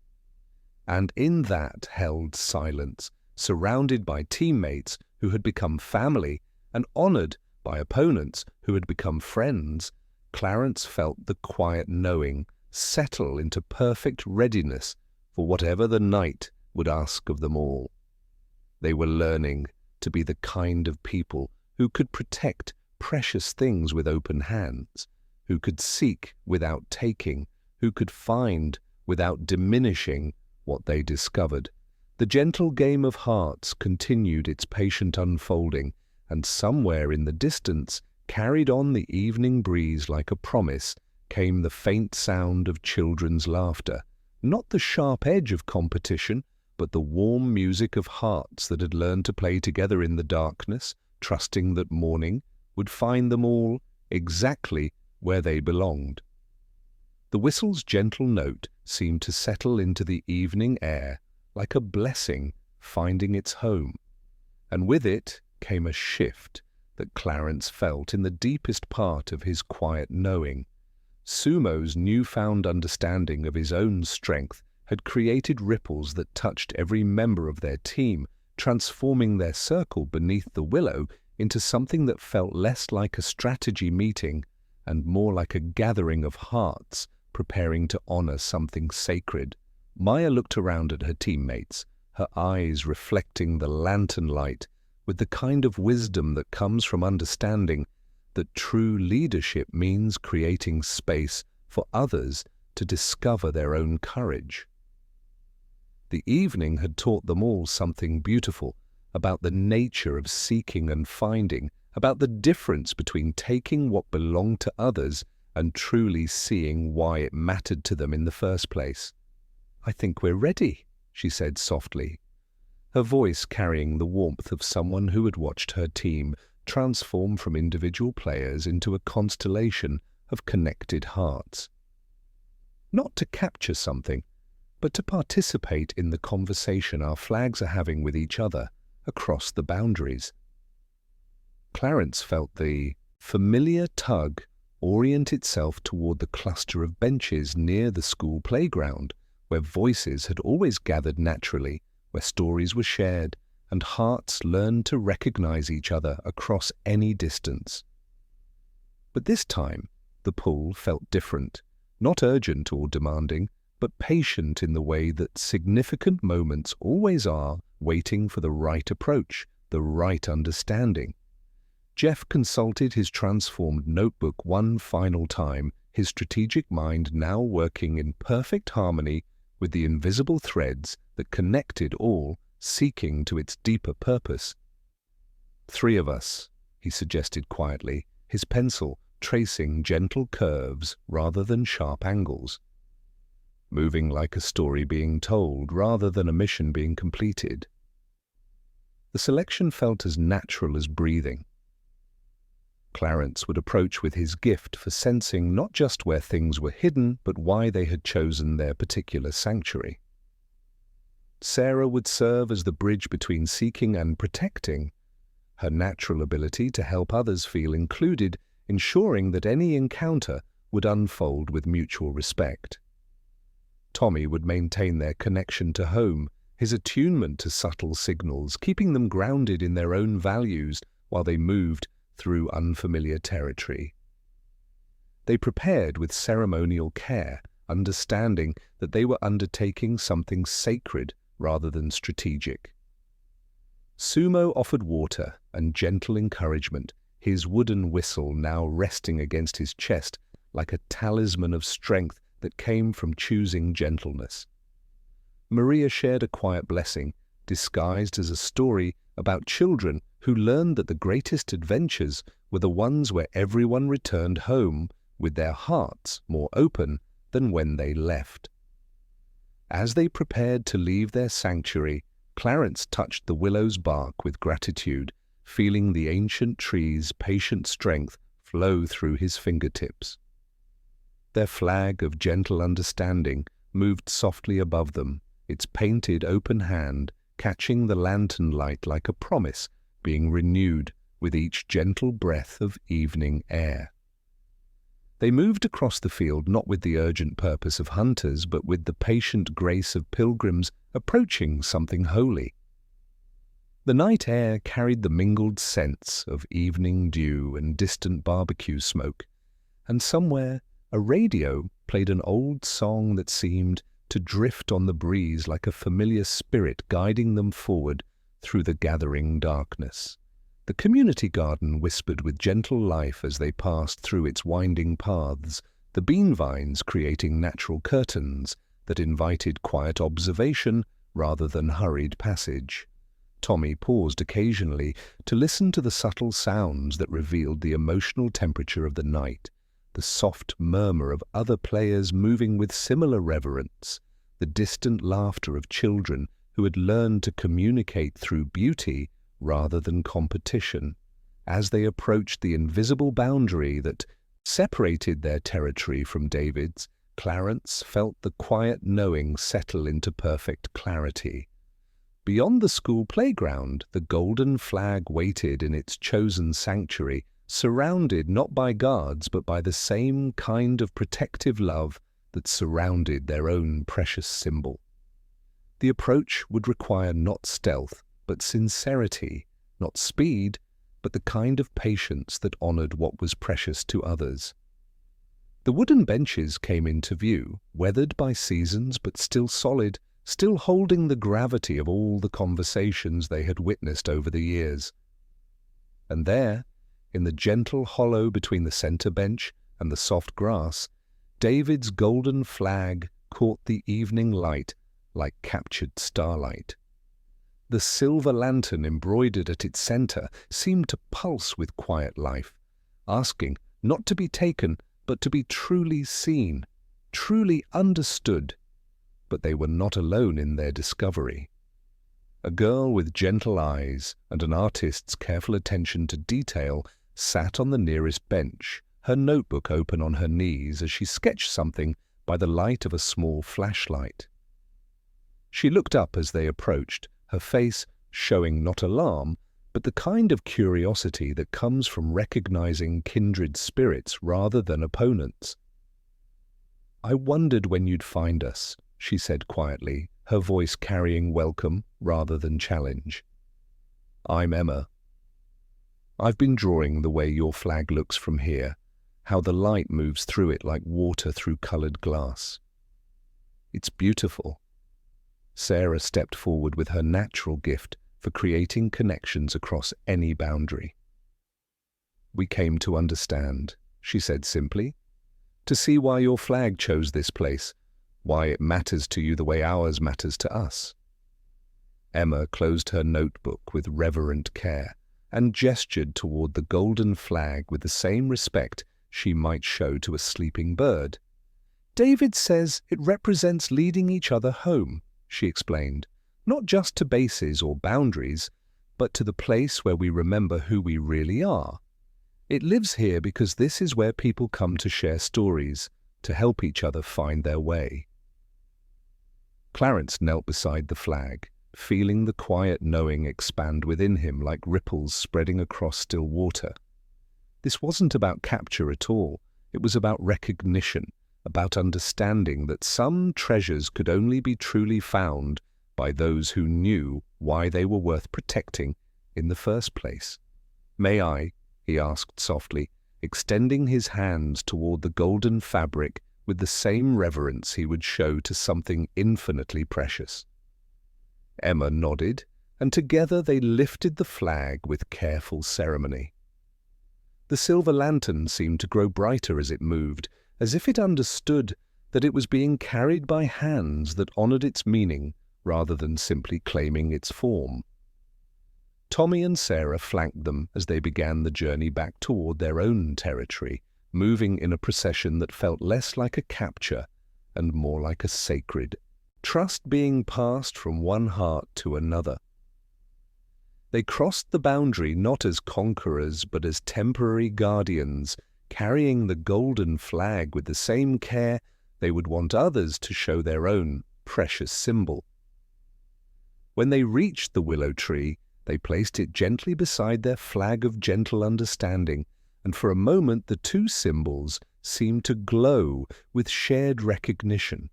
And in that held silence, surrounded by teammates who had become family and honored by opponents who had become friends, Clarence felt the quiet knowing settle into perfect readiness for whatever the night would ask of them all. They were learning to be the kind of people who could protect precious things with open hands, who could seek without taking, who could find without diminishing what they discovered. The gentle game of hearts continued its patient unfolding, and somewhere in the distance, carried on the evening breeze like a promise, came the faint sound of children's laughter, not the sharp edge of competition, but the warm music of hearts that had learned to play together in the darkness, trusting that morning would find them all exactly where they belonged. The whistle's gentle note seemed to settle into the evening air like a blessing finding its home, and with it came a shift that Clarence felt in the deepest part of his quiet knowing. Sumo's newfound understanding of his own strength had created ripples that touched every member of their team, transforming their circle beneath the willow into something that felt less like a strategy meeting and more like a gathering of hearts preparing to honor something sacred. Maya looked around at her teammates, her eyes reflecting the lantern light with the kind of wisdom that comes from understanding that true leadership means creating space for others to discover their own courage. The evening had taught them all something beautiful about the nature of seeking and finding, about the difference between taking what belonged to others and truly seeing why it mattered to them in the first place. "I think we're ready," she said softly, her voice carrying the warmth of someone who had watched her team transform from individual players into a constellation of connected hearts. Not to capture something, but to participate in the conversation our flags are having with each other across the boundaries. Clarence felt the familiar tug orient itself toward the cluster of benches near the school playground, where voices had always gathered naturally, where stories were shared, and hearts learned to recognize each other across any distance. But this time, the pull felt different, not urgent or demanding, but patient in the way that significant moments always are, waiting for the right approach, the right understanding. Jeff consulted his transformed notebook one final time, his strategic mind now working in perfect harmony with the invisible threads that connected all, seeking to its deeper purpose. "3 of us," he suggested quietly, his pencil tracing gentle curves rather than sharp angles. Moving like a story being told rather than a mission being completed. The selection felt as natural as breathing. Clarence would approach with his gift for sensing not just where things were hidden, but why they had chosen their particular sanctuary. Sarah would serve as the bridge between seeking and protecting, her natural ability to help others feel included, ensuring that any encounter would unfold with mutual respect. Tommy would maintain their connection to home, his attunement to subtle signals, keeping them grounded in their own values while they moved through unfamiliar territory. They prepared with ceremonial care, understanding that they were undertaking something sacred rather than strategic. Sumo offered water and gentle encouragement, his wooden whistle now resting against his chest like a talisman of strength that came from choosing gentleness. Maria shared a quiet blessing, disguised as a story about children who learned that the greatest adventures were the ones where everyone returned home with their hearts more open than when they left. As they prepared to leave their sanctuary, Clarence touched the willow's bark with gratitude, feeling the ancient tree's patient strength flow through his fingertips. Their flag of gentle understanding moved softly above them, its painted open hand catching the lantern light like a promise being renewed with each gentle breath of evening air. They moved across the field not with the urgent purpose of hunters, but with the patient grace of pilgrims approaching something holy. The night air carried the mingled scents of evening dew and distant barbecue smoke, and somewhere a radio played an old song that seemed to drift on the breeze like a familiar spirit guiding them forward through the gathering darkness. The community garden whispered with gentle life as they passed through its winding paths, the bean vines creating natural curtains that invited quiet observation rather than hurried passage. Tommy paused occasionally to listen to the subtle sounds that revealed the emotional temperature of the night, the soft murmur of other players moving with similar reverence, the distant laughter of children who had learned to communicate through beauty rather than competition. As they approached the invisible boundary that separated their territory from David's, Clarence felt the quiet knowing settle into perfect clarity. Beyond the school playground, the golden flag waited in its chosen sanctuary, surrounded not by guards but by the same kind of protective love that surrounded their own precious symbol. The approach would require not stealth, but sincerity, not speed, but the kind of patience that honored what was precious to others. The wooden benches came into view, weathered by seasons but still solid, still holding the gravity of all the conversations they had witnessed over the years. And there, in the gentle hollow between the center bench and the soft grass, David's golden flag caught the evening light like captured starlight. The silver lantern embroidered at its center seemed to pulse with quiet life, asking not to be taken, but to be truly seen, truly understood. But they were not alone in their discovery. A girl with gentle eyes and an artist's careful attention to detail sat on the nearest bench, her notebook open on her knees as she sketched something by the light of a small flashlight. She looked up as they approached, her face showing not alarm, but the kind of curiosity that comes from recognizing kindred spirits rather than opponents. "I wondered when you'd find us," she said quietly, her voice carrying welcome rather than challenge. "I'm Emma. I've been drawing the way your flag looks from here, how the light moves through it like water through colored glass. It's beautiful." Sarah stepped forward with her natural gift for creating connections across any boundary. "We came to understand," she said simply, "to see why your flag chose this place, why it matters to you the way ours matters to us." Emma closed her notebook with reverent care and gestured toward the golden flag with the same respect she might show to a sleeping bird. "David says it represents leading each other home," she explained, "not just to bases or boundaries, but to the place where we remember who we really are. It lives here because this is where people come to share stories, to help each other find their way." Clarence knelt beside the flag, feeling the quiet knowing expand within him like ripples spreading across still water. This wasn't about capture at all. It was about recognition, about understanding that some treasures could only be truly found by those who knew why they were worth protecting in the first place. "May I?" he asked softly, extending his hands toward the golden fabric with the same reverence he would show to something infinitely precious. Emma nodded, and together they lifted the flag with careful ceremony. The silver lantern seemed to grow brighter as it moved, as if it understood that it was being carried by hands that honored its meaning rather than simply claiming its form. Tommy and Sarah flanked them as they began the journey back toward their own territory, moving in a procession that felt less like a capture and more like a sacred trust being passed from one heart to another. They crossed the boundary not as conquerors but as temporary guardians, carrying the golden flag with the same care they would want others to show their own precious symbol. When they reached the willow tree, they placed it gently beside their flag of gentle understanding, and for a moment the two symbols seemed to glow with shared recognition,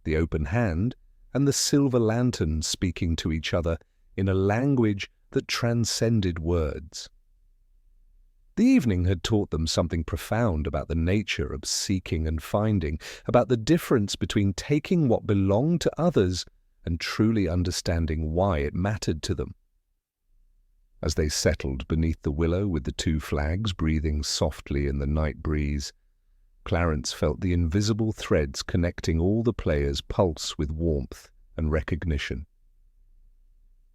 the open hand and the silver lantern speaking to each other in a language that transcended words. The evening had taught them something profound about the nature of seeking and finding, about the difference between taking what belonged to others and truly understanding why it mattered to them. As they settled beneath the willow with the two flags breathing softly in the night breeze, Clarence felt the invisible threads connecting all the players pulse with warmth and recognition.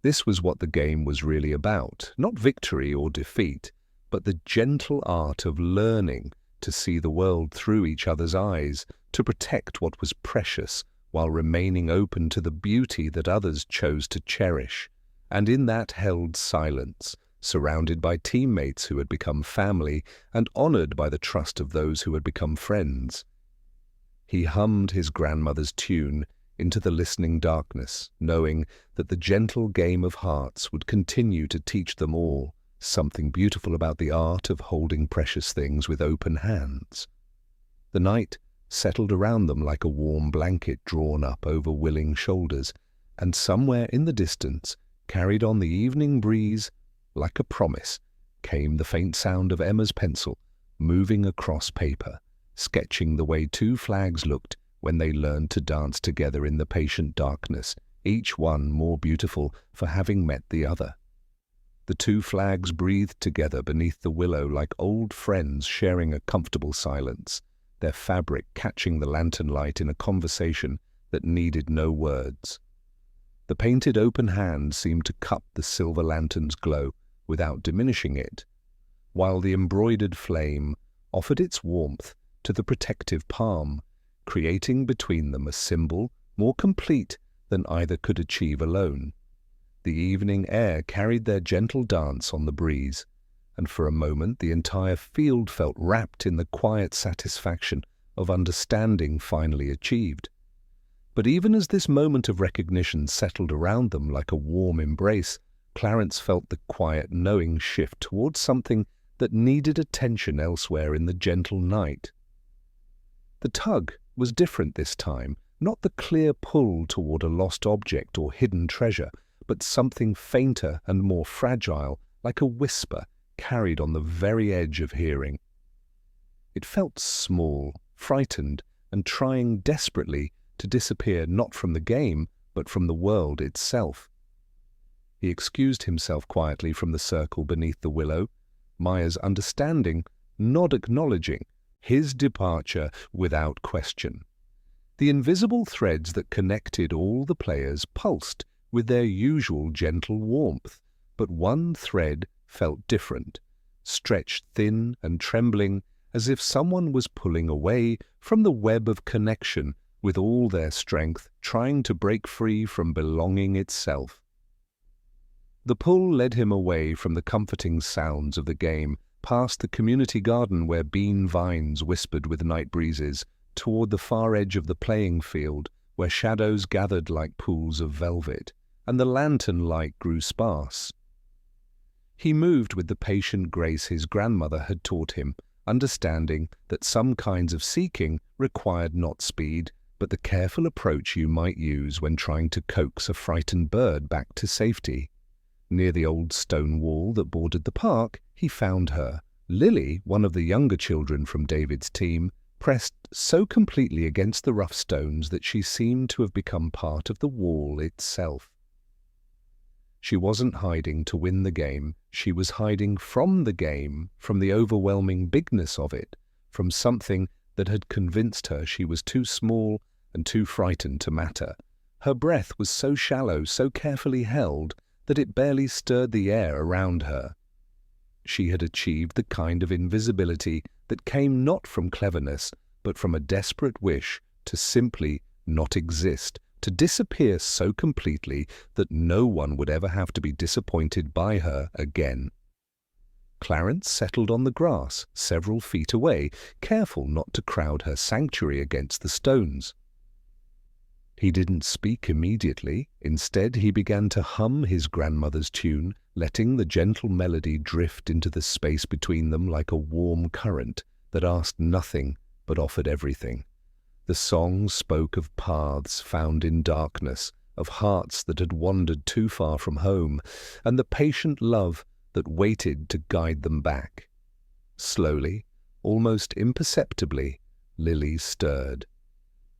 This was what the game was really about, not victory or defeat, but the gentle art of learning to see the world through each other's eyes, to protect what was precious while remaining open to the beauty that others chose to cherish, and in that held silence, surrounded by teammates who had become family and honored by the trust of those who had become friends. He hummed his grandmother's tune into the listening darkness, knowing that the gentle game of hearts would continue to teach them all something beautiful about the art of holding precious things with open hands. The night settled around them like a warm blanket drawn up over willing shoulders, and somewhere in the distance, carried on the evening breeze, like a promise, came the faint sound of Emma's pencil moving across paper, sketching the way two flags looked when they learned to dance together in the patient darkness, each one more beautiful for having met the other. The two flags breathed together beneath the willow like old friends sharing a comfortable silence, their fabric catching the lantern light in a conversation that needed no words. The painted open hand seemed to cup the silver lantern's glow without diminishing it, while the embroidered flame offered its warmth to the protective palm, creating between them a symbol more complete than either could achieve alone. The evening air carried their gentle dance on the breeze, and for a moment the entire field felt wrapped in the quiet satisfaction of understanding finally achieved. But even as this moment of recognition settled around them like a warm embrace, Clarence felt the quiet knowing shift towards something that needed attention elsewhere in the gentle night. The tug was different this time, not the clear pull toward a lost object or hidden treasure, but something fainter and more fragile, like a whisper carried on the very edge of hearing. It felt small, frightened, and trying desperately to disappear not from the game, but from the world itself. He excused himself quietly from the circle beneath the willow, Maya's understanding, not acknowledging his departure without question. The invisible threads that connected all the players pulsed with their usual gentle warmth, but one thread felt different, stretched thin and trembling, as if someone was pulling away from the web of connection with all their strength, trying to break free from belonging itself. The pull led him away from the comforting sounds of the game, past the community garden where bean vines whispered with night breezes, toward the far edge of the playing field, where shadows gathered like pools of velvet, and the lantern light grew sparse. He moved with the patient grace his grandmother had taught him, understanding that some kinds of seeking required not speed, but the careful approach you might use when trying to coax a frightened bird back to safety. Near the old stone wall that bordered the park, he found her, Lily, one of the younger children from David's team, pressed so completely against the rough stones that she seemed to have become part of the wall itself. She wasn't hiding to win the game, she was hiding from the game, from the overwhelming bigness of it, from something that had convinced her she was too small and too frightened to matter. Her breath was so shallow, so carefully held, that it barely stirred the air around her. She had achieved the kind of invisibility that came not from cleverness, but from a desperate wish to simply not exist, to disappear so completely that no one would ever have to be disappointed by her again. Clarence settled on the grass, several feet away, careful not to crowd her sanctuary against the stones. He didn't speak immediately. Instead, he began to hum his grandmother's tune, letting the gentle melody drift into the space between them like a warm current that asked nothing but offered everything. The song spoke of paths found in darkness, of hearts that had wandered too far from home, and the patient love that waited to guide them back. Slowly, almost imperceptibly, Lily stirred.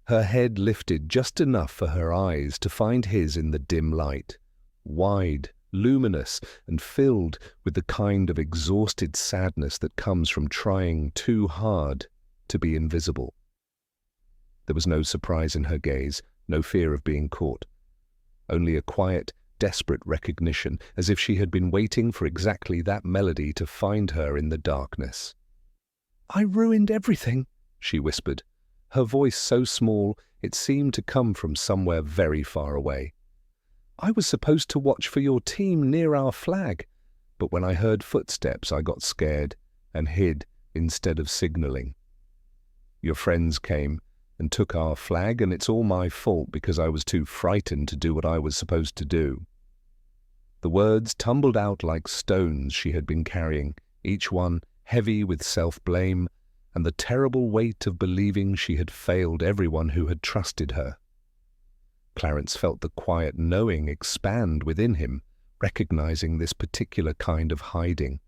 Her head lifted just enough for her eyes to find his in the dim light, wide, luminous, and filled with the kind of exhausted sadness that comes from trying too hard to be invisible. There was no surprise in her gaze, no fear of being caught. Only a quiet, desperate recognition, as if she had been waiting for exactly that melody to find her in the darkness. "I ruined everything," she whispered, her voice so small it seemed to come from somewhere very far away. "I was supposed to watch for your team near our flag, but when I heard footsteps I got scared and hid instead of signaling. Your friends came and took our flag, and it's all my fault because I was too frightened to do what I was supposed to do." The words tumbled out like stones she had been carrying, each one heavy with self-blame and the terrible weight of believing she had failed everyone who had trusted her. Clarence felt the quiet knowing expand within him, recognizing this particular kind of hiding,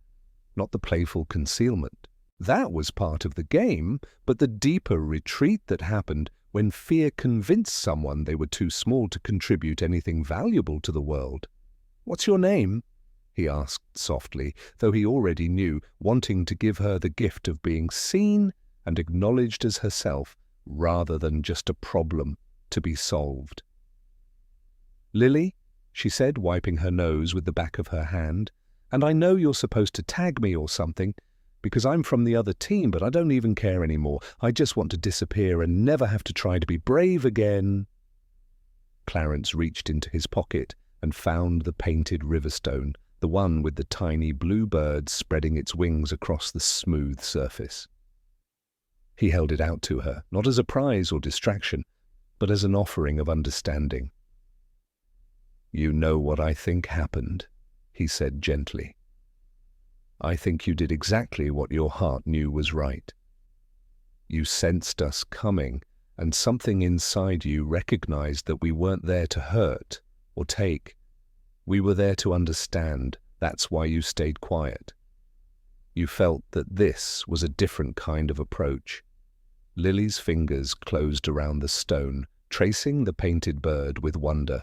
not the playful concealment. That was part of the game, but the deeper retreat that happened when fear convinced someone they were too small to contribute anything valuable to the world. "What's your name?" he asked softly, though he already knew, wanting to give her the gift of being seen and acknowledged as herself, rather than just a problem to be solved. "Lily," she said, wiping her nose with the back of her hand, "and I know you're supposed to tag me or something, because I'm from the other team, but I don't even care anymore. I just want to disappear and never have to try to be brave again." Clarence reached into his pocket and found the painted riverstone, the one with the tiny blue bird spreading its wings across the smooth surface. He held it out to her, not as a prize or distraction, but as an offering of understanding. "You know what I think happened," he said gently. "I think you did exactly what your heart knew was right. You sensed us coming, and something inside you recognized that we weren't there to hurt or take. We were there to understand. That's why you stayed quiet. You felt that this was a different kind of approach." Lily's fingers closed around the stone, tracing the painted bird with wonder.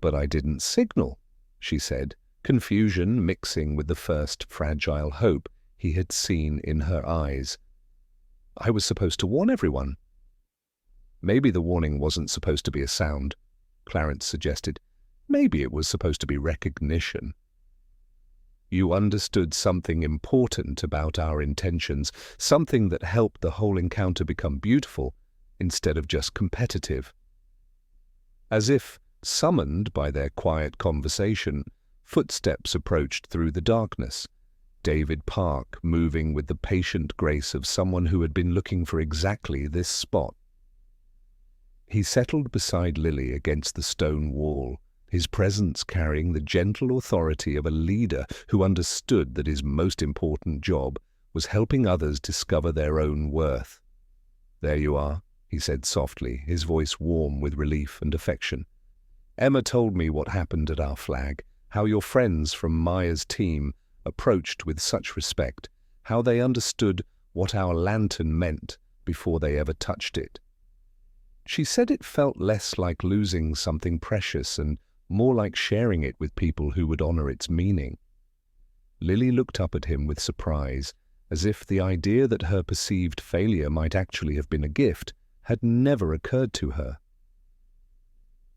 "But I didn't signal," she said, confusion mixing with the first fragile hope he had seen in her eyes. "I was supposed to warn everyone." "Maybe the warning wasn't supposed to be a sound," Clarence suggested. "Maybe it was supposed to be recognition. You understood something important about our intentions, something that helped the whole encounter become beautiful instead of just competitive." As if summoned by their quiet conversation, footsteps approached through the darkness. David Park moving with the patient grace of someone who had been looking for exactly this spot. He settled beside Lily against the stone wall, his presence carrying the gentle authority of a leader who understood that his most important job was helping others discover their own worth. "There you are," he said softly, his voice warm with relief and affection. "Emma told me what happened at our flag, how your friends from Maya's team approached with such respect, how they understood what our lantern meant before they ever touched it. She said it felt less like losing something precious and more like sharing it with people who would honor its meaning." Lily looked up at him with surprise, as if the idea that her perceived failure might actually have been a gift had never occurred to her.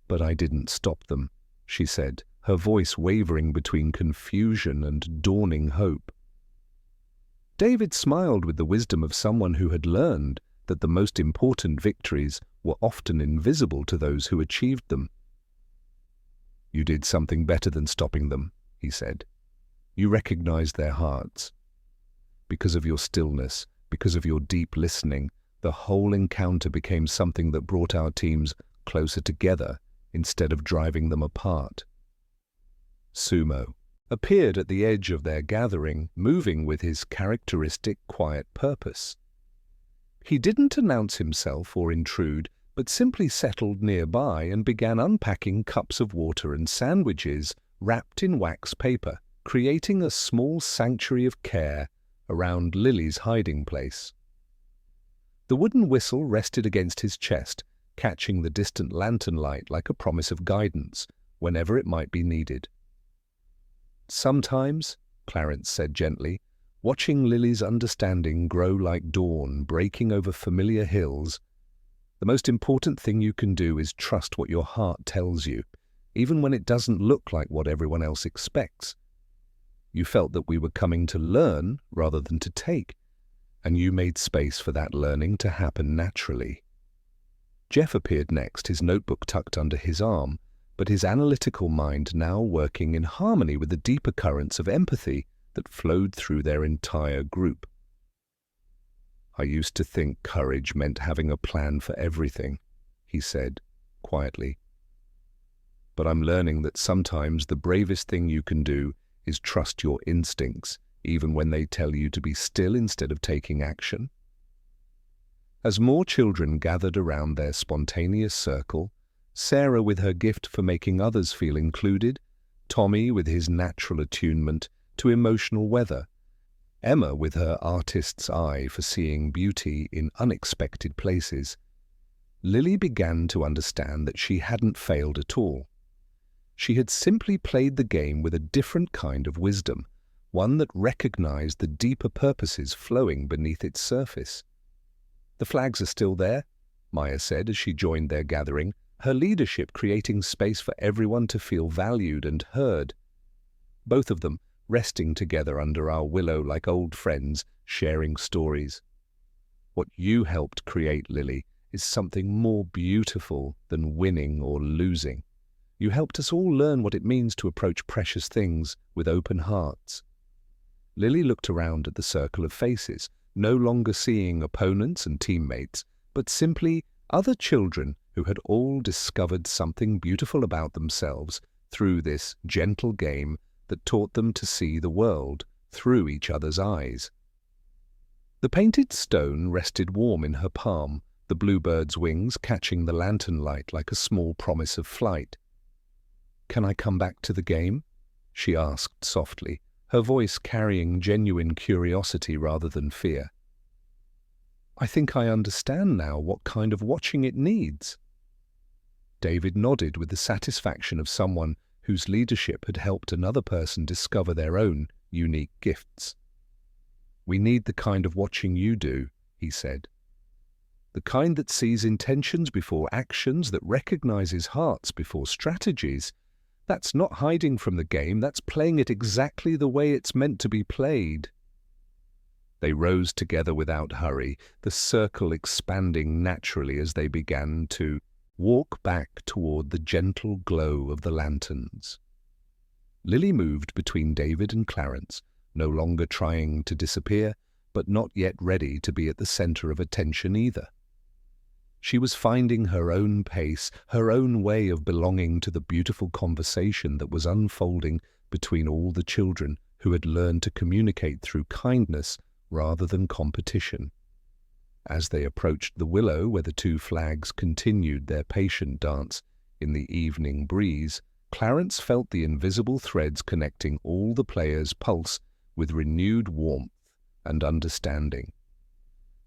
"But I didn't stop them," she said, her voice wavering between confusion and dawning hope. David smiled with the wisdom of someone who had learned that the most important victories were often invisible to those who achieved them. "You did something better than stopping them," he said. "You recognized their hearts. Because of your stillness, because of your deep listening, the whole encounter became something that brought our teams closer together instead of driving them apart." Sumo appeared at the edge of their gathering, moving with his characteristic quiet purpose. He didn't announce himself or intrude, but simply settled nearby and began unpacking cups of water and sandwiches wrapped in wax paper, creating a small sanctuary of care around Lily's hiding place. The wooden whistle rested against his chest, catching the distant lantern light like a promise of guidance whenever it might be needed. "Sometimes," Clarence said gently, watching Lily's understanding grow like dawn breaking over familiar hills, "the most important thing you can do is trust what your heart tells you, even when it doesn't look like what everyone else expects. You felt that we were coming to learn rather than to take, and you made space for that learning to happen naturally." Jeff appeared next, his notebook tucked under his arm, but his analytical mind now working in harmony with the deeper currents of empathy that flowed through their entire group. "I used to think courage meant having a plan for everything," he said quietly. "But I'm learning that sometimes the bravest thing you can do is trust your instincts, even when they tell you to be still instead of taking action." As more children gathered around their spontaneous circle, Sarah with her gift for making others feel included, Tommy with his natural attunement to emotional weather, Emma with her artist's eye for seeing beauty in unexpected places, Lily began to understand that she hadn't failed at all. She had simply played the game with a different kind of wisdom, one that recognized the deeper purposes flowing beneath its surface. "The flags are still there," Maya said as she joined their gathering, her leadership creating space for everyone to feel valued and heard. Both of them resting together under our willow like old friends, sharing stories. "What you helped create, Lily, is something more beautiful than winning or losing. You helped us all learn what it means to approach precious things with open hearts." Lily looked around at the circle of faces, no longer seeing opponents and teammates, but simply other children who had all discovered something beautiful about themselves through this gentle game that taught them to see the world through each other's eyes. The painted stone rested warm in her palm, the bluebird's wings catching the lantern light like a small promise of flight. "Can I come back to the game?" she asked softly, her voice carrying genuine curiosity rather than fear. "I think I understand now what kind of watching it needs." David nodded with the satisfaction of someone whose leadership had helped another person discover their own unique gifts. "We need the kind of watching you do," he said. "The kind that sees intentions before actions, that recognizes hearts before strategies. That's not hiding from the game, that's playing it exactly the way it's meant to be played." They rose together without hurry, the circle expanding naturally as they began to walk back toward the gentle glow of the lanterns. Lily moved between David and Clarence, no longer trying to disappear, but not yet ready to be at the center of attention either. She was finding her own pace, her own way of belonging to the beautiful conversation that was unfolding between all the children who had learned to communicate through kindness rather than competition. As they approached the willow where the two flags continued their patient dance in the evening breeze, Clarence felt the invisible threads connecting all the players' pulse with renewed warmth and understanding.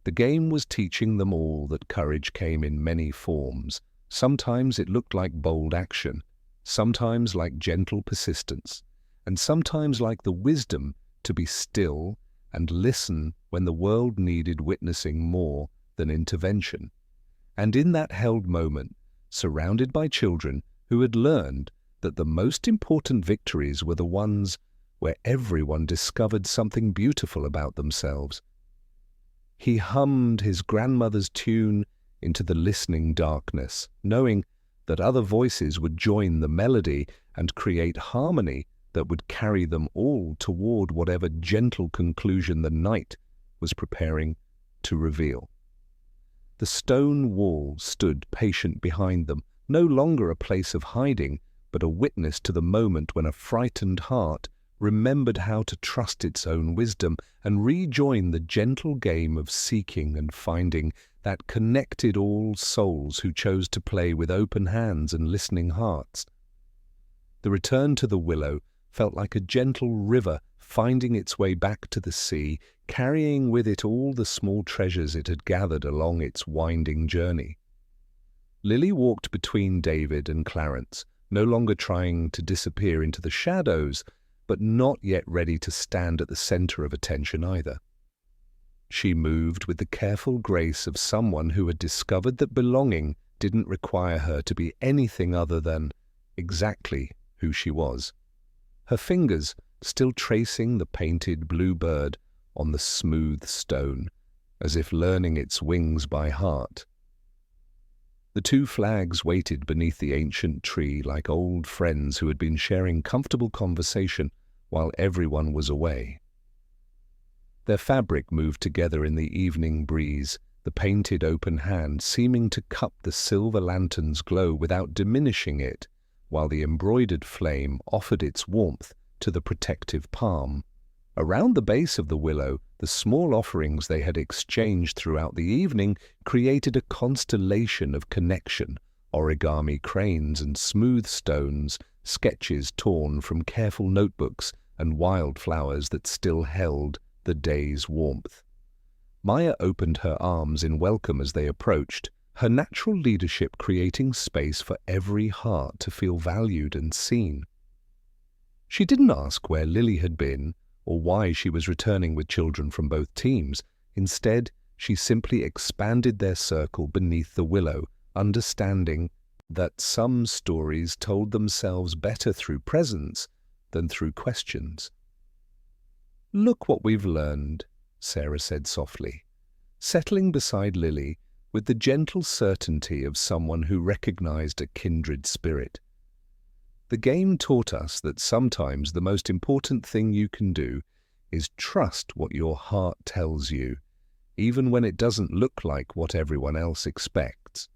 The game was teaching them all that courage came in many forms. Sometimes it looked like bold action, sometimes like gentle persistence, and sometimes like the wisdom to be still and listen when the world needed witnessing more than intervention. And in that held moment, surrounded by children who had learned that the most important victories were the ones where everyone discovered something beautiful about themselves. He hummed his grandmother's tune into the listening darkness, knowing that other voices would join the melody and create harmony that would carry them all toward whatever gentle conclusion the night was preparing to reveal. The stone wall stood patient behind them, no longer a place of hiding, but a witness to the moment when a frightened heart remembered how to trust its own wisdom and rejoin the gentle game of seeking and finding that connected all souls who chose to play with open hands and listening hearts. The return to the willow felt like a gentle river finding its way back to the sea, carrying with it all the small treasures it had gathered along its winding journey. Lily walked between David and Clarence, no longer trying to disappear into the shadows, but not yet ready to stand at the center of attention either. She moved with the careful grace of someone who had discovered that belonging didn't require her to be anything other than exactly who she was, her fingers still tracing the painted blue bird on the smooth stone, as if learning its wings by heart. The two flags waited beneath the ancient tree like old friends who had been sharing comfortable conversation while everyone was away. Their fabric moved together in the evening breeze, the painted open hand seeming to cup the silver lantern's glow without diminishing it, while the embroidered flame offered its warmth to the protective palm. Around the base of the willow, the small offerings they had exchanged throughout the evening created a constellation of connection, origami cranes and smooth stones, sketches torn from careful notebooks, and wildflowers that still held the day's warmth. Maya opened her arms in welcome as they approached, her natural leadership creating space for every heart to feel valued and seen. She didn't ask where Lily had been or why she was returning with children from both teams. Instead, she simply expanded their circle beneath the willow, understanding that some stories told themselves better through presence than through questions. "Look what we've learned," Sarah said softly, settling beside Lily with the gentle certainty of someone who recognized a kindred spirit. "The game taught us that sometimes the most important thing you can do is trust what your heart tells you, even when it doesn't look like what everyone else expects."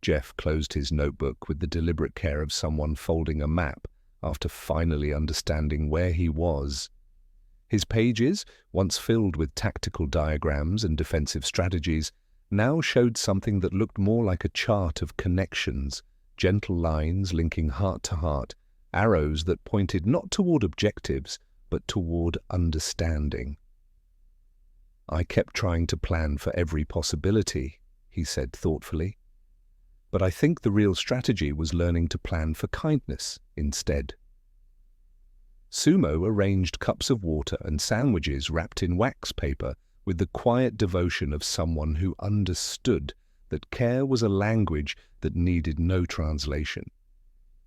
Jeff closed his notebook with the deliberate care of someone folding a map after finally understanding where he was. His pages, once filled with tactical diagrams and defensive strategies, now showed something that looked more like a chart of connections, gentle lines linking heart to heart, arrows that pointed not toward objectives, but toward understanding. "I kept trying to plan for every possibility," he said thoughtfully. "But I think the real strategy was learning to plan for kindness instead." Sumo arranged cups of water and sandwiches wrapped in wax paper with the quiet devotion of someone who understood that care was a language that needed no translation.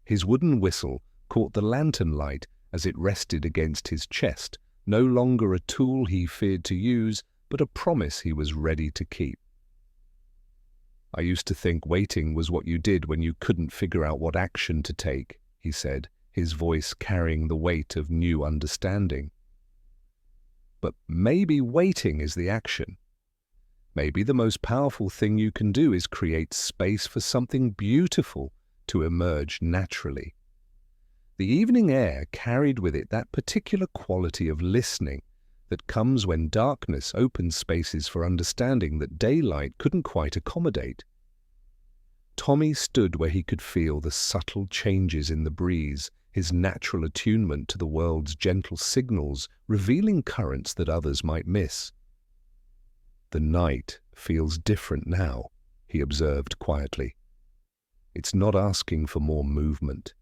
His wooden whistle caught the lantern light as it rested against his chest, no longer a tool he feared to use, but a promise he was ready to keep. "I used to think waiting was what you did when you couldn't figure out what action to take," he said, his voice carrying the weight of new understanding. "But maybe waiting is the action. Maybe the most powerful thing you can do is create space for something beautiful to emerge naturally. The evening air carried with it that particular quality of listening that comes when darkness opens spaces for understanding that daylight couldn't quite accommodate. Tommy stood where he could feel the subtle changes in the breeze, his natural attunement to the world's gentle signals, revealing currents that others might miss. "The night feels different now," he observed quietly. "It's not asking for more movement.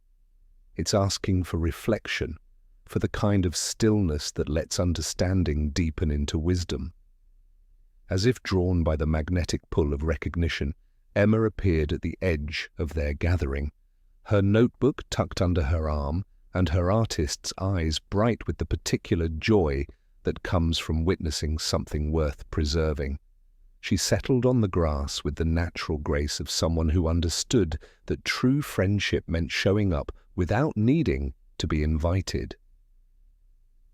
It's asking for reflection, for the kind of stillness that lets understanding deepen into wisdom." As if drawn by the magnetic pull of recognition, Emma appeared at the edge of their gathering, her notebook tucked under her arm and her artist's eyes bright with the particular joy that comes from witnessing something worth preserving. She settled on the grass with the natural grace of someone who understood that true friendship meant showing up without needing to be invited.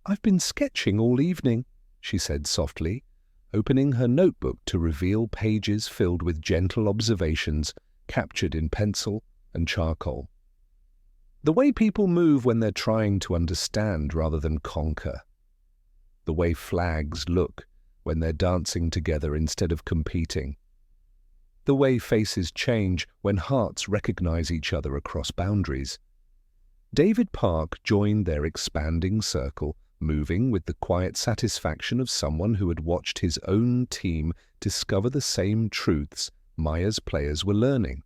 "I've been sketching all evening," she said softly, opening her notebook to reveal pages filled with gentle observations captured in pencil and charcoal. The way people move when they're trying to understand rather than conquer. The way flags look when they're dancing together instead of competing. The way faces change when hearts recognize each other across boundaries. David Park joined their expanding circle, moving with the quiet satisfaction of someone who had watched his own team discover the same truths Maya's players were learning.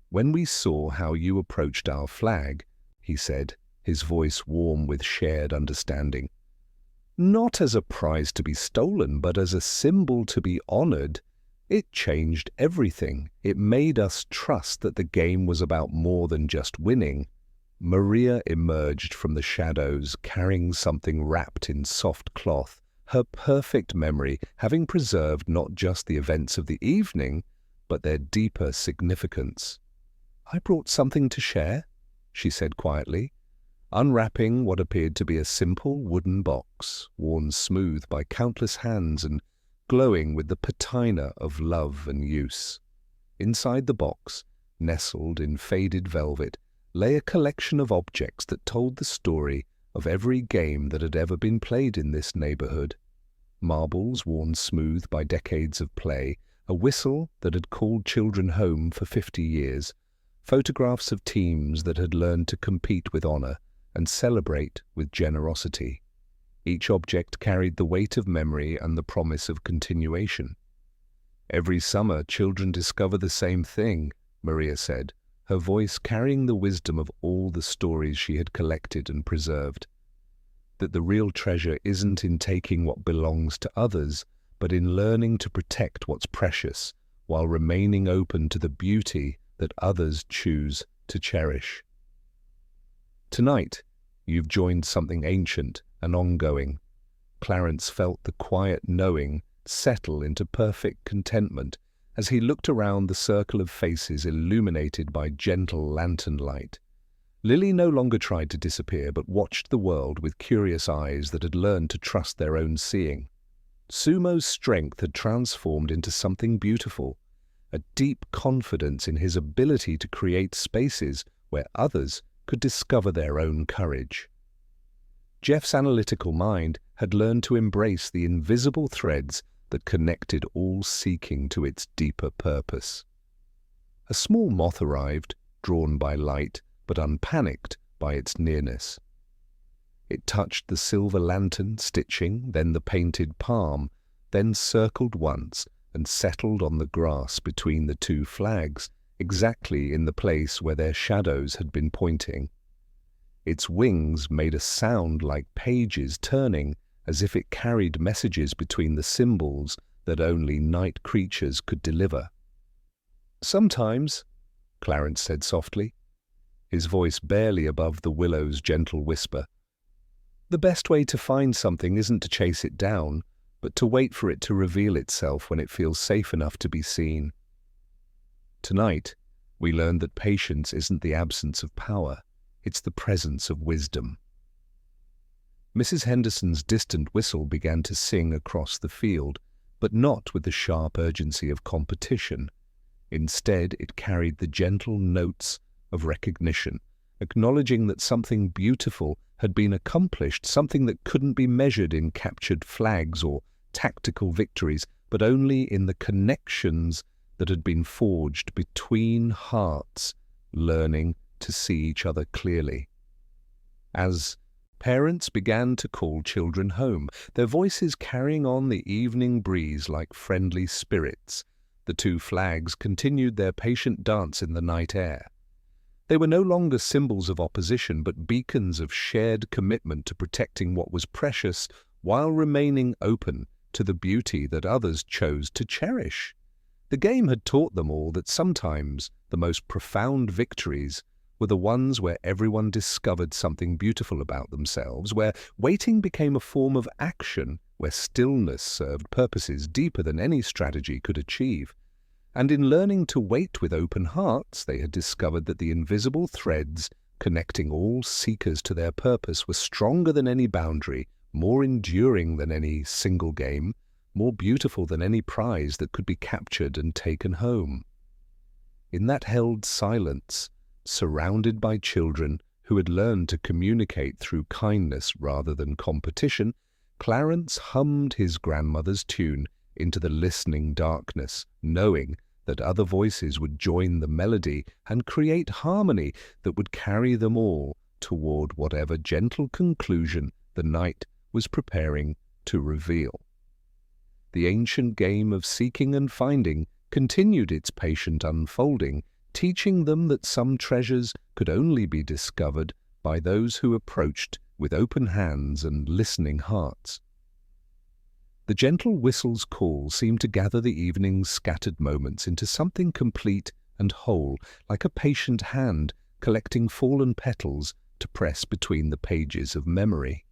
"When we saw how you approached our flag," he said, his voice warm with shared understanding, "not as a prize to be stolen, but as a symbol to be honored, it changed everything. It made us trust that the game was about more than just winning." Maria emerged from the shadows, carrying something wrapped in soft cloth, her perfect memory having preserved not just the events of the evening, but their deeper significance. "I brought something to share," she said quietly, unwrapping what appeared to be a simple wooden box, worn smooth by countless hands and glowing with the patina of love and use. Inside the box, nestled in faded velvet, lay a collection of objects that told the story of every game that had ever been played in this neighborhood. Marbles worn smooth by decades of play, a whistle that had called children home for 50 years, photographs of teams that had learned to compete with honor and celebrate with generosity. Each object carried the weight of memory and the promise of continuation. "Every summer, children discover the same thing," Maria said, her voice carrying the wisdom of all the stories she had collected and preserved. "That the real treasure isn't in taking what belongs to others, but in learning to protect what's precious, while remaining open to the beauty that others choose to cherish." Tonight, you've joined something ancient and ongoing. Clarence felt the quiet knowing settle into perfect contentment as he looked around the circle of faces illuminated by gentle lantern light. Lily no longer tried to disappear, but watched the world with curious eyes that had learned to trust their own seeing. Sumo's strength had transformed into something beautiful, a deep confidence in his ability to create spaces where others could discover their own courage. Jeff's analytical mind had learned to embrace the invisible threads that connected all seeking to its deeper purpose. A small moth arrived, drawn by light, but unpanicked by its nearness. It touched the silver lantern stitching, then the painted palm, then circled once and settled on the grass between the two flags, exactly in the place where their shadows had been pointing. Its wings made a sound like pages turning, as if it carried messages between the symbols that only night creatures could deliver. "Sometimes," Clarence said softly, his voice barely above the willow's gentle whisper, "the best way to find something isn't to chase it down, but to wait for it to reveal itself when it feels safe enough to be seen." Tonight, we learned that patience isn't the absence of power, it's the presence of wisdom. Mrs. Henderson's distant whistle began to sing across the field, but not with the sharp urgency of competition. Instead, it carried the gentle notes of recognition, acknowledging that something beautiful had been accomplished, something that couldn't be measured in captured flags or tactical victories, but only in the connections that had been forged between hearts, learning to see each other clearly. As parents began to call children home, their voices carrying on the evening breeze like friendly spirits, the two flags continued their patient dance in the night air. They were no longer symbols of opposition, but beacons of shared commitment to protecting what was precious while remaining open to the beauty that others chose to cherish. The game had taught them all that sometimes the most profound victories were the ones where everyone discovered something beautiful about themselves, where waiting became a form of action, where stillness served purposes deeper than any strategy could achieve. And in learning to wait with open hearts, they had discovered that the invisible threads connecting all seekers to their purpose were stronger than any boundary, more enduring than any single game, more beautiful than any prize that could be captured and taken home. In that held silence, surrounded by children who had learned to communicate through kindness rather than competition, Clarence hummed his grandmother's tune into the listening darkness, knowing that other voices would join the melody and create harmony that would carry them all toward whatever gentle conclusion the night was preparing to reveal. The ancient game of seeking and finding continued its patient unfolding, teaching them that some treasures could only be discovered by those who approached with open hands and listening hearts. The gentle whistle's call seemed to gather the evening's scattered moments into something complete and whole, like a patient hand collecting fallen petals to press between the pages of memory.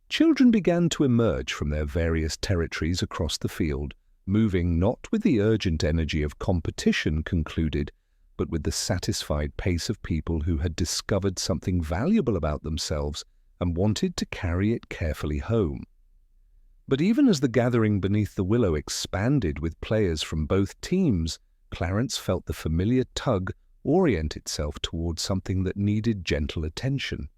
Children began to emerge from their various territories across the field, moving not with the urgent energy of competition concluded, but with the satisfied pace of people who had discovered something valuable about themselves and wanted to carry it carefully home. But even as the gathering beneath the willow expanded with players from both teams, Clarence felt the familiar tug orient itself toward something that needed gentle attention.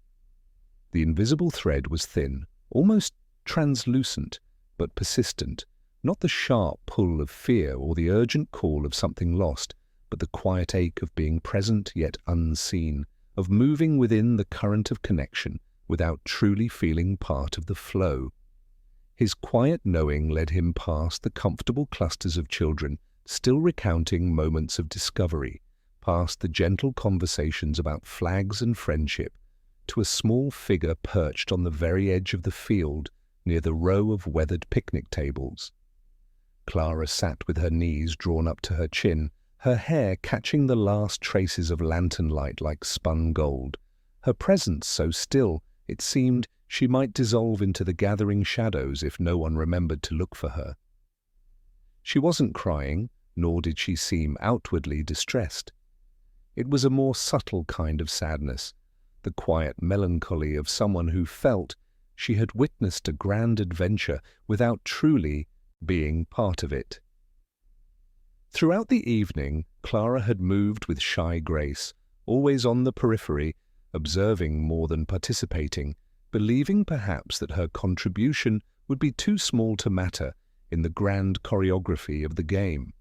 The invisible thread was thin, almost translucent, but persistent, not the sharp pull of fear or the urgent call of something lost, but the quiet ache of being present yet unseen, of moving within the current of connection without truly feeling part of the flow. His quiet knowing led him past the comfortable clusters of children, still recounting moments of discovery, past the gentle conversations about flags and friendship, to a small figure perched on the very edge of the field near the row of weathered picnic tables. Clara sat with her knees drawn up to her chin, her hair catching the last traces of lantern light like spun gold, her presence so still it seemed she might dissolve into the gathering shadows if no one remembered to look for her. She wasn't crying, nor did she seem outwardly distressed. It was a more subtle kind of sadness, the quiet melancholy of someone who felt she had witnessed a grand adventure without truly being part of it. Throughout the evening, Clara had moved with shy grace, always on the periphery, observing more than participating, believing perhaps that her contribution would be too small to matter in the grand choreography of the game.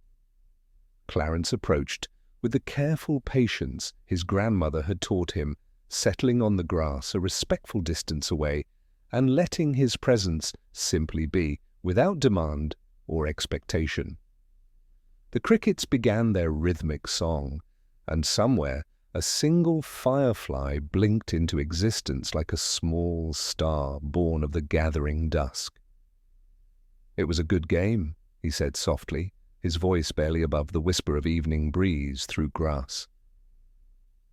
Clarence approached with the careful patience his grandmother had taught him, settling on the grass a respectful distance away and letting his presence simply be, without demand or expectation. The crickets began their rhythmic song, and somewhere a single firefly blinked into existence like a small star born of the gathering dusk. "It was a good game," he said softly, his voice barely above the whisper of evening breeze through grass.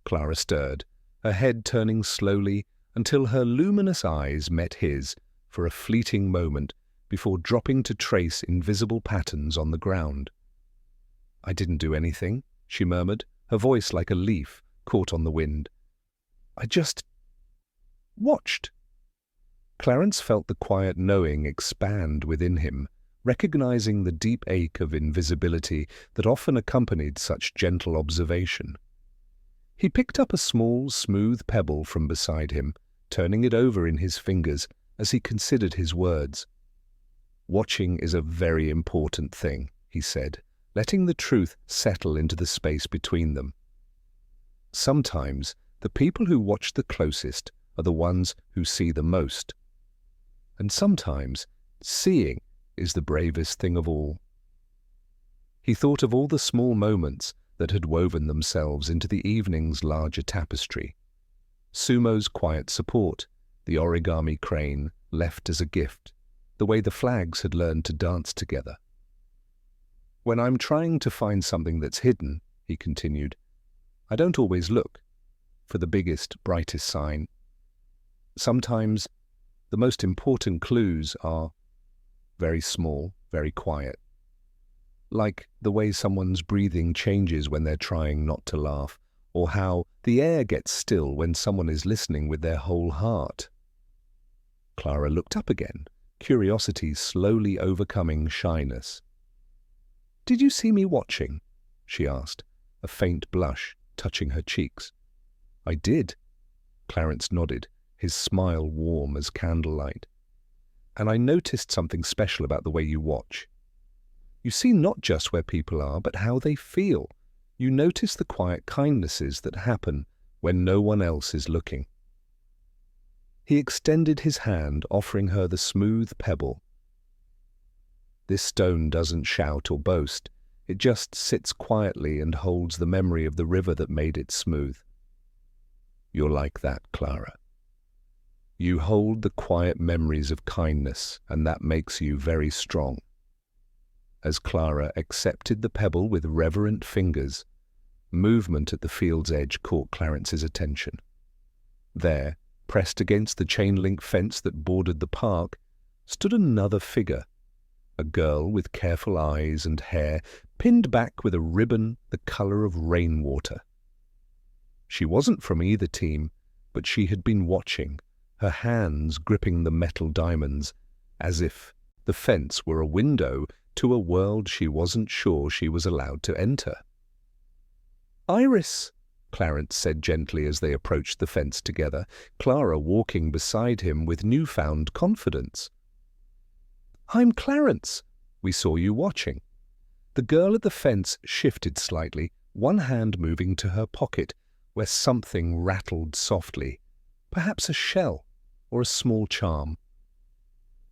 Clara stirred, her head turning slowly until her luminous eyes met his for a fleeting moment before dropping to trace invisible patterns on the ground. "I didn't do anything," she murmured, her voice like a leaf caught on the wind. "I just watched." Clarence felt the quiet knowing expand within him, recognizing the deep ache of invisibility that often accompanied such gentle observation. He picked up a small, smooth pebble from beside him, turning it over in his fingers as he considered his words. "Watching is a very important thing," he said, letting the truth settle into the space between them. "Sometimes the people who watch the closest are the ones who see the most. And sometimes seeing is the bravest thing of all." He thought of all the small moments that had woven themselves into the evening's larger tapestry. Sumo's quiet support, the origami crane left as a gift, the way the flags had learned to dance together. "When I'm trying to find something that's hidden," he continued, "I don't always look for the biggest, brightest sign. Sometimes the most important clues are very small, very quiet. Like the way someone's breathing changes when they're trying not to laugh, or how the air gets still when someone is listening with their whole heart." Clara looked up again, curiosity slowly overcoming shyness. "Did you see me watching?" she asked, a faint blush touching her cheeks. "I did." Clarence nodded, his smile warm as candlelight. "And I noticed something special about the way you watch. You see not just where people are, but how they feel. You notice the quiet kindnesses that happen when no one else is looking." He extended his hand, offering her the smooth pebble. "This stone doesn't shout or boast. It just sits quietly and holds the memory of the river that made it smooth. You're like that, Clara. You hold the quiet memories of kindness, and that makes you very strong." As Clara accepted the pebble with reverent fingers, movement at the field's edge caught Clarence's attention. There, pressed against the chain-link fence that bordered the park, stood another figure, a girl with careful eyes and hair pinned back with a ribbon the color of rainwater. She wasn't from either team, but she had been watching, her hands gripping the metal diamonds, as if the fence were a window to a world she wasn't sure she was allowed to enter. "Iris," Clarence said gently as they approached the fence together, Clara walking beside him with newfound confidence. "I'm Clarence. We saw you watching." The girl at the fence shifted slightly, one hand moving to her pocket, where something rattled softly, perhaps a shell or a small charm.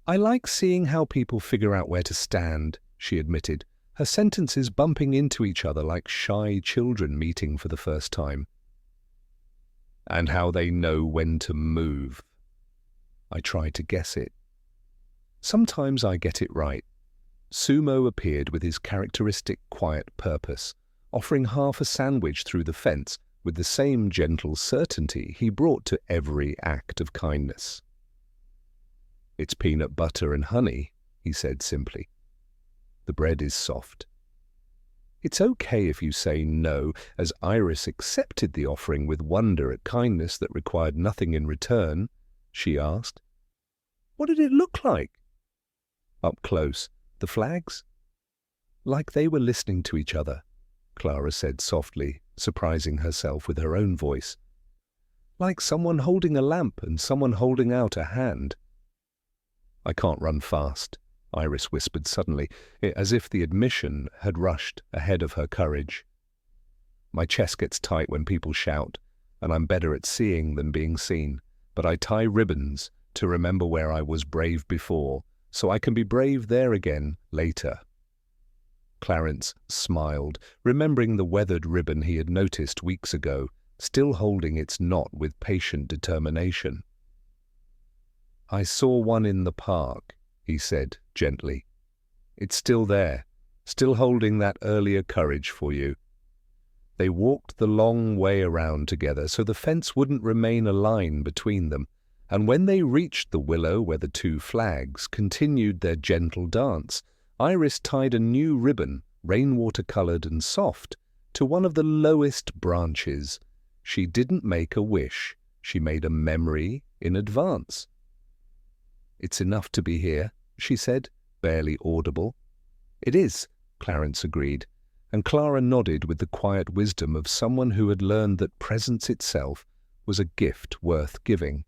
"I like seeing how people figure out where to stand," she admitted, her sentences bumping into each other like shy children meeting for the first time. "And how they know when to move. I try to guess it. Sometimes I get it right." Sumo appeared with his characteristic quiet purpose, offering half a sandwich through the fence with the same gentle certainty he brought to every act of kindness. "It's peanut butter and honey," he said simply. "The bread is soft." "It's okay if you say no," as Iris accepted the offering with wonder at kindness that required nothing in return. She asked, "What did it look like?" "Up close, the flags?" "Like they were listening to each other," Clara said softly, surprising herself with her own voice. "Like someone holding a lamp and someone holding out a hand." "I can't run fast," Iris whispered suddenly, as if the admission had rushed ahead of her courage. "My chest gets tight when people shout, and I'm better at seeing than being seen, but I tie ribbons to remember where I was brave before, so I can be brave there again later." Clarence smiled, remembering the weathered ribbon he had noticed weeks ago, still holding its knot with patient determination. "I saw one in the park," he said gently. "It's still there, still holding that earlier courage for you." They walked the long way around together so the fence wouldn't remain a line between them, and when they reached the willow where the two flags continued their gentle dance, Iris tied a new ribbon, rainwater-colored and soft, to one of the lowest branches. She didn't make a wish, she made a memory in advance. "It's enough to be here," she said, barely audible. "It is," Clarence agreed, and Clara nodded with the quiet wisdom of someone who had learned that presence itself was a gift worth giving.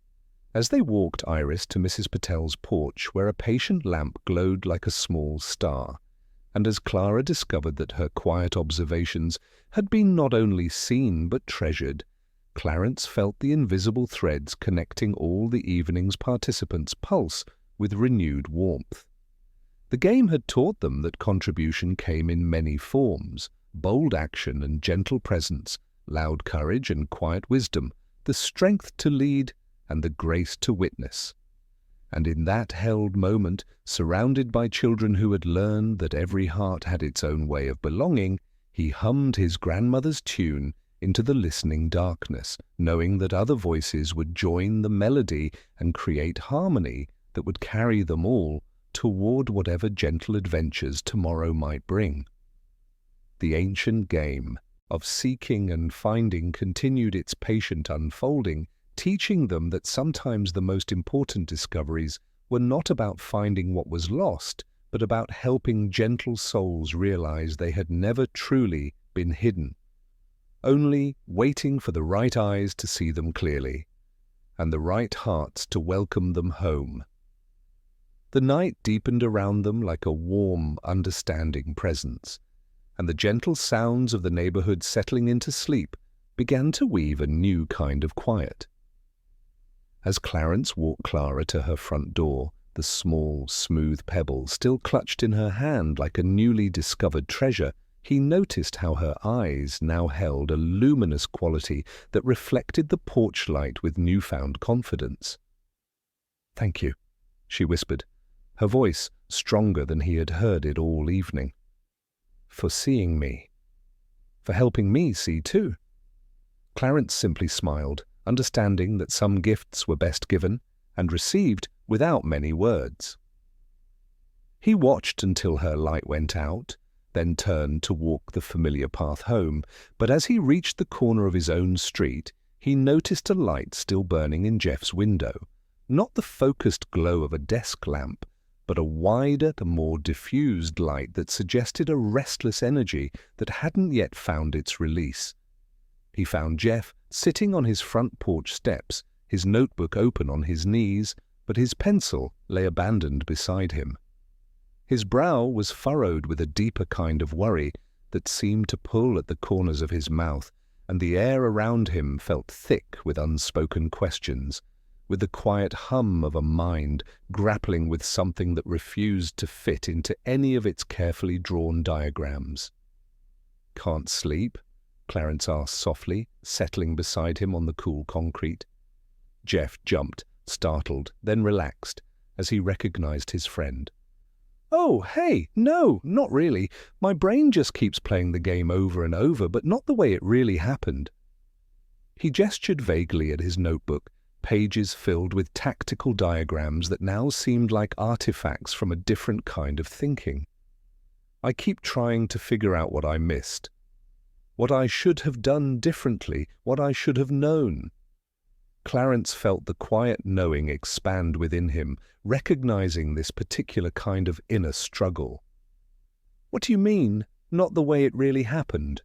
As they walked Iris to Mrs. Patel's porch, where a patient lamp glowed like a small star, and as Clara discovered that her quiet observations had been not only seen but treasured, Clarence felt the invisible threads connecting all the evening's participants pulse with renewed warmth. The game had taught them that contribution came in many forms: bold action and gentle presence, loud courage and quiet wisdom, the strength to lead and the grace to witness. And in that held moment, surrounded by children who had learned that every heart had its own way of belonging, he hummed his grandmother's tune into the listening darkness, knowing that other voices would join the melody and create harmony that would carry them all toward whatever gentle adventures tomorrow might bring. The ancient game of seeking and finding continued its patient unfolding, teaching them that sometimes the most important discoveries were not about finding what was lost, but about helping gentle souls realize they had never truly been hidden, only waiting for the right eyes to see them clearly, and the right hearts to welcome them home. The night deepened around them like a warm, understanding presence, and the gentle sounds of the neighborhood settling into sleep began to weave a new kind of quiet. As Clarence walked Clara to her front door, the small, smooth pebble still clutched in her hand like a newly discovered treasure, he noticed how her eyes now held a luminous quality that reflected the porch light with newfound confidence. "Thank you," she whispered, her voice stronger than he had heard it all evening. "For seeing me. For helping me see too." Clarence simply smiled, understanding that some gifts were best given and received without many words. He watched until her light went out, then turned to walk the familiar path home, but as he reached the corner of his own street, he noticed a light still burning in Jeff's window, not the focused glow of a desk lamp, but a wider, a more diffused light that suggested a restless energy that hadn't yet found its release. He found Jeff sitting on his front porch steps, his notebook open on his knees, but his pencil lay abandoned beside him. His brow was furrowed with a deeper kind of worry that seemed to pull at the corners of his mouth, and the air around him felt thick with unspoken questions, with the quiet hum of a mind grappling with something that refused to fit into any of its carefully drawn diagrams. "Can't sleep?" Clarence asked softly, settling beside him on the cool concrete. Jeff jumped, startled, then relaxed, as he recognized his friend. "Oh, hey, no, not really. My brain just keeps playing the game over and over, but not the way it really happened." He gestured vaguely at his notebook, pages filled with tactical diagrams that now seemed like artifacts from a different kind of thinking. "I keep trying to figure out what I missed. What I should have done differently, what I should have known." Clarence felt the quiet knowing expand within him, recognizing this particular kind of inner struggle. "What do you mean, not the way it really happened?"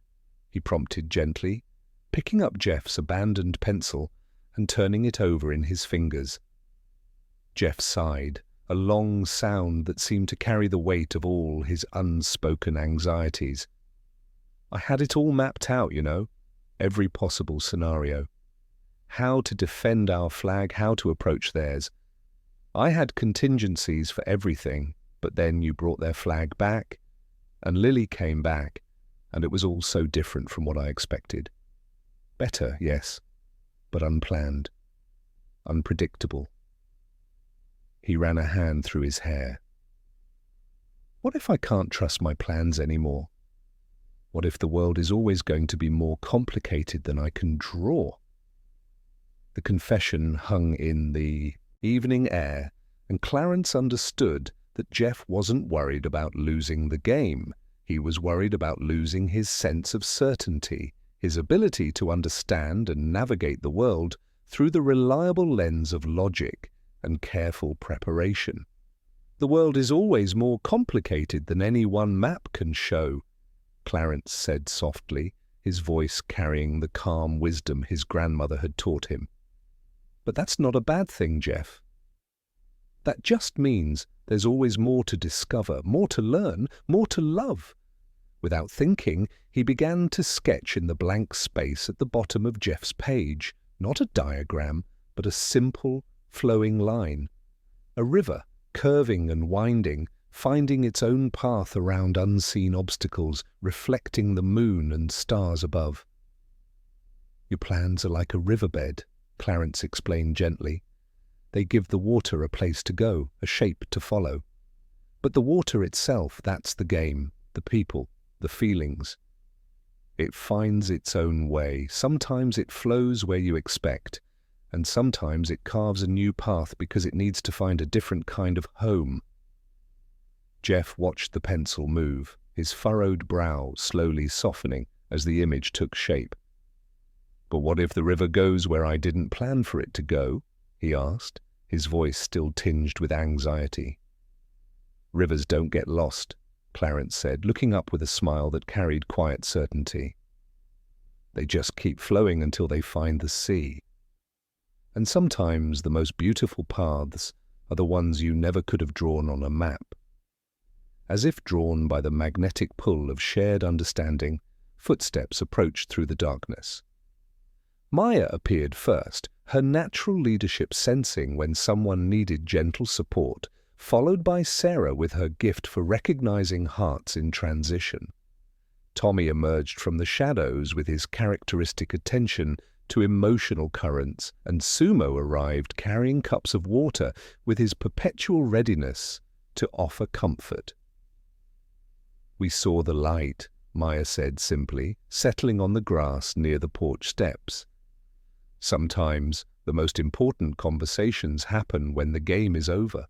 he prompted gently, picking up Jeff's abandoned pencil and turning it over in his fingers. Jeff sighed, a long sound that seemed to carry the weight of all his unspoken anxieties. "I had it all mapped out, you know, every possible scenario. How to defend our flag, how to approach theirs. I had contingencies for everything, but then you brought their flag back, and Lily came back, and it was all so different from what I expected. Better, yes, but unplanned, unpredictable." He ran a hand through his hair. "What if I can't trust my plans anymore? What if the world is always going to be more complicated than I can draw?" The confession hung in the evening air, and Clarence understood that Jeff wasn't worried about losing the game. He was worried about losing his sense of certainty, his ability to understand and navigate the world through the reliable lens of logic and careful preparation. The world is always more complicated than any one map can show, Clarence said softly, his voice carrying the calm wisdom his grandmother had taught him. But that's not a bad thing, Jeff. That just means there's always more to discover, more to learn, more to love. Without thinking, he began to sketch in the blank space at the bottom of Jeff's page, not a diagram, but a simple, flowing line. A river, curving and winding, finding its own path around unseen obstacles, reflecting the moon and stars above. Your plans are like a riverbed, Clarence explained gently. They give the water a place to go, a shape to follow. But the water itself, that's the game, the people, the feelings. It finds its own way. Sometimes it flows where you expect, and sometimes it carves a new path because it needs to find a different kind of home. Jeff watched the pencil move, his furrowed brow slowly softening as the image took shape. "But what if the river goes where I didn't plan for it to go?" he asked, his voice still tinged with anxiety. "Rivers don't get lost," Clarence said, looking up with a smile that carried quiet certainty. "They just keep flowing until they find the sea. And sometimes the most beautiful paths are the ones you never could have drawn on a map. As if drawn by the magnetic pull of shared understanding, footsteps approached through the darkness. Maya appeared first, her natural leadership sensing when someone needed gentle support, followed by Sarah with her gift for recognizing hearts in transition. Tommy emerged from the shadows with his characteristic attention to emotional currents, and Sumo arrived carrying cups of water with his perpetual readiness to offer comfort. "We saw the light," Maya said simply, settling on the grass near the porch steps. "Sometimes the most important conversations happen when the game is over."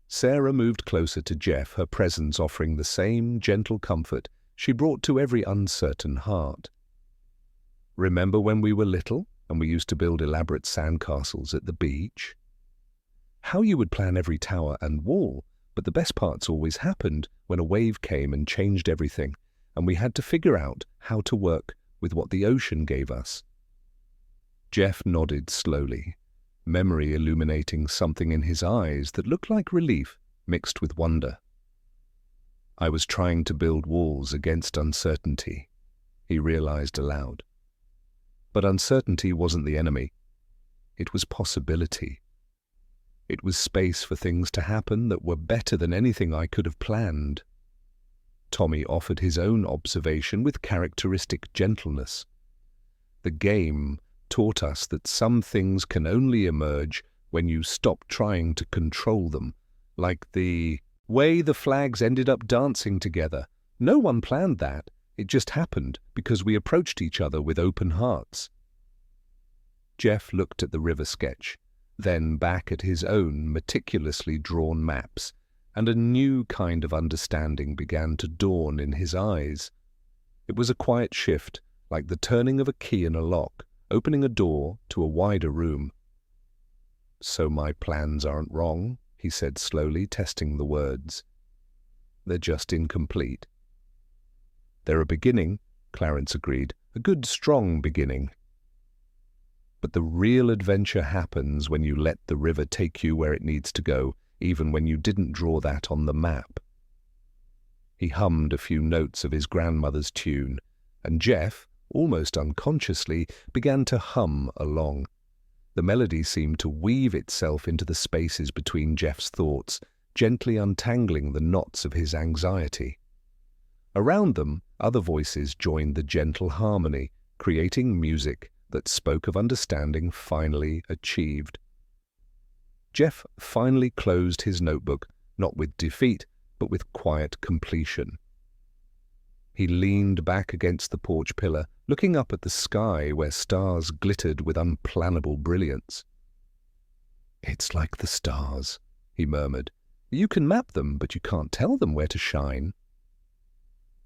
Sarah moved closer to Jeff, her presence offering the same gentle comfort she brought to every uncertain heart. "Remember when we were little and we used to build elaborate sandcastles at the beach? How you would plan every tower and wall, but the best parts always happened when a wave came and changed everything, and we had to figure out how to work with what the ocean gave us." Jeff nodded slowly, memory illuminating something in his eyes that looked like relief mixed with wonder. "I was trying to build walls against uncertainty," he realized aloud. But uncertainty wasn't the enemy. It was possibility. It was space for things to happen that were better than anything I could have planned. Tommy offered his own observation with characteristic gentleness. "The game taught us that some things can only emerge when you stop trying to control them, like the way the flags ended up dancing together. No one planned that. It just happened because we approached each other with open hearts." Jeff looked at the river sketch, then back at his own meticulously drawn maps, and a new kind of understanding began to dawn in his eyes. It was a quiet shift, like the turning of a key in a lock, opening a door to a wider room. "So my plans aren't wrong," he said slowly, testing the words. "They're just incomplete." "They're a beginning," Clarence agreed, "a good, strong beginning. But the real adventure happens when you let the river take you where it needs to go, even when you didn't draw that on the map." He hummed a few notes of his grandmother's tune, and Jeff, almost unconsciously, began to hum along. The melody seemed to weave itself into the spaces between Jeff's thoughts, gently untangling the knots of his anxiety. Around them, other voices joined the gentle harmony, creating music that spoke of understanding finally achieved. Jeff finally closed his notebook, not with defeat, but with quiet completion. He leaned back against the porch pillar, looking up at the sky where stars glittered with unplannable brilliance. "It's like the stars," he murmured. "You can map them, but you can't tell them where to shine."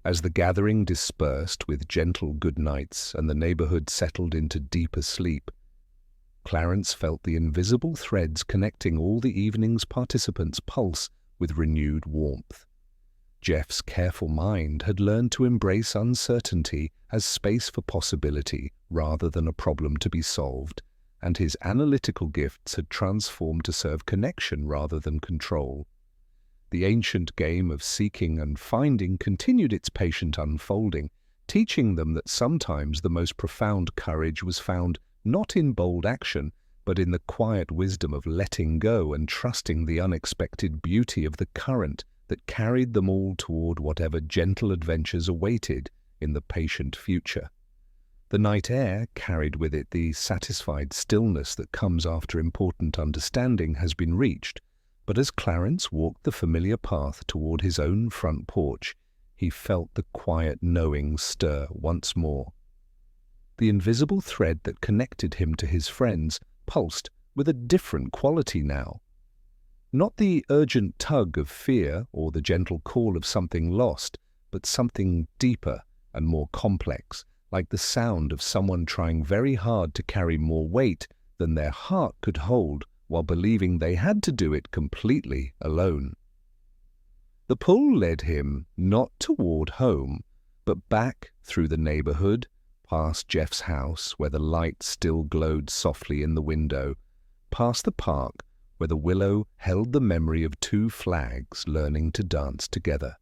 As the gathering dispersed with gentle good nights and the neighborhood settled into deeper sleep, Clarence felt the invisible threads connecting all the evening's participants pulse with renewed warmth. Jeff's careful mind had learned to embrace uncertainty as space for possibility rather than a problem to be solved, and his analytical gifts had transformed to serve connection rather than control. The ancient game of seeking and finding continued its patient unfolding, teaching them that sometimes the most profound courage was found not in bold action, but in the quiet wisdom of letting go and trusting the unexpected beauty of the current that carried them all toward whatever gentle adventures awaited in the patient future. The night air carried with it the satisfied stillness that comes after important understanding has been reached, but as Clarence walked the familiar path toward his own front porch, he felt the quiet knowing stir once more. The invisible thread that connected him to his friends pulsed with a different quality now. Not the urgent tug of fear or the gentle call of something lost, but something deeper and more complex, like the sound of someone trying very hard to carry more weight than their heart could hold while believing they had to do it completely alone. The pull led him not toward home, but back through the neighborhood, past Jeff's house where the light still glowed softly in the window, past the park where the willow held the memory of two flags learning to dance together.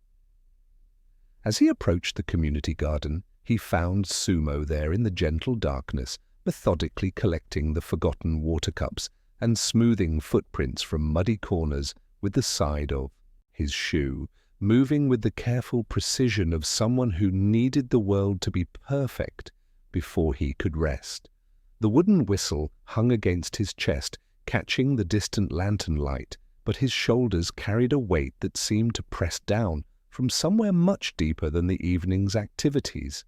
As he approached the community garden, he found Sumo there in the gentle darkness, methodically collecting the forgotten water cups and smoothing footprints from muddy corners with the side of his shoe, moving with the careful precision of someone who needed the world to be perfect before he could rest. The wooden whistle hung against his chest, catching the distant lantern light, but his shoulders carried a weight that seemed to press down from somewhere much deeper than the evening's activities.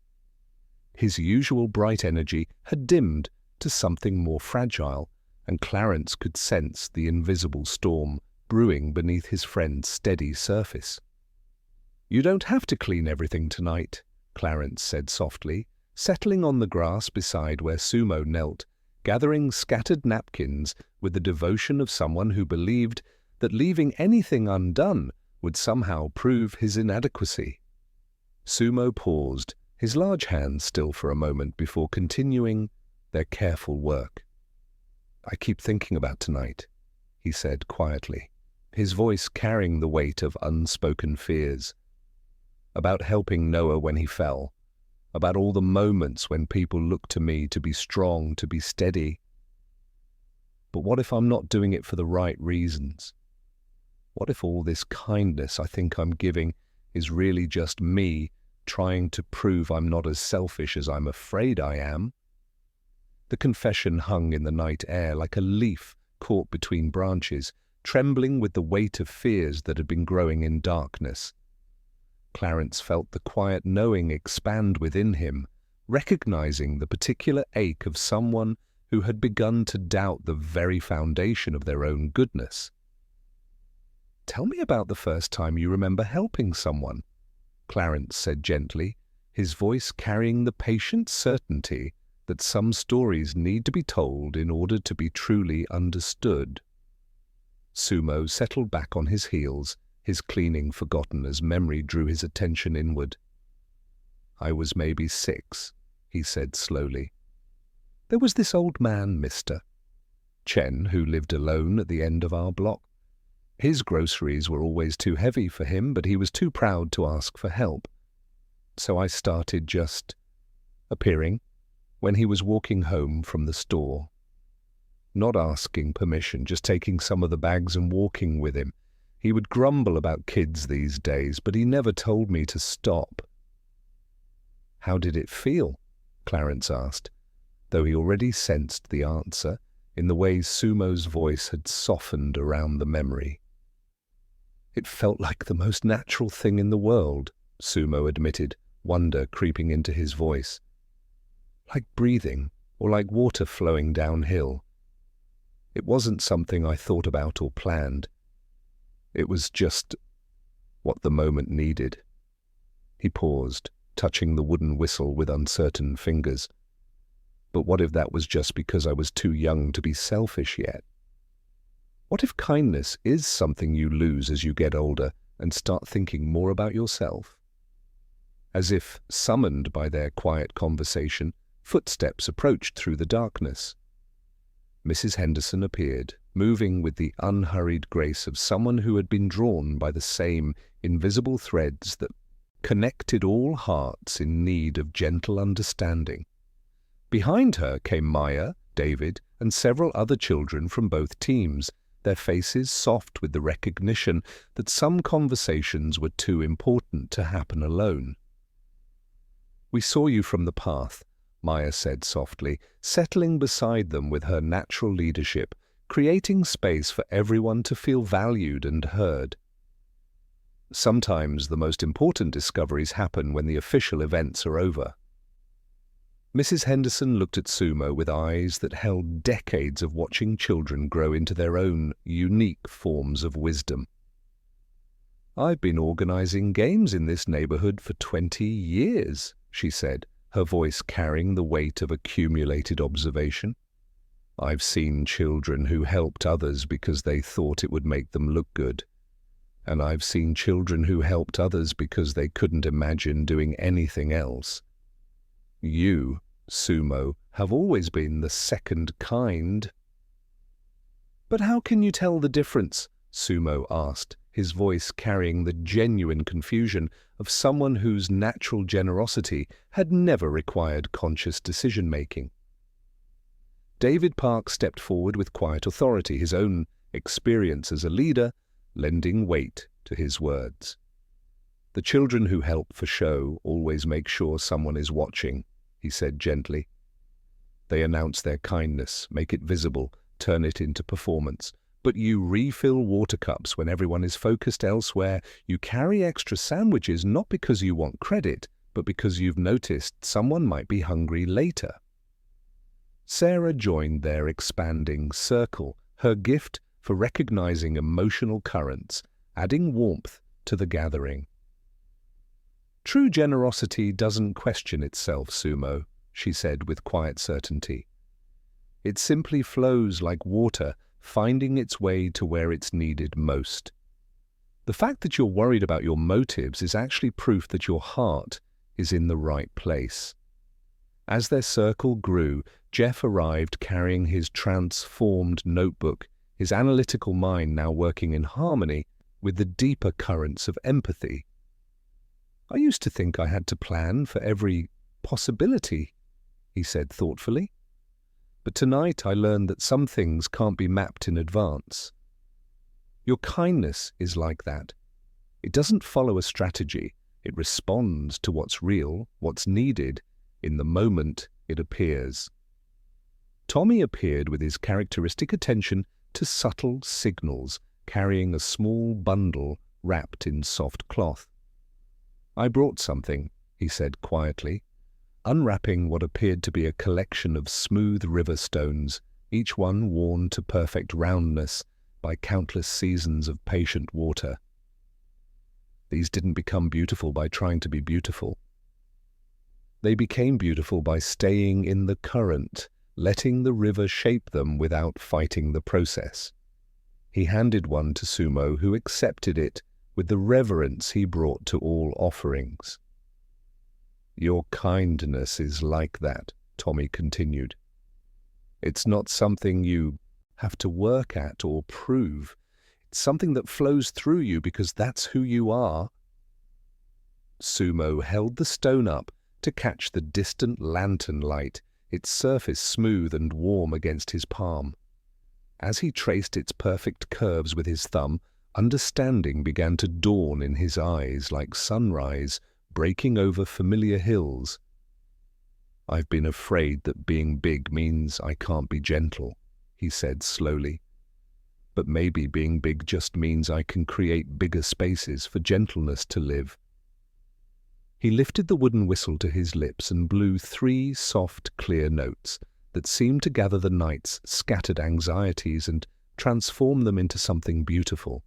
His usual bright energy had dimmed to something more fragile, and Clarence could sense the invisible storm brewing beneath his friend's steady surface. "You don't have to clean everything tonight," Clarence said softly, settling on the grass beside where Sumo knelt, gathering scattered napkins with the devotion of someone who believed that leaving anything undone would somehow prove his inadequacy. Sumo paused, his large hands still for a moment before continuing their careful work. "I keep thinking about tonight," he said quietly, his voice carrying the weight of unspoken fears. "About helping Noah when he fell, about all the moments when people looked to me to be strong, to be steady. But what if I'm not doing it for the right reasons? What if all this kindness I think I'm giving is really just me trying to prove I'm not as selfish as I'm afraid I am?" The confession hung in the night air like a leaf caught between branches, trembling with the weight of fears that had been growing in darkness. Clarence felt the quiet knowing expand within him, recognizing the particular ache of someone who had begun to doubt the very foundation of their own goodness. "Tell me about the first time you remember helping someone," Clarence said gently, his voice carrying the patient certainty that some stories need to be told in order to be truly understood. Sumo settled back on his heels, his cleaning forgotten as memory drew his attention inward. "I was maybe 6, he said slowly. There was this old man, Mr. Chen, who lived alone at the end of our block. His groceries were always too heavy for him, but he was too proud to ask for help. So I started just appearing when he was walking home from the store. Not asking permission, just taking some of the bags and walking with him. He would grumble about kids these days, but he never told me to stop." "How did it feel?" Clarence asked, though he already sensed the answer in the way Sumo's voice had softened around the memory. "It felt like the most natural thing in the world," Sumo admitted, wonder creeping into his voice. "Like breathing, or like water flowing downhill. It wasn't something I thought about or planned. It was just what the moment needed." He paused, touching the wooden whistle with uncertain fingers. But what if that was just because I was too young to be selfish yet? What if kindness is something you lose as you get older and start thinking more about yourself? As if summoned by their quiet conversation, footsteps approached through the darkness. Mrs. Henderson appeared, moving with the unhurried grace of someone who had been drawn by the same invisible threads that connected all hearts in need of gentle understanding. Behind her came Maya, David, and several other children from both teams, their faces soft with the recognition that some conversations were too important to happen alone. "We saw you from the path," Maya said softly, settling beside them with her natural leadership, creating space for everyone to feel valued and heard. Sometimes the most important discoveries happen when the official events are over. Mrs. Henderson looked at Sumo with eyes that held decades of watching children grow into their own unique forms of wisdom. "I've been organizing games in this neighborhood for 20 years, she said, her voice carrying the weight of accumulated observation. "I've seen children who helped others because they thought it would make them look good. And I've seen children who helped others because they couldn't imagine doing anything else. You, Sumo, have always been the second kind." "But how can you tell the difference?" Sumo asked, his voice carrying the genuine confusion of someone whose natural generosity had never required conscious decision-making. David Park stepped forward with quiet authority, his own experience as a leader lending weight to his words. "The children who help for show always make sure someone is watching," he said gently. "They announce their kindness, make it visible, turn it into performance. But you refill water cups when everyone is focused elsewhere. You carry extra sandwiches not because you want credit, but because you've noticed someone might be hungry later." Sarah joined their expanding circle, her gift for recognizing emotional currents, adding warmth to the gathering. "True generosity doesn't question itself, Sumo," she said with quiet certainty. "It simply flows like water, finding its way to where it's needed most. The fact that you're worried about your motives is actually proof that your heart is in the right place." As their circle grew, Jeff arrived carrying his transformed notebook, his analytical mind now working in harmony with the deeper currents of empathy. "I used to think I had to plan for every possibility," he said thoughtfully. "But tonight I learned that some things can't be mapped in advance. Your kindness is like that. It doesn't follow a strategy. It responds to what's real, what's needed, in the moment it appears." Tommy appeared with his characteristic attention to subtle signals, carrying a small bundle wrapped in soft cloth. "I brought something," he said quietly, unwrapping what appeared to be a collection of smooth river stones, each one worn to perfect roundness by countless seasons of patient water. These didn't become beautiful by trying to be beautiful. They became beautiful by staying in the current, letting the river shape them without fighting the process. He handed one to Sumo, who accepted it with the reverence he brought to all offerings. "Your kindness is like that," Tommy continued. "It's not something you have to work at or prove. It's something that flows through you because that's who you are." Sumo held the stone up to catch the distant lantern light, its surface smooth and warm against his palm. As he traced its perfect curves with his thumb, understanding began to dawn in his eyes like sunrise breaking over familiar hills. "I've been afraid that being big means I can't be gentle," he said slowly. "But maybe being big just means I can create bigger spaces for gentleness to live." He lifted the wooden whistle to his lips and blew 3 soft, clear notes that seemed to gather the night's scattered anxieties and transform them into something beautiful.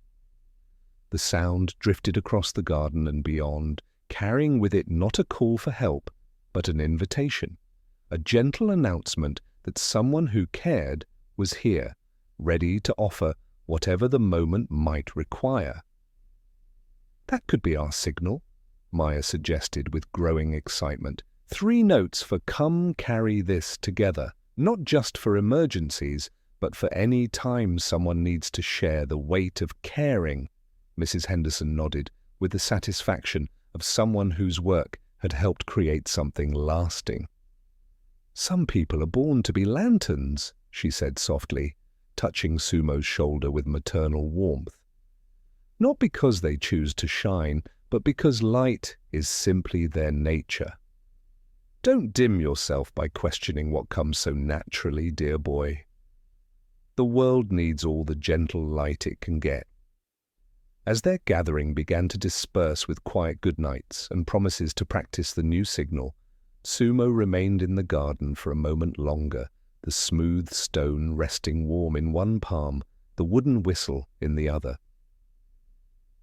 The sound drifted across the garden and beyond, carrying with it not a call for help, but an invitation, a gentle announcement that someone who cared was here, ready to offer whatever the moment might require. "That could be our signal," Maya suggested with growing excitement. "3 notes for come carry this together, not just for emergencies, but for any time someone needs to share the weight of caring." Mrs. Henderson nodded, with the satisfaction of someone whose work had helped create something lasting. "Some people are born to be lanterns," she said softly, touching Sumo's shoulder with maternal warmth. "Not because they choose to shine, but because light is simply their nature. Don't dim yourself by questioning what comes so naturally, dear boy. The world needs all the gentle light it can get." As their gathering began to disperse with quiet goodnights and promises to practice the new signal, Sumo remained in the garden for a moment longer, the smooth stone resting warm in one palm, the wooden whistle in the other.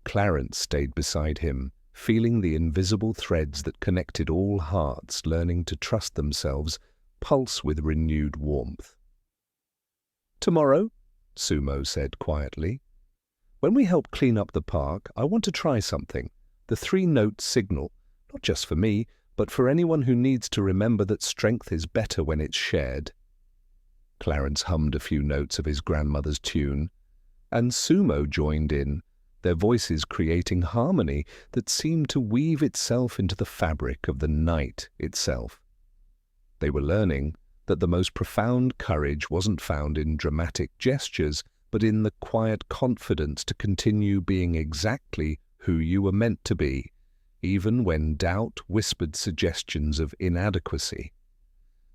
Clarence stayed beside him, feeling the invisible threads that connected all hearts learning to trust themselves, pulse with renewed warmth. "Tomorrow," Sumo said quietly, "when we help clean up the park, I want to try something, the 3-note signal, not just for me, but for anyone who needs to remember that strength is better when it's shared." Clarence hummed a few notes of his grandmother's tune, and Sumo joined in, their voices creating harmony that seemed to weave itself into the fabric of the night itself. They were learning that the most profound courage wasn't found in dramatic gestures, but in the quiet confidence to continue being exactly who you were meant to be, even when doubt whispered suggestions of inadequacy.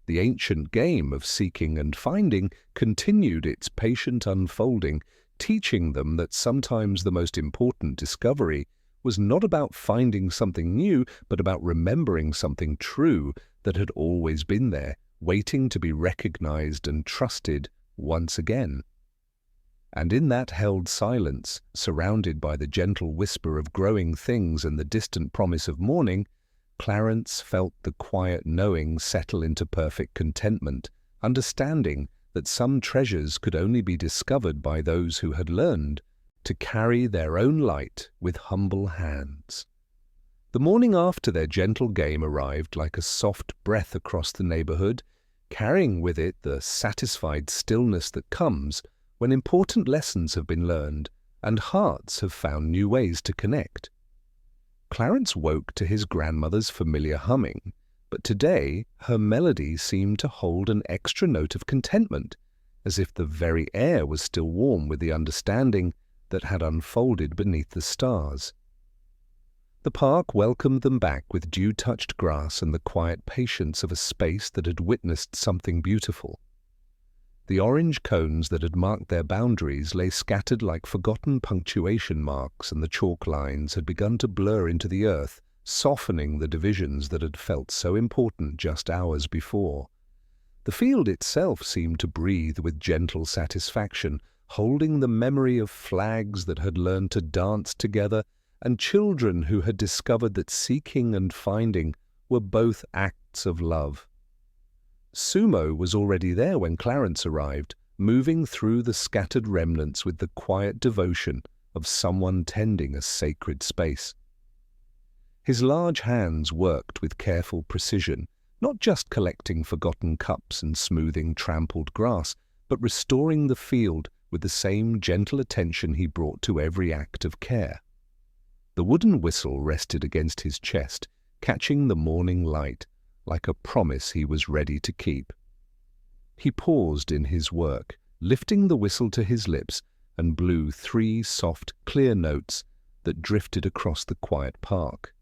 The ancient game of seeking and finding continued its patient unfolding, teaching them that sometimes the most important discovery was not about finding something new, but about remembering something true that had always been there, waiting to be recognized and trusted once again. And in that held silence, surrounded by the gentle whisper of growing things and the distant promise of morning, Clarence felt the quiet knowing settle into perfect contentment, understanding that some treasures could only be discovered by those who had learned to carry their own light with humble hands. The morning after their gentle game arrived like a soft breath across the neighborhood, carrying with it the satisfied stillness that comes when important lessons have been learned and hearts have found new ways to connect. Clarence woke to his grandmother's familiar humming, but today her melody seemed to hold an extra note of contentment, as if the very air was still warm with the understanding that had unfolded beneath the stars. The park welcomed them back with dew-touched grass and the quiet patience of a space that had witnessed something beautiful. The orange cones that had marked their boundaries lay scattered like forgotten punctuation marks, and the chalk lines had begun to blur into the earth, softening the divisions that had felt so important just hours before. The field itself seemed to breathe with gentle satisfaction, holding the memory of flags that had learned to dance together and children who had discovered that seeking and finding were both acts of love. Sumo was already there when Clarence arrived, moving through the scattered remnants with the quiet devotion of someone tending a sacred space. His large hands worked with careful precision, not just collecting forgotten cups and smoothing trampled grass, but restoring the field with the same gentle attention he brought to every act of care. The wooden whistle rested against his chest, catching the morning light, like a promise he was ready to keep. He paused in his work, lifting the whistle to his lips, and blew 3 soft, clear notes that drifted across the quiet park.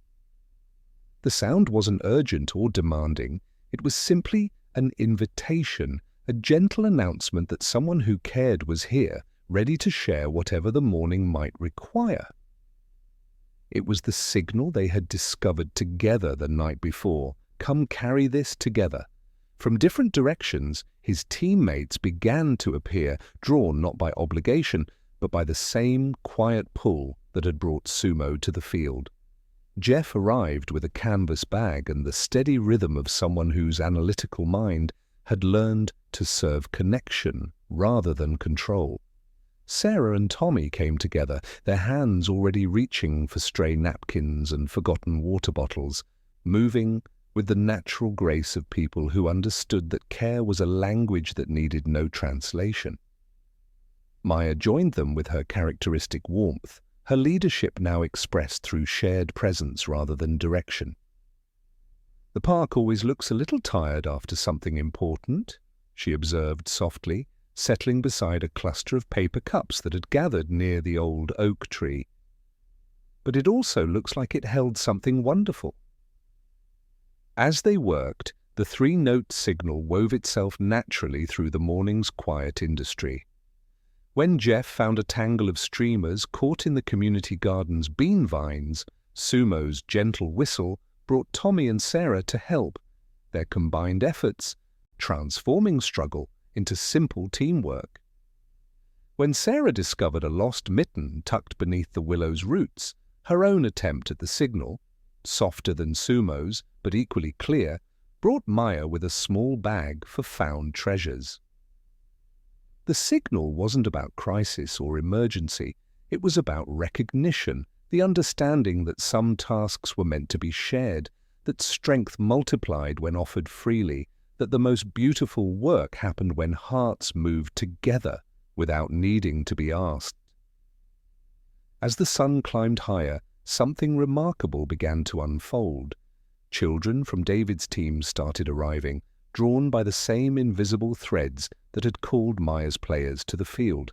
The sound wasn't urgent or demanding. It was simply an invitation, a gentle announcement that someone who cared was here, ready to share whatever the morning might require. It was the signal they had discovered together the night before. Come carry this together. From different directions, his teammates began to appear, drawn not by obligation, but by the same quiet pull that had brought Sumo to the field. Jeff arrived with a canvas bag and the steady rhythm of someone whose analytical mind had learned to serve connection rather than control. Sarah and Tommy came together, their hands already reaching for stray napkins and forgotten water bottles, moving with the natural grace of people who understood that care was a language that needed no translation. Maya joined them with her characteristic warmth, her leadership now expressed through shared presence rather than direction. "The park always looks a little tired after something important," she observed softly, settling beside a cluster of paper cups that had gathered near the old oak tree. "But it also looks like it held something wonderful." As they worked, the three-note signal wove itself naturally through the morning's quiet industry. When Jeff found a tangle of streamers caught in the community garden's bean vines, Sumo's gentle whistle brought Tommy and Sarah to help, their combined efforts transforming struggle into simple teamwork. When Sarah discovered a lost mitten tucked beneath the willow's roots, her own attempt at the signal, softer than Sumo's but equally clear, brought Maya with a small bag for found treasures. The signal wasn't about crisis or emergency, it was about recognition, the understanding that some tasks were meant to be shared, that strength multiplied when offered freely, that the most beautiful work happened when hearts moved together without needing to be asked. As the sun climbed higher, something remarkable began to unfold. Children from David's team started arriving, drawn by the same invisible threads that had called Maya's players to the field.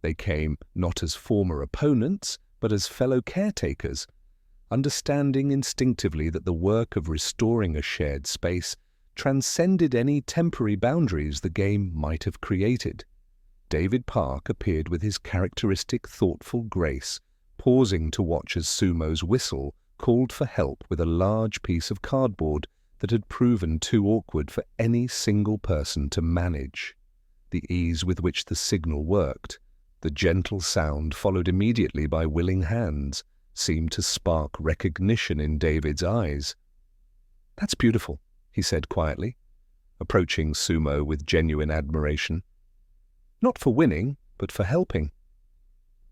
They came not as former opponents, but as fellow caretakers, understanding instinctively that the work of restoring a shared space transcended any temporary boundaries the game might have created. David Park appeared with his characteristic thoughtful grace, pausing to watch as Sumo's whistle called for help with a large piece of cardboard that had proven too awkward for any single person to manage. The ease with which the signal worked, the gentle sound followed immediately by willing hands, seemed to spark recognition in David's eyes. "That's beautiful," he said quietly, approaching Sumo with genuine admiration. "Not for winning, but for helping.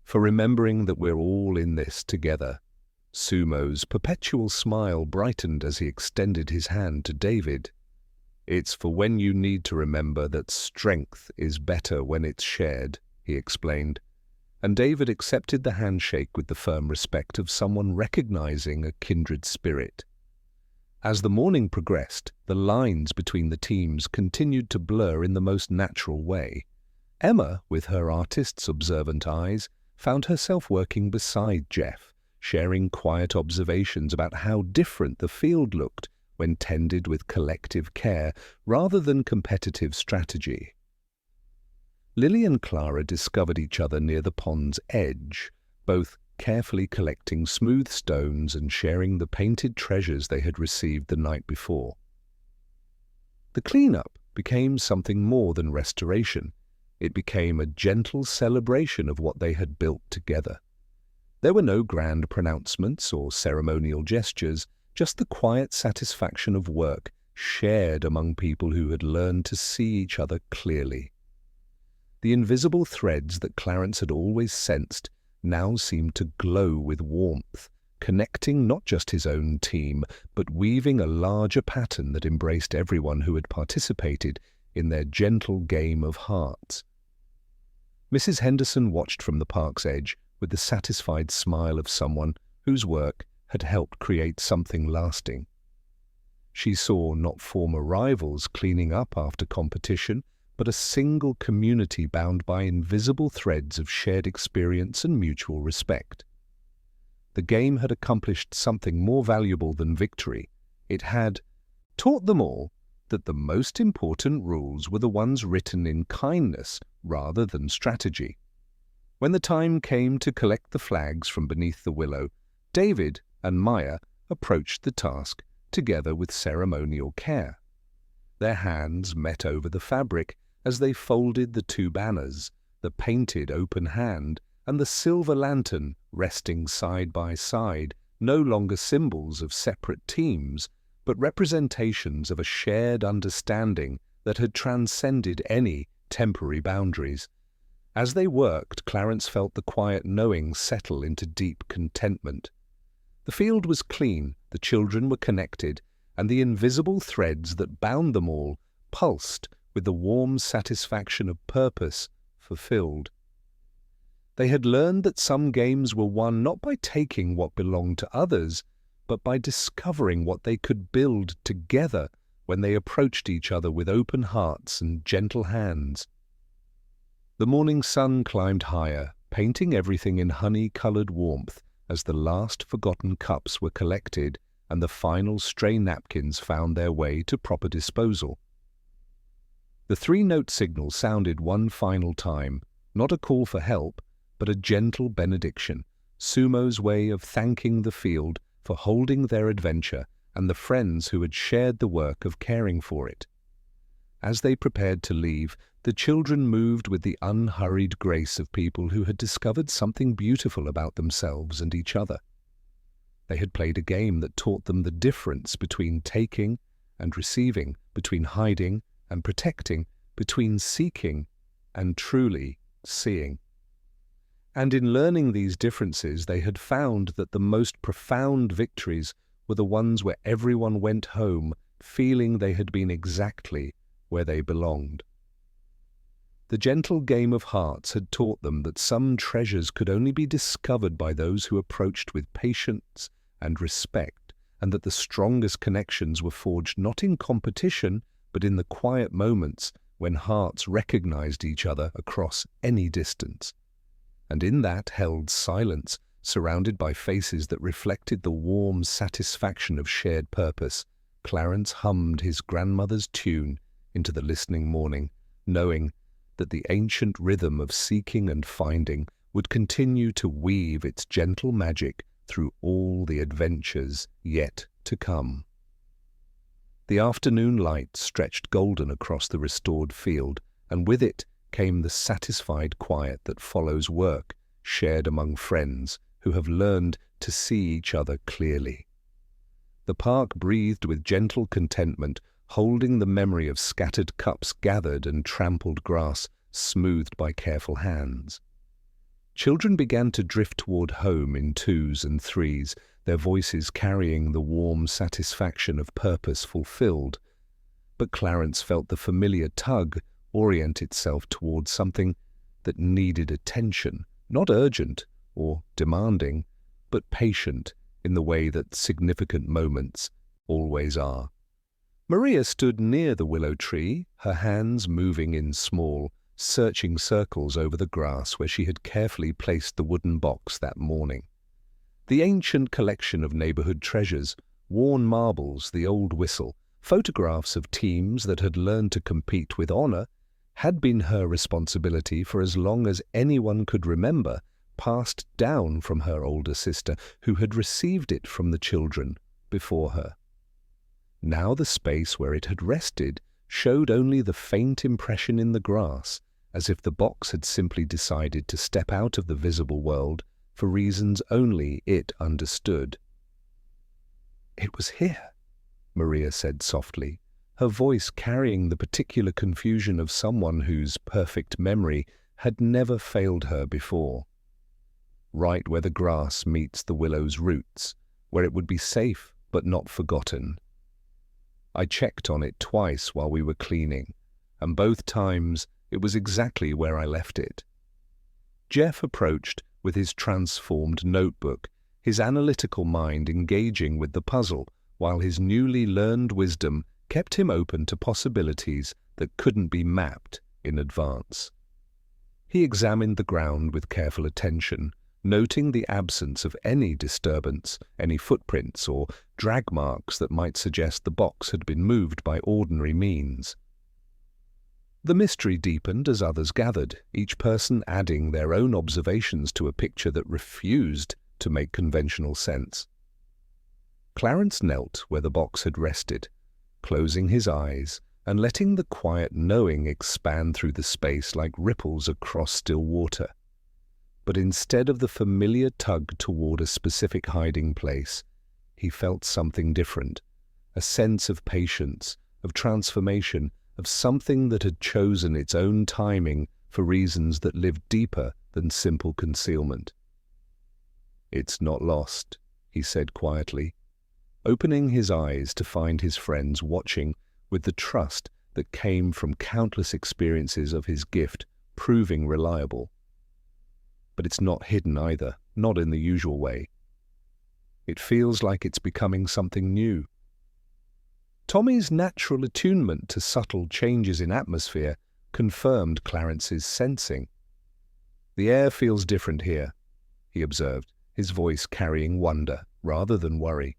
For remembering that we're all in this together." Sumo's perpetual smile brightened as he extended his hand to David. "It's for when you need to remember that strength is better when it's shared," he explained, and David accepted the handshake with the firm respect of someone recognizing a kindred spirit. As the morning progressed, the lines between the teams continued to blur in the most natural way. Emma, with her artist's observant eyes, found herself working beside Jeff, sharing quiet observations about how different the field looked when tended with collective care rather than competitive strategy. Lily and Clara discovered each other near the pond's edge, both carefully collecting smooth stones and sharing the painted treasures they had received the night before. The cleanup became something more than restoration. It became a gentle celebration of what they had built together. There were no grand pronouncements or ceremonial gestures, just the quiet satisfaction of work shared among people who had learned to see each other clearly. The invisible threads that Clarence had always sensed now seemed to glow with warmth, connecting not just his own team, but weaving a larger pattern that embraced everyone who had participated in their gentle game of hearts. Mrs. Henderson watched from the park's edge with the satisfied smile of someone whose work had helped create something lasting. She saw not former rivals cleaning up after competition, but a single community bound by invisible threads of shared experience and mutual respect. The game had accomplished something more valuable than victory. It had taught them all that the most important rules were the ones written in kindness rather than strategy. When the time came to collect the flags from beneath the willow, David and Maya approached the task together with ceremonial care. Their hands met over the fabric as they folded the two banners, the painted open hand and the silver lantern resting side by side, no longer symbols of separate teams, but representations of a shared understanding that had transcended any temporary boundaries. As they worked, Clarence felt the quiet knowing settle into deep contentment. The field was clean, the children were connected, and the invisible threads that bound them all pulsed with the warm satisfaction of purpose fulfilled. They had learned that some games were won not by taking what belonged to others, but by discovering what they could build together when they approached each other with open hearts and gentle hands. The morning sun climbed higher, painting everything in honey-colored warmth as the last forgotten cups were collected and the final stray napkins found their way to proper disposal. The three-note signal sounded one final time, not a call for help, but a gentle benediction, Sumo's way of thanking the field for holding their adventure and the friends who had shared the work of caring for it. As they prepared to leave, the children moved with the unhurried grace of people who had discovered something beautiful about themselves and each other. They had played a game that taught them the difference between taking and receiving, between hiding and protecting, between seeking and truly seeing. And in learning these differences, they had found that the most profound victories were the ones where everyone went home feeling they had been exactly where they belonged. The gentle game of hearts had taught them that some treasures could only be discovered by those who approached with patience and respect, and that the strongest connections were forged not in competition, but in the quiet moments when hearts recognized each other across any distance. And in that held silence, surrounded by faces that reflected the warm satisfaction of shared purpose, Clarence hummed his grandmother's tune into the listening morning, knowing that the ancient rhythm of seeking and finding would continue to weave its gentle magic through all the adventures yet to come. The afternoon light stretched golden across the restored field, and with it came the satisfied quiet that follows work shared among friends who have learned to see each other clearly. The park breathed with gentle contentment, holding the memory of scattered cups gathered and trampled grass smoothed by careful hands. Children began to drift toward home in twos and threes, their voices carrying the warm satisfaction of purpose fulfilled. But Clarence felt the familiar tug orient itself toward something that needed attention, not urgent or demanding, but patient in the way that significant moments always are. Maria stood near the willow tree, her hands moving in small, searching circles over the grass where she had carefully placed the wooden box that morning. The ancient collection of neighborhood treasures, worn marbles, the old whistle, photographs of teams that had learned to compete with honor, had been her responsibility for as long as anyone could remember, passed down from her older sister, who had received it from the children before her. Now the space where it had rested showed only the faint impression in the grass, as if the box had simply decided to step out of the visible world for reasons only it understood. "It was here," Maria said softly, her voice carrying the particular confusion of someone whose perfect memory had never failed her before. "Right where the grass meets the willow's roots, where it would be safe but not forgotten. I checked on it twice while we were cleaning, and both times it was exactly where I left it." Jeff approached with his transformed notebook, his analytical mind engaging with the puzzle, while his newly learned wisdom kept him open to possibilities that couldn't be mapped in advance. He examined the ground with careful attention, noting the absence of any disturbance, any footprints or drag marks that might suggest the box had been moved by ordinary means. The mystery deepened as others gathered, each person adding their own observations to a picture that refused to make conventional sense. Clarence knelt where the box had rested, closing his eyes and letting the quiet knowing expand through the space like ripples across still water. But instead of the familiar tug toward a specific hiding place, he felt something different, a sense of patience, of transformation, of something that had chosen its own timing for reasons that lived deeper than simple concealment. "It's not lost," he said quietly, opening his eyes to find his friends watching with the trust that came from countless experiences of his gift proving reliable. But it's not hidden either, not in the usual way. It feels like it's becoming something new. Tommy's natural attunement to subtle changes in atmosphere confirmed Clarence's sensing. "The air feels different here," he observed, his voice carrying wonder rather than worry.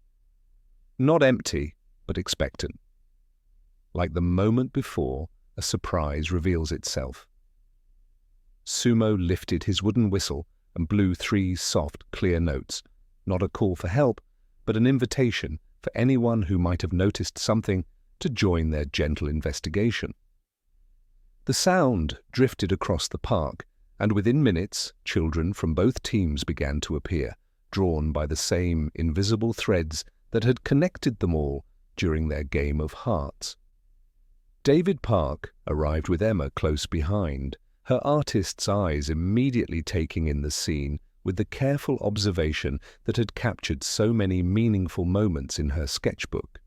"Not empty, but expectant. Like the moment before a surprise reveals itself." Sumo lifted his wooden whistle and blew 3 soft, clear notes, not a call for help, but an invitation for anyone who might have noticed something to join their gentle investigation. The sound drifted across the park, and within minutes, children from both teams began to appear, drawn by the same invisible threads that had connected them all during their game of hearts. David Park arrived with Emma close behind, her artist's eyes immediately taking in the scene with the careful observation that had captured so many meaningful moments in her sketchbook.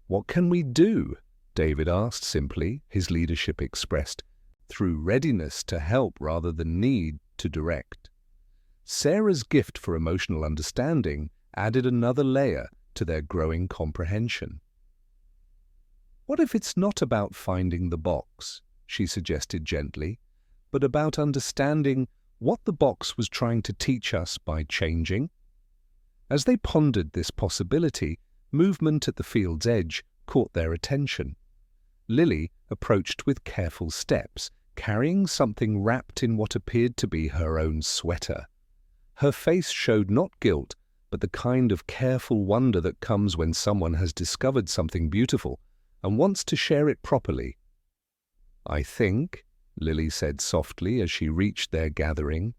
"What can we do?" David asked simply, his leadership expressed through readiness to help rather than need to direct. Sarah's gift for emotional understanding added another layer to their growing comprehension. "What if it's not about finding the box?" she suggested gently, "but about understanding what the box was trying to teach us by changing?" As they pondered this possibility, movement at the field's edge caught their attention. Lily approached with careful steps, carrying something wrapped in what appeared to be her own sweater. Her face showed not guilt, but the kind of careful wonder that comes when someone has discovered something beautiful and wants to share it properly. "I think," Lily said softly as she reached their gathering,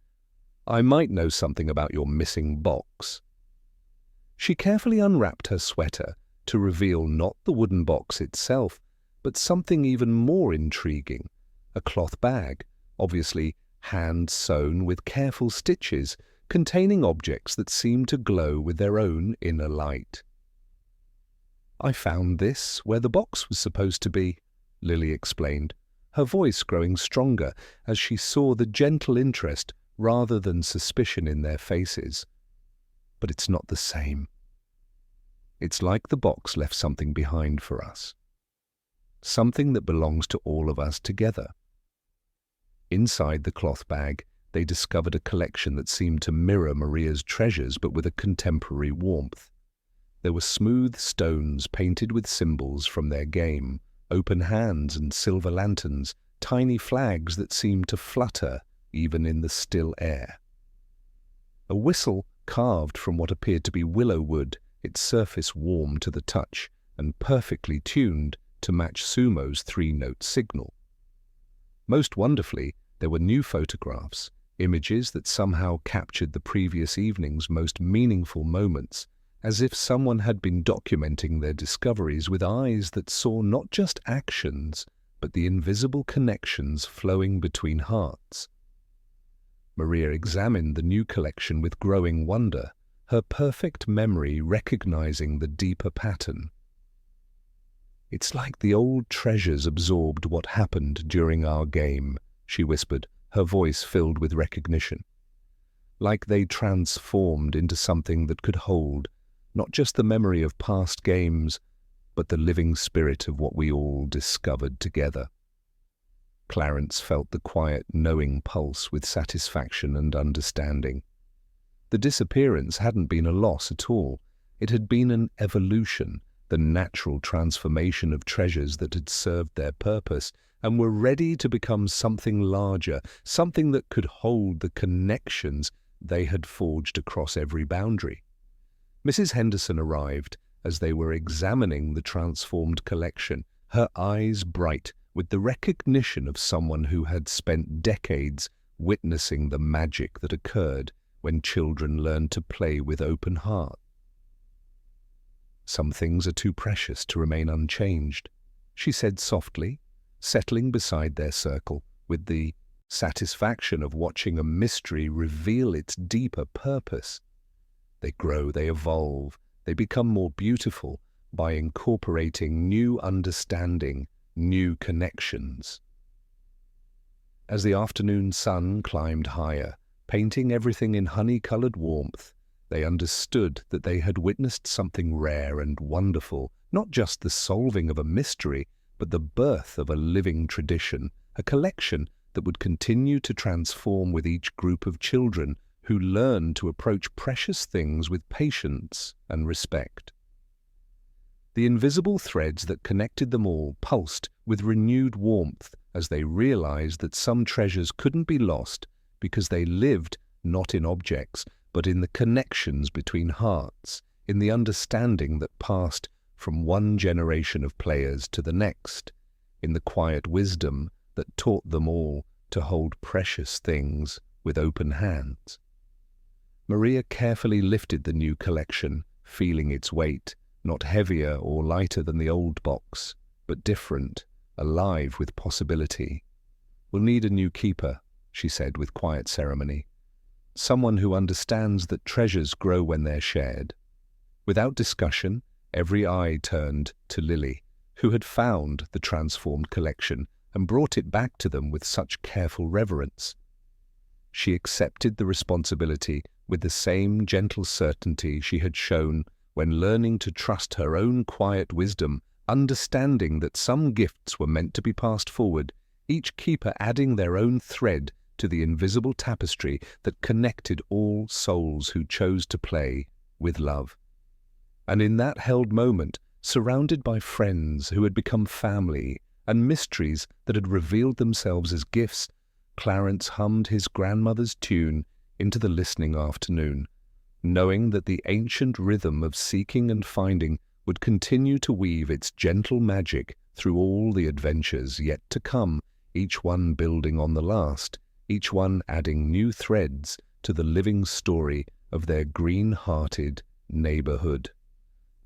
"I might know something about your missing box." She carefully unwrapped her sweater to reveal not the wooden box itself, but something even more intriguing, a cloth bag, obviously hand-sewn with careful stitches, containing objects that seemed to glow with their own inner light. "I found this where the box was supposed to be," Lily explained, her voice growing stronger as she saw the gentle interest rather than suspicion in their faces. "But it's not the same. It's like the box left something behind for us. Something that belongs to all of us together." Inside the cloth bag, they discovered a collection that seemed to mirror Maria's treasures but with a contemporary warmth. There were smooth stones painted with symbols from their game, open hands and silver lanterns, tiny flags that seemed to flutter even in the still air. A whistle carved from what appeared to be willow wood, its surface warm to the touch and perfectly tuned to match Sumo's 3-note signal. Most wonderfully, there were new photographs, images that somehow captured the previous evening's most meaningful moments, as if someone had been documenting their discoveries with eyes that saw not just actions, but the invisible connections flowing between hearts. Maria examined the new collection with growing wonder, her perfect memory recognizing the deeper pattern. "It's like the old treasures absorbed what happened during our game," she whispered, her voice filled with recognition. "Like they transformed into something that could hold not just the memory of past games, but the living spirit of what we all discovered together." Clarence felt the quiet, knowing pulse with satisfaction and understanding. The disappearance hadn't been a loss at all. It had been an evolution, the natural transformation of treasures that had served their purpose and were ready to become something larger, something that could hold the connections they had forged across every boundary. Mrs. Henderson arrived as they were examining the transformed collection, her eyes bright with the recognition of someone who had spent decades witnessing the magic that occurred when children learned to play with open heart. "Some things are too precious to remain unchanged," she said softly, settling beside their circle with the satisfaction of watching a mystery reveal its deeper purpose. They grow, they evolve, they become more beautiful by incorporating new understanding, new connections. As the afternoon sun climbed higher, painting everything in honey-colored warmth, they understood that they had witnessed something rare and wonderful, not just the solving of a mystery, but the birth of a living tradition, a collection that would continue to transform with each group of children who learned to approach precious things with patience and respect. The invisible threads that connected them all pulsed with renewed warmth as they realized that some treasures couldn't be lost because they lived not in objects, but in the connections between hearts, in the understanding that passed from one generation of players to the next, in the quiet wisdom that taught them all to hold precious things with open hands. Maria carefully lifted the new collection, feeling its weight, not heavier or lighter than the old box, but different, alive with possibility. "We'll need a new keeper," she said with quiet ceremony. "Someone who understands that treasures grow when they're shared." Without discussion, every eye turned to Lily, who had found the transformed collection and brought it back to them with such careful reverence. She accepted the responsibility with the same gentle certainty she had shown when learning to trust her own quiet wisdom, understanding that some gifts were meant to be passed forward, each keeper adding their own thread to the invisible tapestry that connected all souls who chose to play with love. And in that held moment, surrounded by friends who had become family and mysteries that had revealed themselves as gifts, Clarence hummed his grandmother's tune into the listening afternoon, knowing that the ancient rhythm of seeking and finding would continue to weave its gentle magic through all the adventures yet to come, each one building on the last, each one adding new threads to the living story of their green-hearted neighborhood.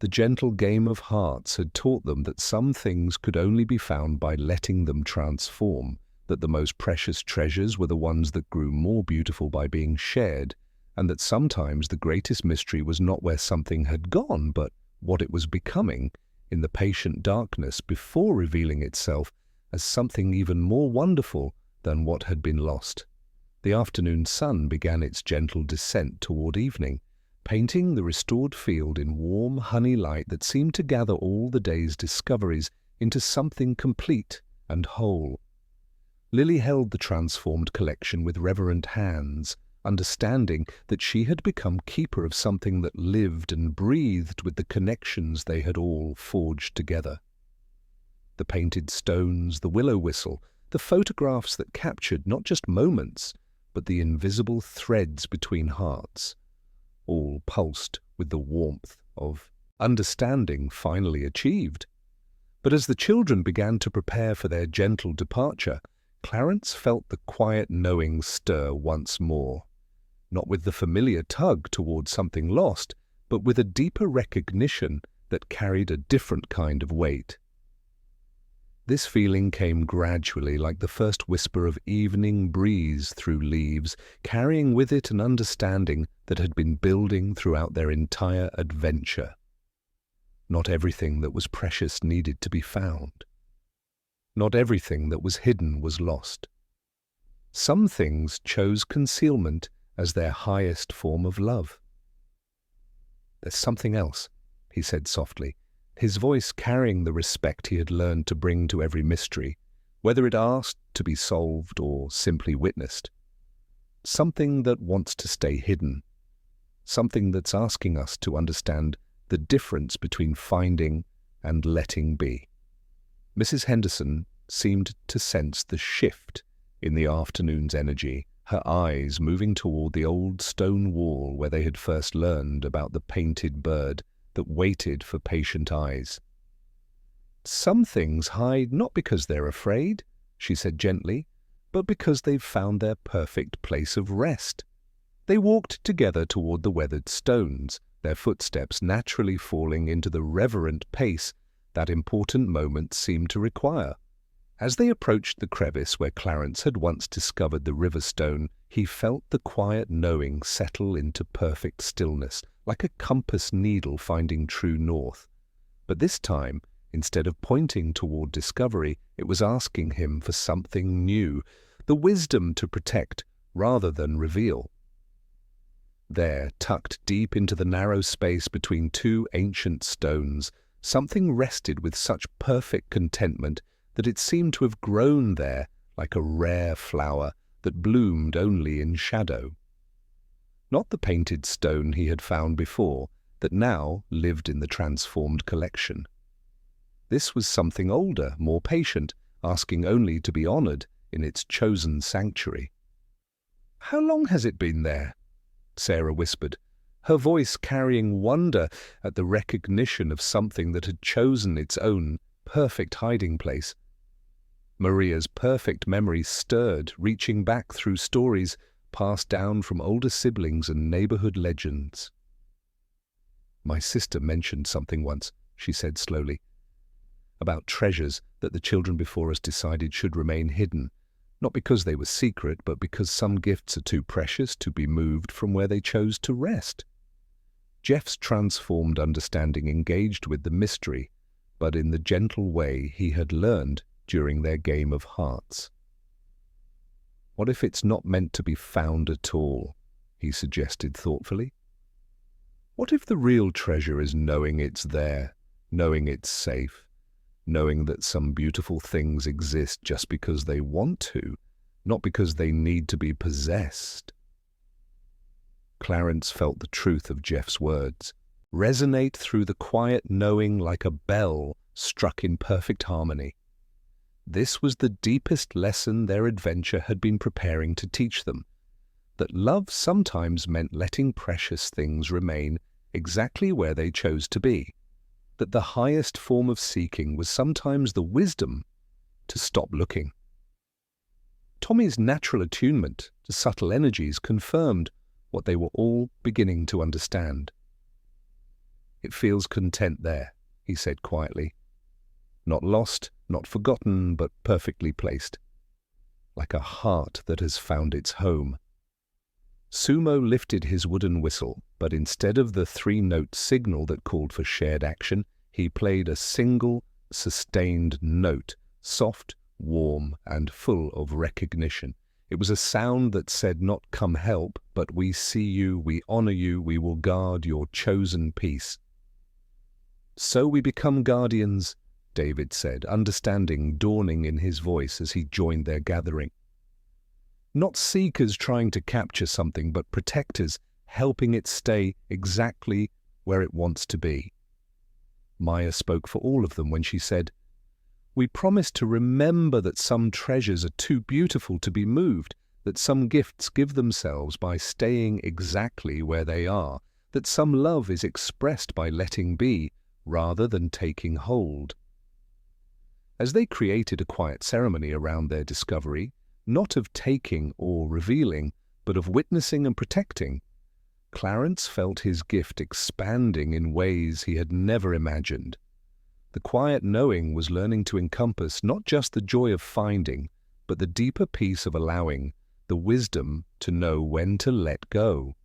The gentle game of hearts had taught them that some things could only be found by letting them transform, that the most precious treasures were the ones that grew more beautiful by being shared, and that sometimes the greatest mystery was not where something had gone, but what it was becoming in the patient darkness before revealing itself as something even more wonderful than what had been lost. The afternoon sun began its gentle descent toward evening, painting the restored field in warm honey light that seemed to gather all the day's discoveries into something complete and whole. Lily held the transformed collection with reverent hands, understanding that she had become keeper of something that lived and breathed with the connections they had all forged together. The painted stones, the willow whistle, the photographs that captured not just moments, but the invisible threads between hearts, all pulsed with the warmth of understanding finally achieved. But as the children began to prepare for their gentle departure, Clarence felt the quiet knowing stir once more, not with the familiar tug toward something lost, but with a deeper recognition that carried a different kind of weight. This feeling came gradually, like the first whisper of evening breeze through leaves, carrying with it an understanding that had been building throughout their entire adventure. Not everything that was precious needed to be found. Not everything that was hidden was lost. Some things chose concealment as their highest form of love. "There's something else," he said softly, his voice carrying the respect he had learned to bring to every mystery, whether it asked to be solved or simply witnessed. "Something that wants to stay hidden. Something that's asking us to understand the difference between finding and letting be." Mrs. Henderson seemed to sense the shift in the afternoon's energy, her eyes moving toward the old stone wall where they had first learned about the painted bird that waited for patient eyes. "Some things hide not because they're afraid," she said gently, but because they've found their perfect place of rest. They walked together toward the weathered stones, their footsteps naturally falling into the reverent pace that important moment seemed to require. As they approached the crevice where Clarence had once discovered the river stone, he felt the quiet knowing settle into perfect stillness, like a compass needle finding true north. But this time, instead of pointing toward discovery, it was asking him for something new, the wisdom to protect rather than reveal. There, tucked deep into the narrow space between two ancient stones, something rested with such perfect contentment that it seemed to have grown there like a rare flower that bloomed only in shadow. Not the painted stone he had found before, that now lived in the transformed collection. This was something older, more patient, asking only to be honored in its chosen sanctuary. "How long has it been there?" Sarah whispered, her voice carrying wonder at the recognition of something that had chosen its own perfect hiding place. Maria's perfect memory stirred, reaching back through stories passed down from older siblings and neighborhood legends. "My sister mentioned something once," she said slowly, "about treasures that the children before us decided should remain hidden, not because they were secret, but because some gifts are too precious to be moved from where they chose to rest." Jeff's transformed understanding engaged with the mystery, but in the gentle way he had learned during their game of hearts. "What if it's not meant to be found at all?" he suggested thoughtfully. "What if the real treasure is knowing it's there, knowing it's safe, knowing that some beautiful things exist just because they want to, not because they need to be possessed?" Clarence felt the truth of Jeff's words resonate through the quiet knowing like a bell struck in perfect harmony. This was the deepest lesson their adventure had been preparing to teach them, that love sometimes meant letting precious things remain exactly where they chose to be, that the highest form of seeking was sometimes the wisdom to stop looking. Tommy's natural attunement to subtle energies confirmed what they were all beginning to understand. "It feels content there," he said quietly. "Not lost, not forgotten, but perfectly placed. Like a heart that has found its home." Sumo lifted his wooden whistle, but instead of the three-note signal that called for shared action, he played a single, sustained note, soft, warm, and full of recognition. It was a sound that said not "come help," but "we see you, we honor you, we will guard your chosen peace." "So we become guardians," David said, understanding dawning in his voice as he joined their gathering. "Not seekers trying to capture something, but protectors helping it stay exactly where it wants to be." Maya spoke for all of them when she said, "We promise to remember that some treasures are too beautiful to be moved, that some gifts give themselves by staying exactly where they are, that some love is expressed by letting be rather than taking hold." As they created a quiet ceremony around their discovery, not of taking or revealing, but of witnessing and protecting, Clarence felt his gift expanding in ways he had never imagined. The quiet knowing was learning to encompass not just the joy of finding, but the deeper peace of allowing, the wisdom to know when to let go.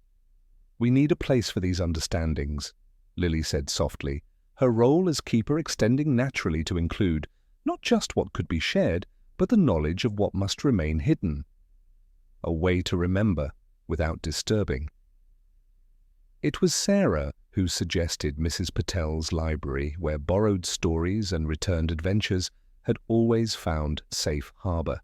"We need a place for these understandings," Lily said softly, her role as keeper extending naturally to include not just what could be shared, but the knowledge of what must remain hidden. A way to remember without disturbing. It was Sarah who suggested Mrs. Patel's library, where borrowed stories and returned adventures had always found safe harbor.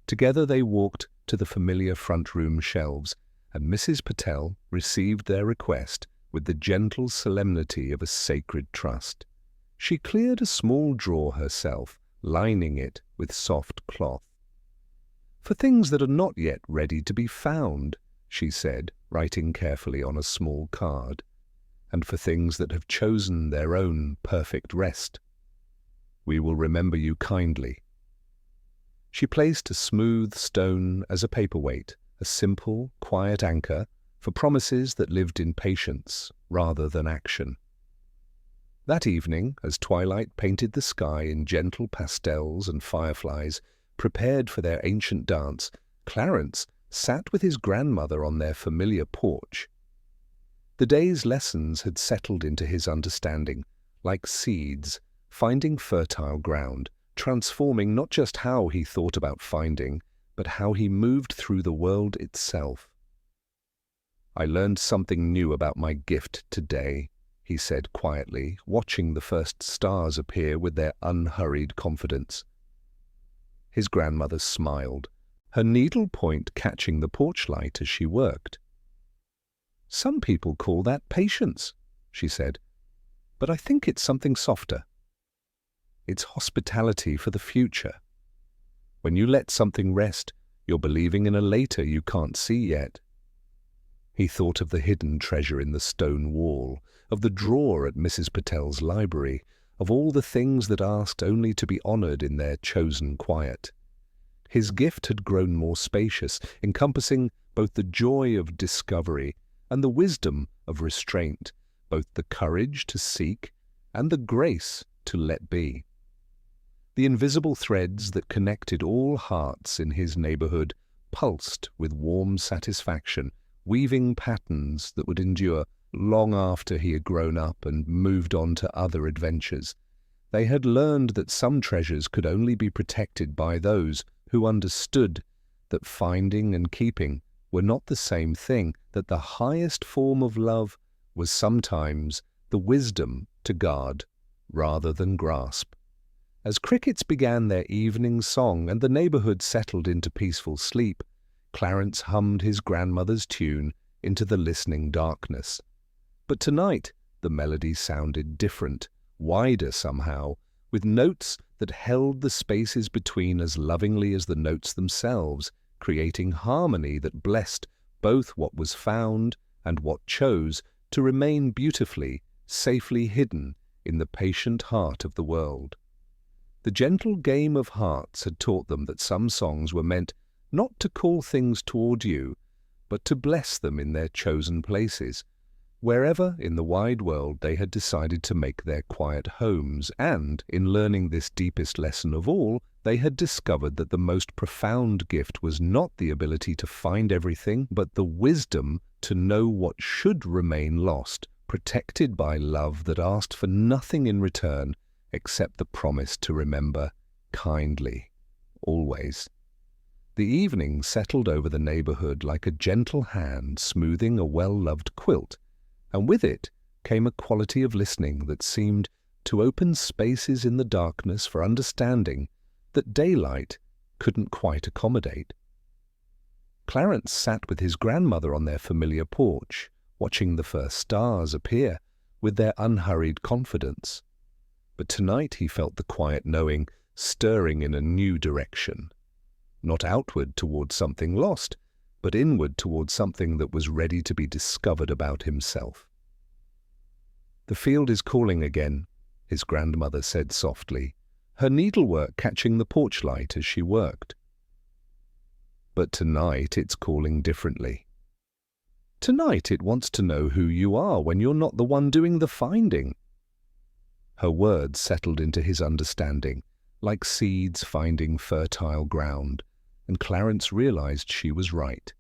Together they walked to the familiar front room shelves, and Mrs. Patel received their request with the gentle solemnity of a sacred trust. She cleared a small drawer herself, lining it with soft cloth. "For things that are not yet ready to be found," she said, writing carefully on a small card, "and for things that have chosen their own perfect rest. We will remember you kindly." She placed a smooth stone as a paperweight, a simple, quiet anchor for promises that lived in patience rather than action. That evening, as twilight painted the sky in gentle pastels and fireflies prepared for their ancient dance, Clarence sat with his grandmother on their familiar porch. The day's lessons had settled into his understanding, like seeds, finding fertile ground, transforming not just how he thought about finding, but how he moved through the world itself. "I learned something new about my gift today," he said quietly, watching the first stars appear with their unhurried confidence. His grandmother smiled, her needle point catching the porch light as she worked. "Some people call that patience," she said, "but I think it's something softer. It's hospitality for the future. When you let something rest, you're believing in a later you can't see yet." He thought of the hidden treasure in the stone wall, of the drawer at Mrs. Patel's library, of all the things that asked only to be honored in their chosen quiet. His gift had grown more spacious, encompassing both the joy of discovery and the wisdom of restraint, both the courage to seek and the grace to let be. The invisible threads that connected all hearts in his neighborhood pulsed with warm satisfaction, weaving patterns that would endure long after he had grown up and moved on to other adventures. They had learned that some treasures could only be protected by those who understood that finding and keeping were not the same thing, that the highest form of love was sometimes the wisdom to guard rather than grasp. As crickets began their evening song and the neighborhood settled into peaceful sleep, Clarence hummed his grandmother's tune into the listening darkness. But tonight the melody sounded different, wider somehow, with notes that held the spaces between as lovingly as the notes themselves, creating harmony that blessed both what was found and what chose to remain beautifully, safely hidden in the patient heart of the world. The gentle game of hearts had taught them that some songs were meant not to call things toward you, but to bless them in their chosen places, wherever in the wide world they had decided to make their quiet homes, and, in learning this deepest lesson of all, they had discovered that the most profound gift was not the ability to find everything, but the wisdom to know what should remain lost, protected by love that asked for nothing in return except the promise to remember kindly, always. The evening settled over the neighborhood like a gentle hand smoothing a well-loved quilt, and with it came a quality of listening that seemed to open spaces in the darkness for understanding that daylight couldn't quite accommodate. Clarence sat with his grandmother on their familiar porch, watching the first stars appear with their unhurried confidence. But tonight he felt the quiet knowing stirring in a new direction, not outward towards something lost, but inward towards something that was ready to be discovered about himself. "The field is calling again," his grandmother said softly, her needlework catching the porch light as she worked. "But tonight it's calling differently. Tonight it wants to know who you are when you're not the one doing the finding." Her words settled into his understanding, like seeds finding fertile ground, and Clarence realized she was right.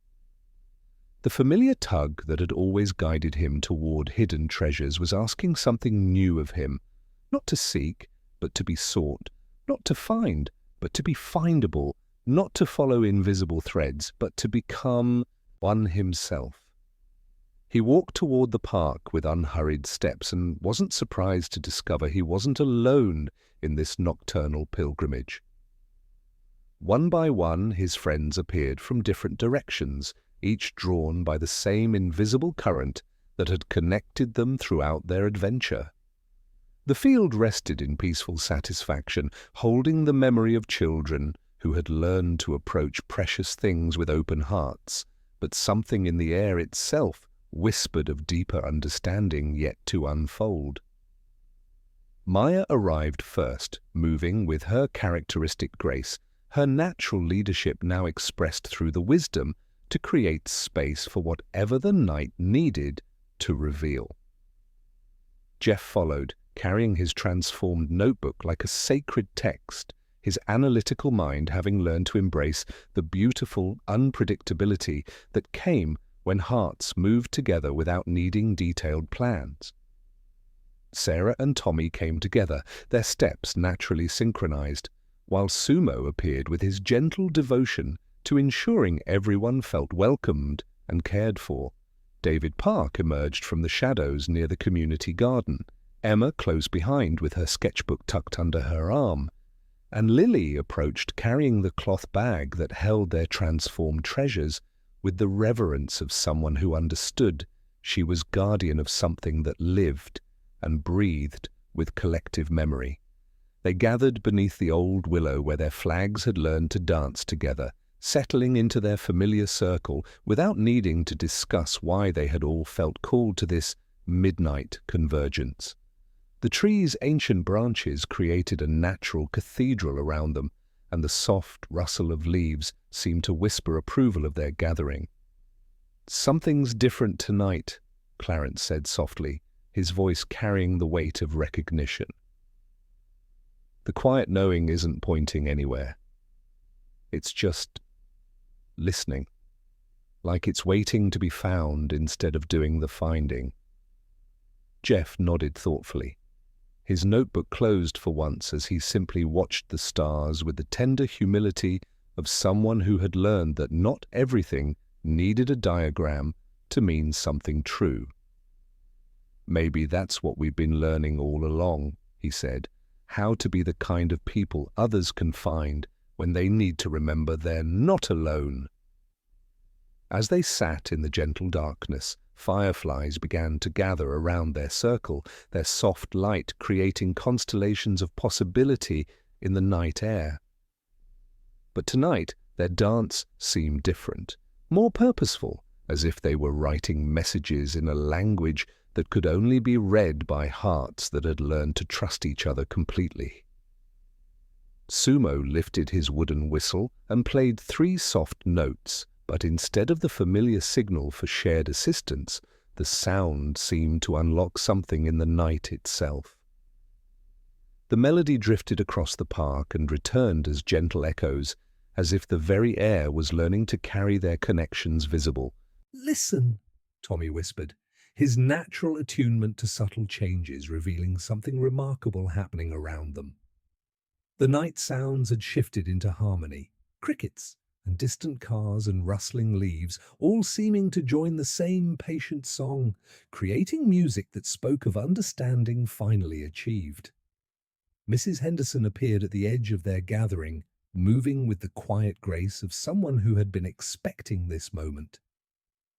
The familiar tug that had always guided him toward hidden treasures was asking something new of him, not to seek, but to be sought, not to find, but to be findable, not to follow invisible threads, but to become one himself. He walked toward the park with unhurried steps and wasn't surprised to discover he wasn't alone in this nocturnal pilgrimage. One by one, his friends appeared from different directions, each drawn by the same invisible current that had connected them throughout their adventure. The field rested in peaceful satisfaction, holding the memory of children who had learned to approach precious things with open hearts, but something in the air itself whispered of deeper understanding yet to unfold. Maya arrived first, moving with her characteristic grace, her natural leadership now expressed through the wisdom to create space for whatever the night needed to reveal. Jeff followed, carrying his transformed notebook like a sacred text, his analytical mind having learned to embrace the beautiful unpredictability that came when hearts moved together without needing detailed plans. Sarah and Tommy came together, their steps naturally synchronized, while Sumo appeared with his gentle devotion to ensuring everyone felt welcomed and cared for. David Park emerged from the shadows near the community garden, Emma close behind with her sketchbook tucked under her arm, and Lily approached carrying the cloth bag that held their transformed treasures with the reverence of someone who understood she was guardian of something that lived and breathed with collective memory. They gathered beneath the old willow where their flags had learned to dance together, settling into their familiar circle without needing to discuss why they had all felt called to this midnight convergence. The tree's ancient branches created a natural cathedral around them, and the soft rustle of leaves seemed to whisper approval of their gathering. "Something's different tonight," Clarence said softly, his voice carrying the weight of recognition. The quiet knowing isn't pointing anywhere. It's just listening, like it's waiting to be found instead of doing the finding. Jeff nodded thoughtfully. His notebook closed for once as he simply watched the stars with the tender humility of someone who had learned that not everything needed a diagram to mean something true. "Maybe that's what we've been learning all along," he said, "how to be the kind of people others can find when they need to remember they're not alone." As they sat in the gentle darkness, fireflies began to gather around their circle, their soft light creating constellations of possibility in the night air. But tonight, their dance seemed different, more purposeful, as if they were writing messages in a language that could only be read by hearts that had learned to trust each other completely. Sumo lifted his wooden whistle and played 3 soft notes, but instead of the familiar signal for shared assistance, the sound seemed to unlock something in the night itself. The melody drifted across the park and returned as gentle echoes, as if the very air was learning to carry their connections visible. "Listen," Tommy whispered, his natural attunement to subtle changes revealing something remarkable happening around them. The night sounds had shifted into harmony, crickets and distant cars and rustling leaves, all seeming to join the same patient song, creating music that spoke of understanding finally achieved. Mrs. Henderson appeared at the edge of their gathering, moving with the quiet grace of someone who had been expecting this moment.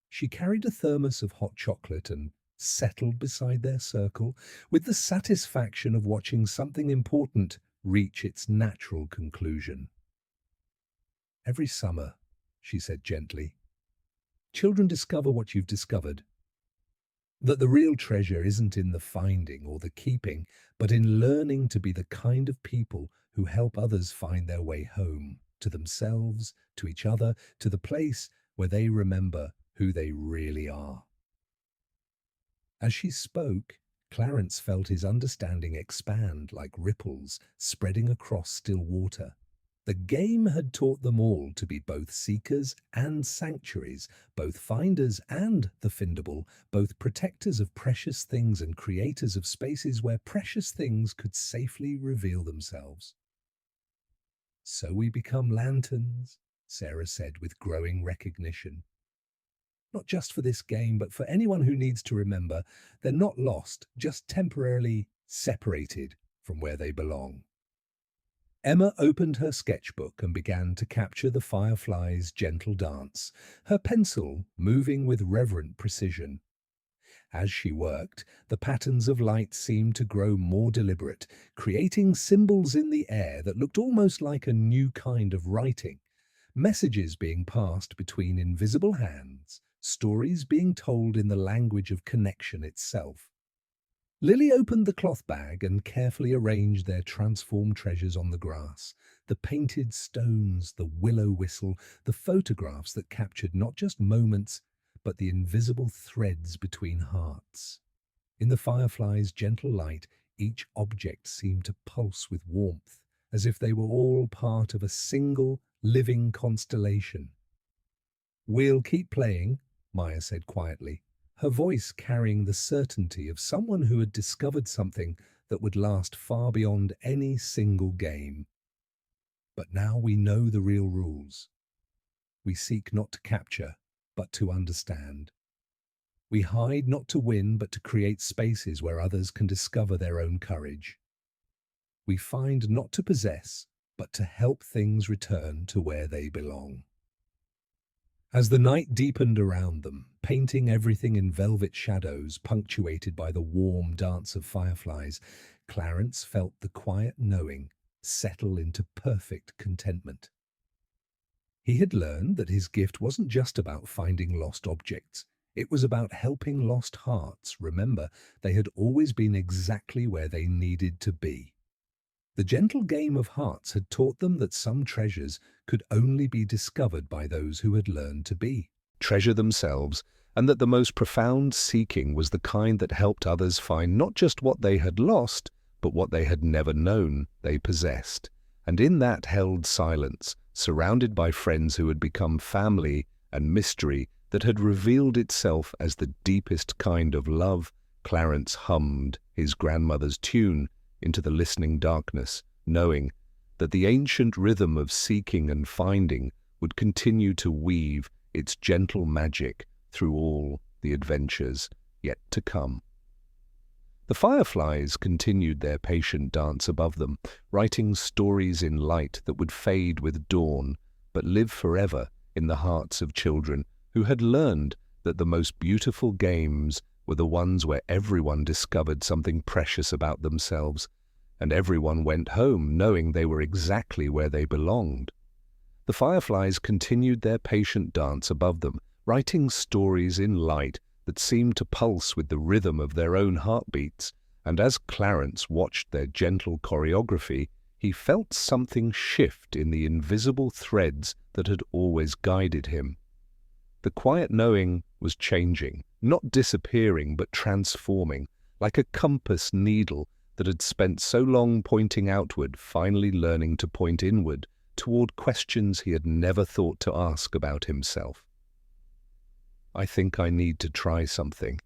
She carried a thermos of hot chocolate and settled beside their circle with the satisfaction of watching something important reach its natural conclusion. "Every summer," she said gently, "children discover what you've discovered. That the real treasure isn't in the finding or the keeping, but in learning to be the kind of people who help others find their way home, to themselves, to each other, to the place where they remember who they really are." As she spoke, Clarence felt his understanding expand like ripples spreading across still water. The game had taught them all to be both seekers and sanctuaries, both finders and the findable, both protectors of precious things and creators of spaces where precious things could safely reveal themselves. "So we become lanterns," Sarah said with growing recognition. "Not just for this game, but for anyone who needs to remember they're not lost, just temporarily separated from where they belong." Emma opened her sketchbook and began to capture the firefly's gentle dance, her pencil moving with reverent precision. As she worked, the patterns of light seemed to grow more deliberate, creating symbols in the air that looked almost like a new kind of writing, messages being passed between invisible hands, stories being told in the language of connection itself. Lily opened the cloth bag and carefully arranged their transformed treasures on the grass. The painted stones, the willow whistle, the photographs that captured not just moments, but the invisible threads between hearts. In the firefly's gentle light, each object seemed to pulse with warmth, as if they were all part of a single, living constellation. "We'll keep playing," Maya said quietly, her voice carrying the certainty of someone who had discovered something that would last far beyond any single game. "But now we know the real rules. We seek not to capture, but to understand. We hide not to win, but to create spaces where others can discover their own courage. We find not to possess, but to help things return to where they belong." As the night deepened around them, painting everything in velvet shadows punctuated by the warm dance of fireflies, Clarence felt the quiet knowing settle into perfect contentment. He had learned that his gift wasn't just about finding lost objects. It was about helping lost hearts remember they had always been exactly where they needed to be. The gentle game of hearts had taught them that some treasures could only be discovered by those who had learned to be treasure themselves, and that the most profound seeking was the kind that helped others find not just what they had lost, but what they had never known they possessed. And in that held silence, surrounded by friends who had become family, and mystery that had revealed itself as the deepest kind of love, Clarence hummed his grandmother's tune into the listening darkness, knowing that the ancient rhythm of seeking and finding would continue to weave its gentle magic through all the adventures yet to come. The fireflies continued their patient dance above them, writing stories in light that would fade with dawn, but live forever in the hearts of children who had learned that the most beautiful games were the ones where everyone discovered something precious about themselves, and everyone went home knowing they were exactly where they belonged. The fireflies continued their patient dance above them, writing stories in light that seemed to pulse with the rhythm of their own heartbeats, and as Clarence watched their gentle choreography, he felt something shift in the invisible threads that had always guided him. The quiet knowing was changing, not disappearing but transforming, like a compass needle that had spent so long pointing outward, finally learning to point inward, toward questions he had never thought to ask about himself. "I think I need to try something,"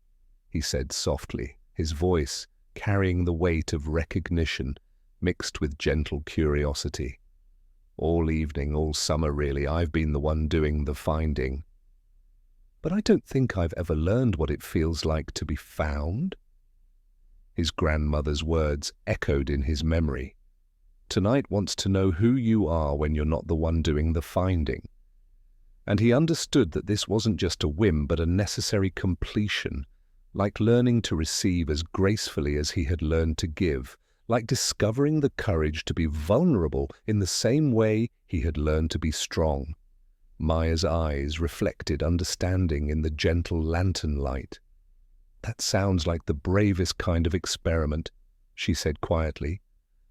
he said softly, his voice carrying the weight of recognition mixed with gentle curiosity. "All evening, all summer really, I've been the one doing the finding. But I don't think I've ever learned what it feels like to be found." His grandmother's words echoed in his memory. "Tonight wants to know who you are when you're not the one doing the finding." And he understood that this wasn't just a whim but a necessary completion, like learning to receive as gracefully as he had learned to give, like discovering the courage to be vulnerable in the same way he had learned to be strong. Maya's eyes reflected understanding in the gentle lantern light. "That sounds like the bravest kind of experiment," she said quietly,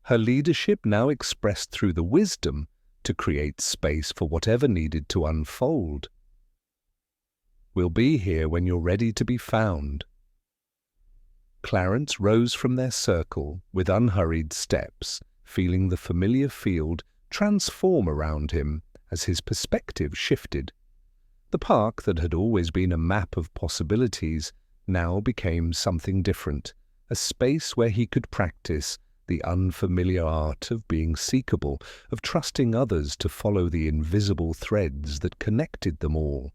her leadership now expressed through the wisdom to create space for whatever needed to unfold. "We'll be here when you're ready to be found." Clarence rose from their circle with unhurried steps, feeling the familiar field transform around him as his perspective shifted. The park that had always been a map of possibilities now became something different, a space where he could practice the unfamiliar art of being seekable, of trusting others to follow the invisible threads that connected them all.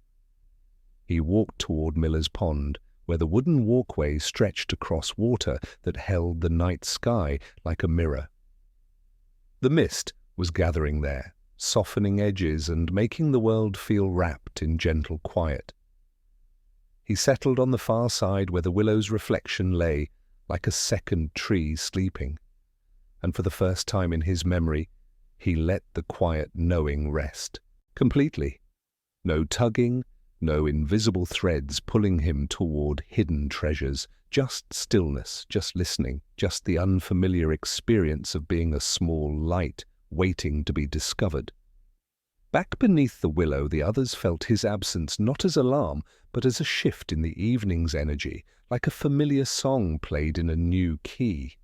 He walked toward Miller's Pond, where the wooden walkway stretched across water that held the night sky like a mirror. The mist was gathering there, softening edges and making the world feel wrapped in gentle quiet. He settled on the far side where the willow's reflection lay, like a second tree sleeping, and for the first time in his memory, he let the quiet knowing rest, completely. No tugging, no invisible threads pulling him toward hidden treasures, Just stillness, just listening, just the unfamiliar experience of being a small light waiting to be discovered. Back beneath the willow, the others felt his absence not as alarm, but as a shift in the evening's energy, like a familiar song played in a new key.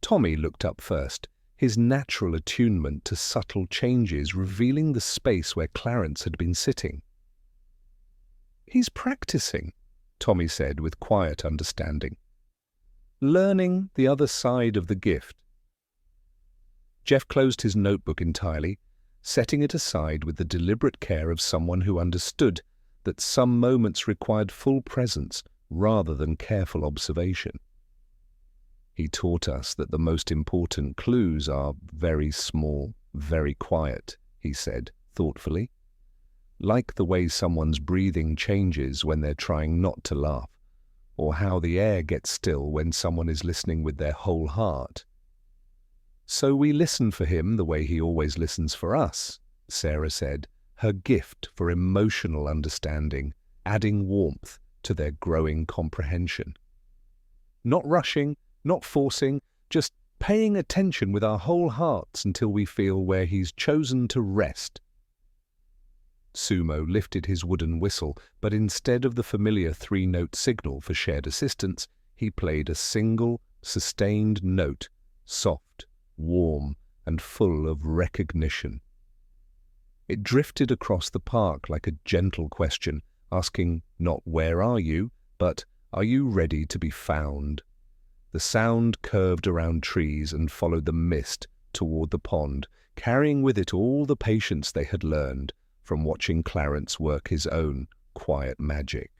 Tommy looked up first, his natural attunement to subtle changes revealing the space where Clarence had been sitting. "He's practicing," Tommy said with quiet understanding. "Learning the other side of the gift." Jeff closed his notebook entirely, setting it aside with the deliberate care of someone who understood that some moments required full presence rather than careful observation. "He taught us that the most important clues are very small, very quiet," he said thoughtfully. "Like the way someone's breathing changes when they're trying not to laugh, or how the air gets still when someone is listening with their whole heart." "So we listen for him the way he always listens for us," Sarah said, her gift for emotional understanding adding warmth to their growing comprehension. "Not rushing, not forcing, just paying attention with our whole hearts until we feel where he's chosen to rest." Sumo lifted his wooden whistle, but instead of the familiar three-note signal for shared assistance, he played a single, sustained note, soft, warm, and full of recognition. It drifted across the park like a gentle question, asking not "where are you?" but "are you ready to be found?" The sound curved around trees and followed the mist toward the pond, carrying with it all the patience they had learned from watching Clarence work his own quiet magic.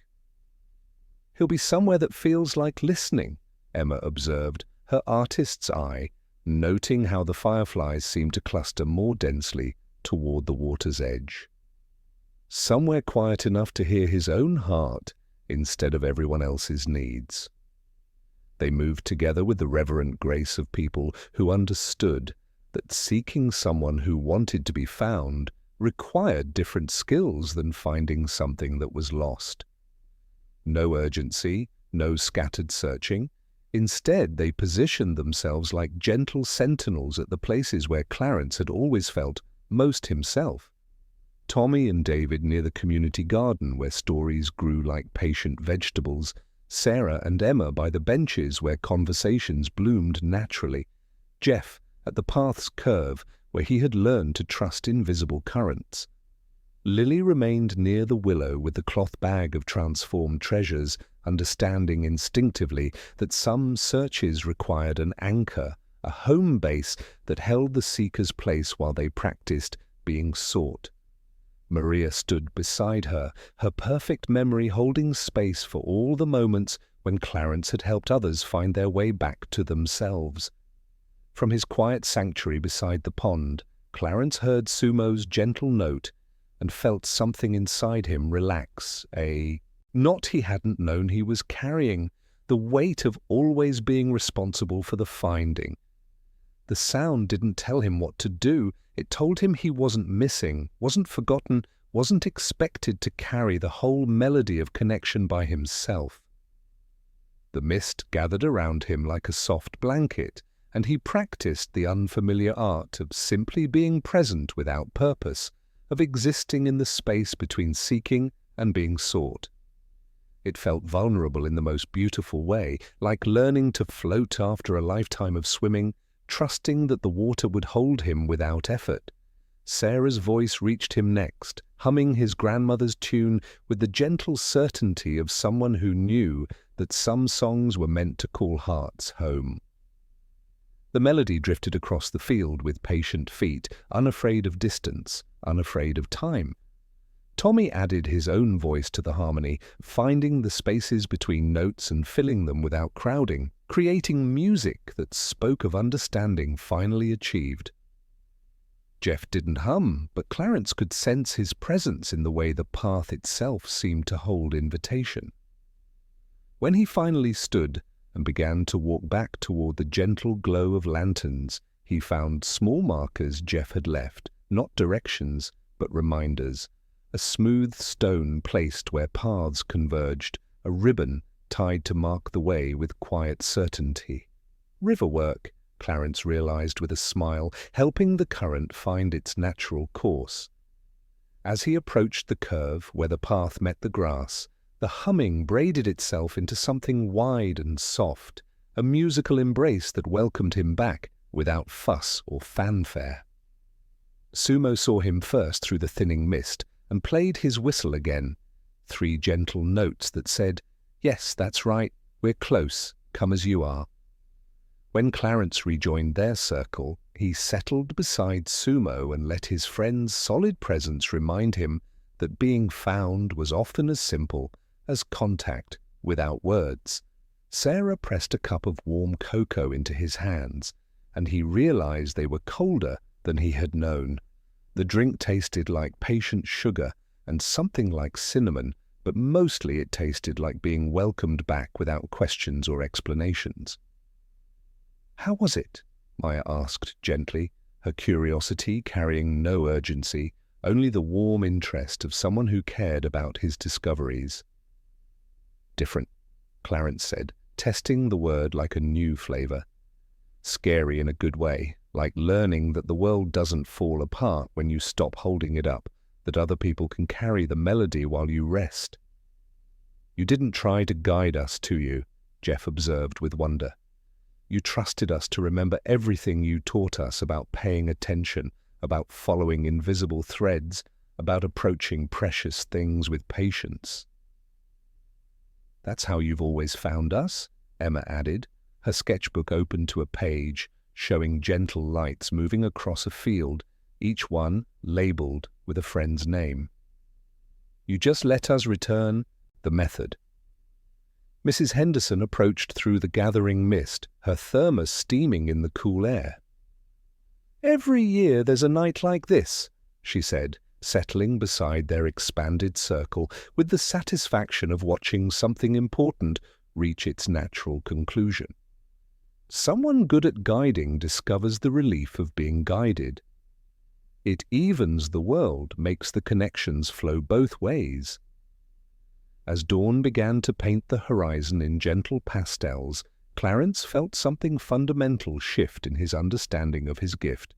"He'll be somewhere that feels like listening," Emma observed, her artist's eye noting how the fireflies seemed to cluster more densely toward the water's edge. "Somewhere quiet enough to hear his own heart instead of everyone else's needs." They moved together with the reverent grace of people who understood that seeking someone who wanted to be found required different skills than finding something that was lost. No urgency, no scattered searching. Instead, they positioned themselves like gentle sentinels at the places where Clarence had always felt most himself. Tommy and David near the community garden where stories grew like patient vegetables, Sarah and Emma by the benches where conversations bloomed naturally, Jeff at the path's curve where he had learned to trust invisible currents. Lily remained near the willow with the cloth bag of transformed treasures, understanding instinctively that some searches required an anchor, a home base that held the seeker's place while they practiced being sought. Maria stood beside her, her perfect memory holding space for all the moments when Clarence had helped others find their way back to themselves. From his quiet sanctuary beside the pond, Clarence heard Sumo's gentle note and felt something inside him relax, a knot he hadn't known he was carrying, the weight of always being responsible for the finding. The sound didn't tell him what to do. It told him he wasn't missing, wasn't forgotten, wasn't expected to carry the whole melody of connection by himself. The mist gathered around him like a soft blanket, and he practiced the unfamiliar art of simply being present without purpose, of existing in the space between seeking and being sought. It felt vulnerable in the most beautiful way, like learning to float after a lifetime of swimming, trusting that the water would hold him without effort. Sarah's voice reached him next, humming his grandmother's tune with the gentle certainty of someone who knew that some songs were meant to call hearts home. The melody drifted across the field with patient feet, unafraid of distance, unafraid of time. Tommy added his own voice to the harmony, finding the spaces between notes and filling them without crowding, creating music that spoke of understanding finally achieved. Jeff didn't hum, but Clarence could sense his presence in the way the path itself seemed to hold invitation. When he finally stood and began to walk back toward the gentle glow of lanterns, he found small markers Jeff had left, not directions, but reminders. A smooth stone placed where paths converged, a ribbon tied to mark the way with quiet certainty. River work, Clarence realized with a smile, helping the current find its natural course. As he approached the curve where the path met the grass, the humming braided itself into something wide and soft, a musical embrace that welcomed him back without fuss or fanfare. Sumo saw him first through the thinning mist and played his whistle again, 3 gentle notes that said, "Yes, that's right, we're close, come as you are." When Clarence rejoined their circle, he settled beside Sumo and let his friend's solid presence remind him that being found was often as simple as contact without words. Sarah pressed a cup of warm cocoa into his hands, and he realized they were colder than he had known. The drink tasted like patient sugar and something like cinnamon, but mostly it tasted like being welcomed back without questions or explanations. "How was it?" Maya asked gently, her curiosity carrying no urgency, only the warm interest of someone who cared about his discoveries. "Different," Clarence said, testing the word like a new flavor. "Scary in a good way, like learning that the world doesn't fall apart when you stop holding it up, that other people can carry the melody while you rest." "You didn't try to guide us, to you," Jeff observed with wonder. "You trusted us to remember everything you taught us about paying attention, about following invisible threads, about approaching precious things with patience." "That's how you've always found us," Emma added, her sketchbook open to a page, showing gentle lights moving across a field, each one labeled with a friend's name. "You just let us return the method." Mrs. Henderson approached through the gathering mist, her thermos steaming in the cool air. "Every year there's a night like this," she said, settling beside their expanded circle with the satisfaction of watching something important reach its natural conclusion. "Someone good at guiding discovers the relief of being guided. It evens the world, makes the connections flow both ways." As dawn began to paint the horizon in gentle pastels, Clarence felt something fundamental shift in his understanding of his gift.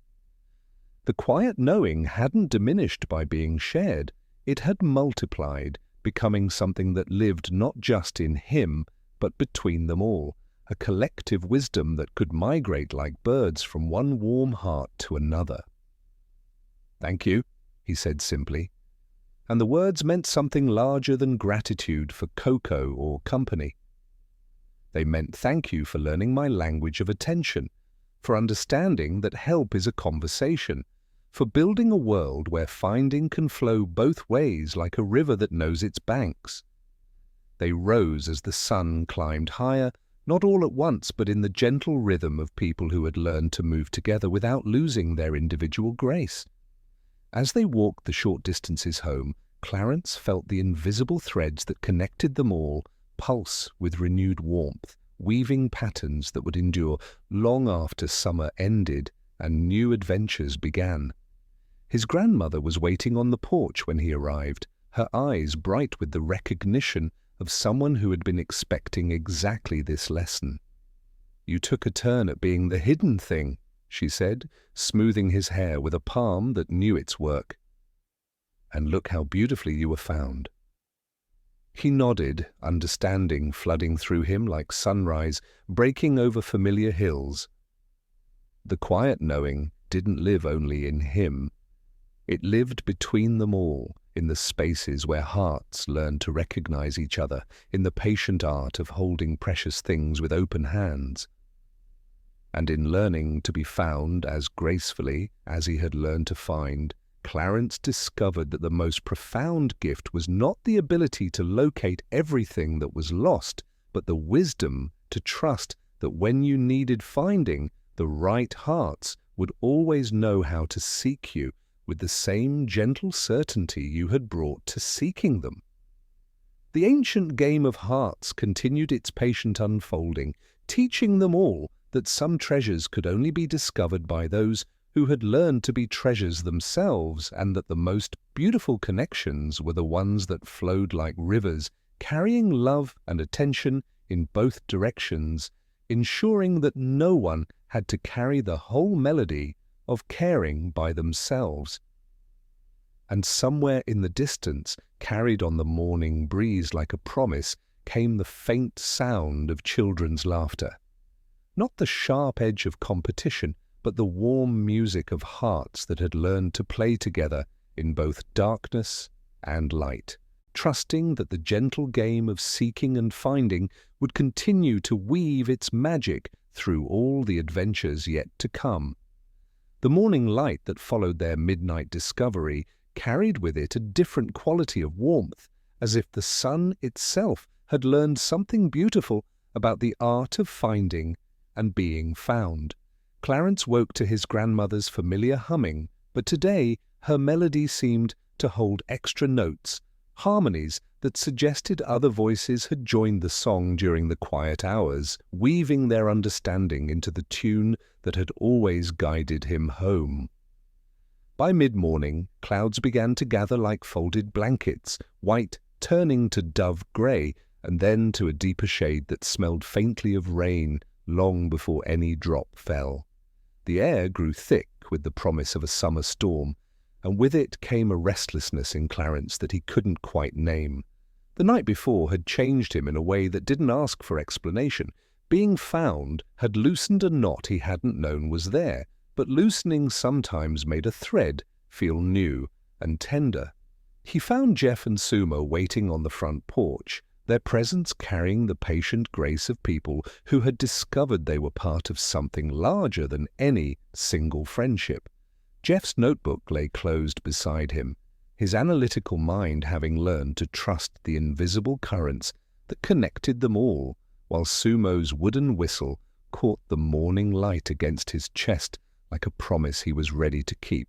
The quiet knowing hadn't diminished by being shared. It had multiplied, becoming something that lived not just in him, but between them all, a collective wisdom that could migrate like birds from one warm heart to another. "Thank you," he said simply. And the words meant something larger than gratitude for cocoa or company. They meant thank you for learning my language of attention, for understanding that help is a conversation, for building a world where finding can flow both ways like a river that knows its banks. They rose as the sun climbed higher, not all at once but in the gentle rhythm of people who had learned to move together without losing their individual grace. As they walked the short distances home, Clarence felt the invisible threads that connected them all pulse with renewed warmth, weaving patterns that would endure long after summer ended and new adventures began. His grandmother was waiting on the porch when he arrived, her eyes bright with the recognition of someone who had been expecting exactly this lesson. "You took a turn at being the hidden thing," she said, smoothing his hair with a palm that knew its work. "And look how beautifully you were found." He nodded, understanding flooding through him like sunrise breaking over familiar hills. The quiet knowing didn't live only in him. It lived between them all, in the spaces where hearts learned to recognize each other, in the patient art of holding precious things with open hands. And in learning to be found as gracefully as he had learned to find, Clarence discovered that the most profound gift was not the ability to locate everything that was lost, but the wisdom to trust that when you needed finding, the right hearts would always know how to seek you with the same gentle certainty you had brought to seeking them. The ancient game of hearts continued its patient unfolding, teaching them all that some treasures could only be discovered by those who had learned to be treasures themselves, and that the most beautiful connections were the ones that flowed like rivers, carrying love and attention in both directions, ensuring that no one had to carry the whole melody of caring by themselves. And somewhere in the distance, carried on the morning breeze like a promise, came the faint sound of children's laughter. Not the sharp edge of competition, but the warm music of hearts that had learned to play together in both darkness and light, trusting that the gentle game of seeking and finding would continue to weave its magic through all the adventures yet to come. The morning light that followed their midnight discovery carried with it a different quality of warmth, as if the sun itself had learned something beautiful about the art of finding and being found. Clarence woke to his grandmother's familiar humming, but today her melody seemed to hold extra notes, harmonies that suggested other voices had joined the song during the quiet hours, weaving their understanding into the tune that had always guided him home. By mid-morning, clouds began to gather like folded blankets, white turning to dove grey, and then to a deeper shade that smelled faintly of rain long before any drop fell. The air grew thick with the promise of a summer storm, and with it came a restlessness in Clarence that he couldn't quite name. The night before had changed him in a way that didn't ask for explanation. Being found had loosened a knot he hadn't known was there, but loosening sometimes made a thread feel new and tender. He found Jeff and Sumo waiting on the front porch, their presence carrying the patient grace of people who had discovered they were part of something larger than any single friendship. Jeff's notebook lay closed beside him, his analytical mind having learned to trust the invisible currents that connected them all, while Sumo's wooden whistle caught the morning light against his chest like a promise he was ready to keep.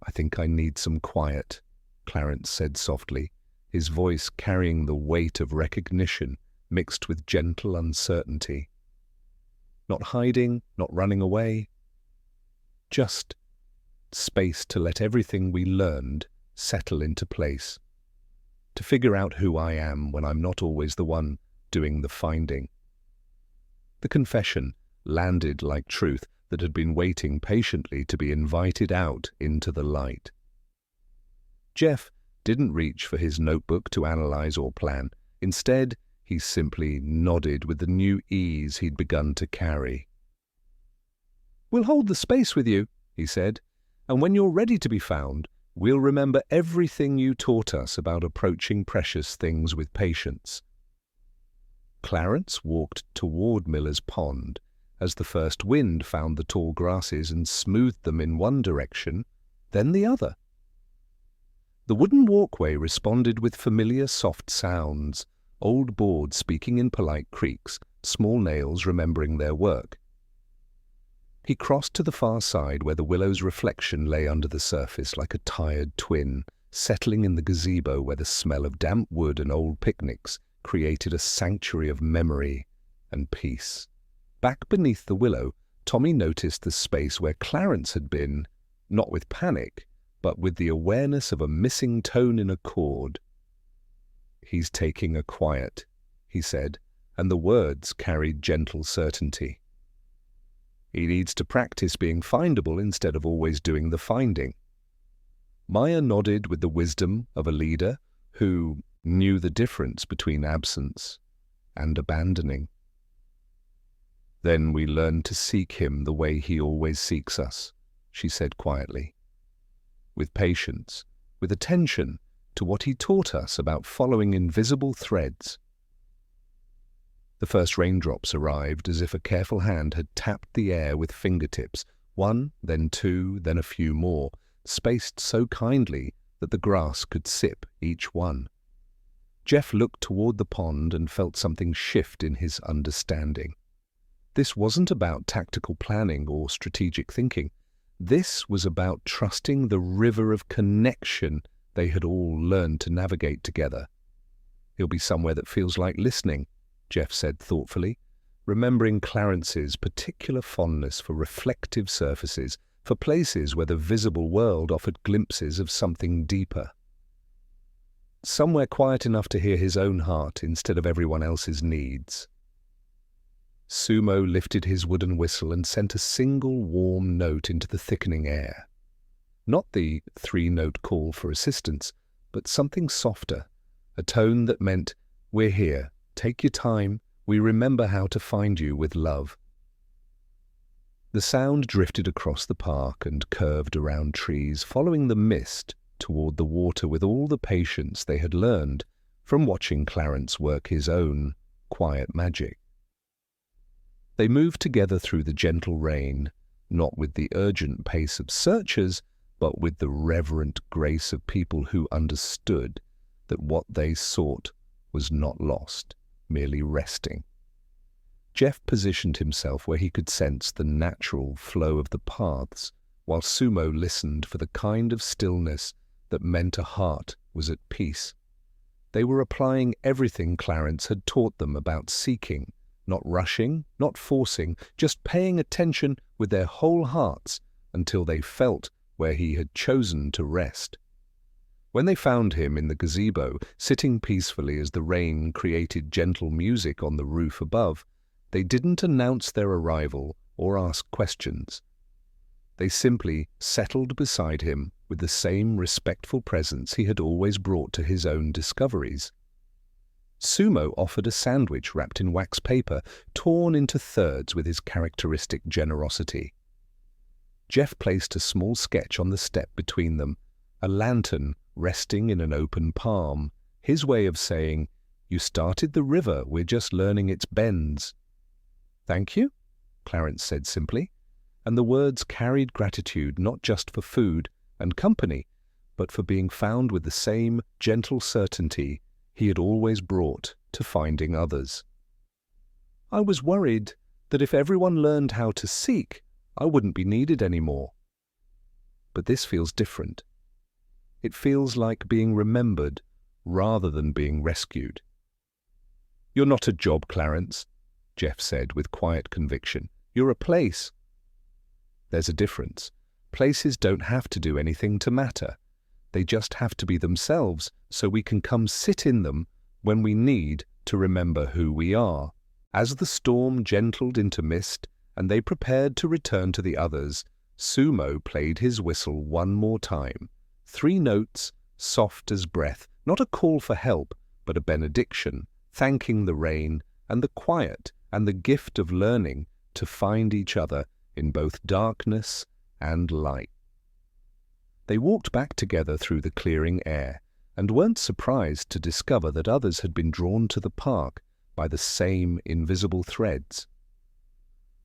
"I think I need some quiet," Clarence said softly, his voice carrying the weight of recognition mixed with gentle uncertainty. Not hiding, not running away. Just space to let everything we learned settle into place. To figure out who I am when I'm not always the one doing the finding. The confession landed like truth that had been waiting patiently to be invited out into the light. Jeff didn't reach for his notebook to analyze or plan. Instead, he simply nodded with the new ease he'd begun to carry. "We'll hold the space with you," he said, "and when you're ready to be found, we'll remember everything you taught us about approaching precious things with patience." Clarence walked toward Miller's Pond as the first wind found the tall grasses and smoothed them in one direction, then the other. The wooden walkway responded with familiar soft sounds, old boards speaking in polite creaks, small nails remembering their work. He crossed to the far side where the willow's reflection lay under the surface like a tired twin, settling in the gazebo where the smell of damp wood and old picnics created a sanctuary of memory and peace. Back beneath the willow, Tommy noticed the space where Clarence had been, not with panic, but with the awareness of a missing tone in a chord. "He's taking a quiet," he said, and the words carried gentle certainty. "He needs to practice being findable instead of always doing the finding." Maya nodded with the wisdom of a leader who knew the difference between absence and abandoning. "Then we learn to seek him the way he always seeks us," she said quietly. "With patience, with attention to what he taught us about following invisible threads." The first raindrops arrived as if a careful hand had tapped the air with fingertips, one, then two, then a few more, spaced so kindly that the grass could sip each one. Jeff looked toward the pond and felt something shift in his understanding. This wasn't about tactical planning or strategic thinking. This was about trusting the river of connection they had all learned to navigate together. "He'll be somewhere that feels like listening," Jeff said thoughtfully, remembering Clarence's particular fondness for reflective surfaces, for places where the visible world offered glimpses of something deeper. somewhere quiet enough to hear his own heart instead of everyone else's needs. Sumo lifted his wooden whistle and sent a single warm note into the thickening air. Not the three-note call for assistance, but something softer, a tone that meant, "We're here, take your time, we remember how to find you with love." The sound drifted across the park and curved around trees, following the mist toward the water with all the patience they had learned from watching Clarence work his own quiet magic. They moved together through the gentle rain, not with the urgent pace of searchers, but with the reverent grace of people who understood that what they sought was not lost, merely resting. Jeff positioned himself where he could sense the natural flow of the paths, while Sumo listened for the kind of stillness that meant a heart was at peace. They were applying everything Clarence had taught them about seeking, not rushing, not forcing, just paying attention with their whole hearts until they felt where he had chosen to rest. When they found him in the gazebo, sitting peacefully as the rain created gentle music on the roof above, they didn't announce their arrival or ask questions. They simply settled beside him with the same respectful presence he had always brought to his own discoveries. Sumo offered a sandwich wrapped in wax paper, torn into thirds with his characteristic generosity. Jeff placed a small sketch on the step between them, a lantern resting in an open palm, his way of saying, "You started the river, we're just learning its bends." "Thank you," Clarence said simply, and the words carried gratitude not just for food and company, but for being found with the same gentle certainty he had always brought to finding others. "I was worried that if everyone learned how to seek, I wouldn't be needed anymore. But this feels different. It feels like being remembered rather than being rescued." "You're not a job, Clarence," Jeff said with quiet conviction. "You're a place." "There's a difference. Places don't have to do anything to matter. They just have to be themselves so we can come sit in them when we need to remember who we are." As the storm gentled into mist and they prepared to return to the others, Sumo played his whistle one more time. 3 notes, soft as breath, not a call for help, but a benediction, thanking the rain and the quiet and the gift of learning to find each other in both darkness and light. They walked back together through the clearing air and weren't surprised to discover that others had been drawn to the park by the same invisible threads.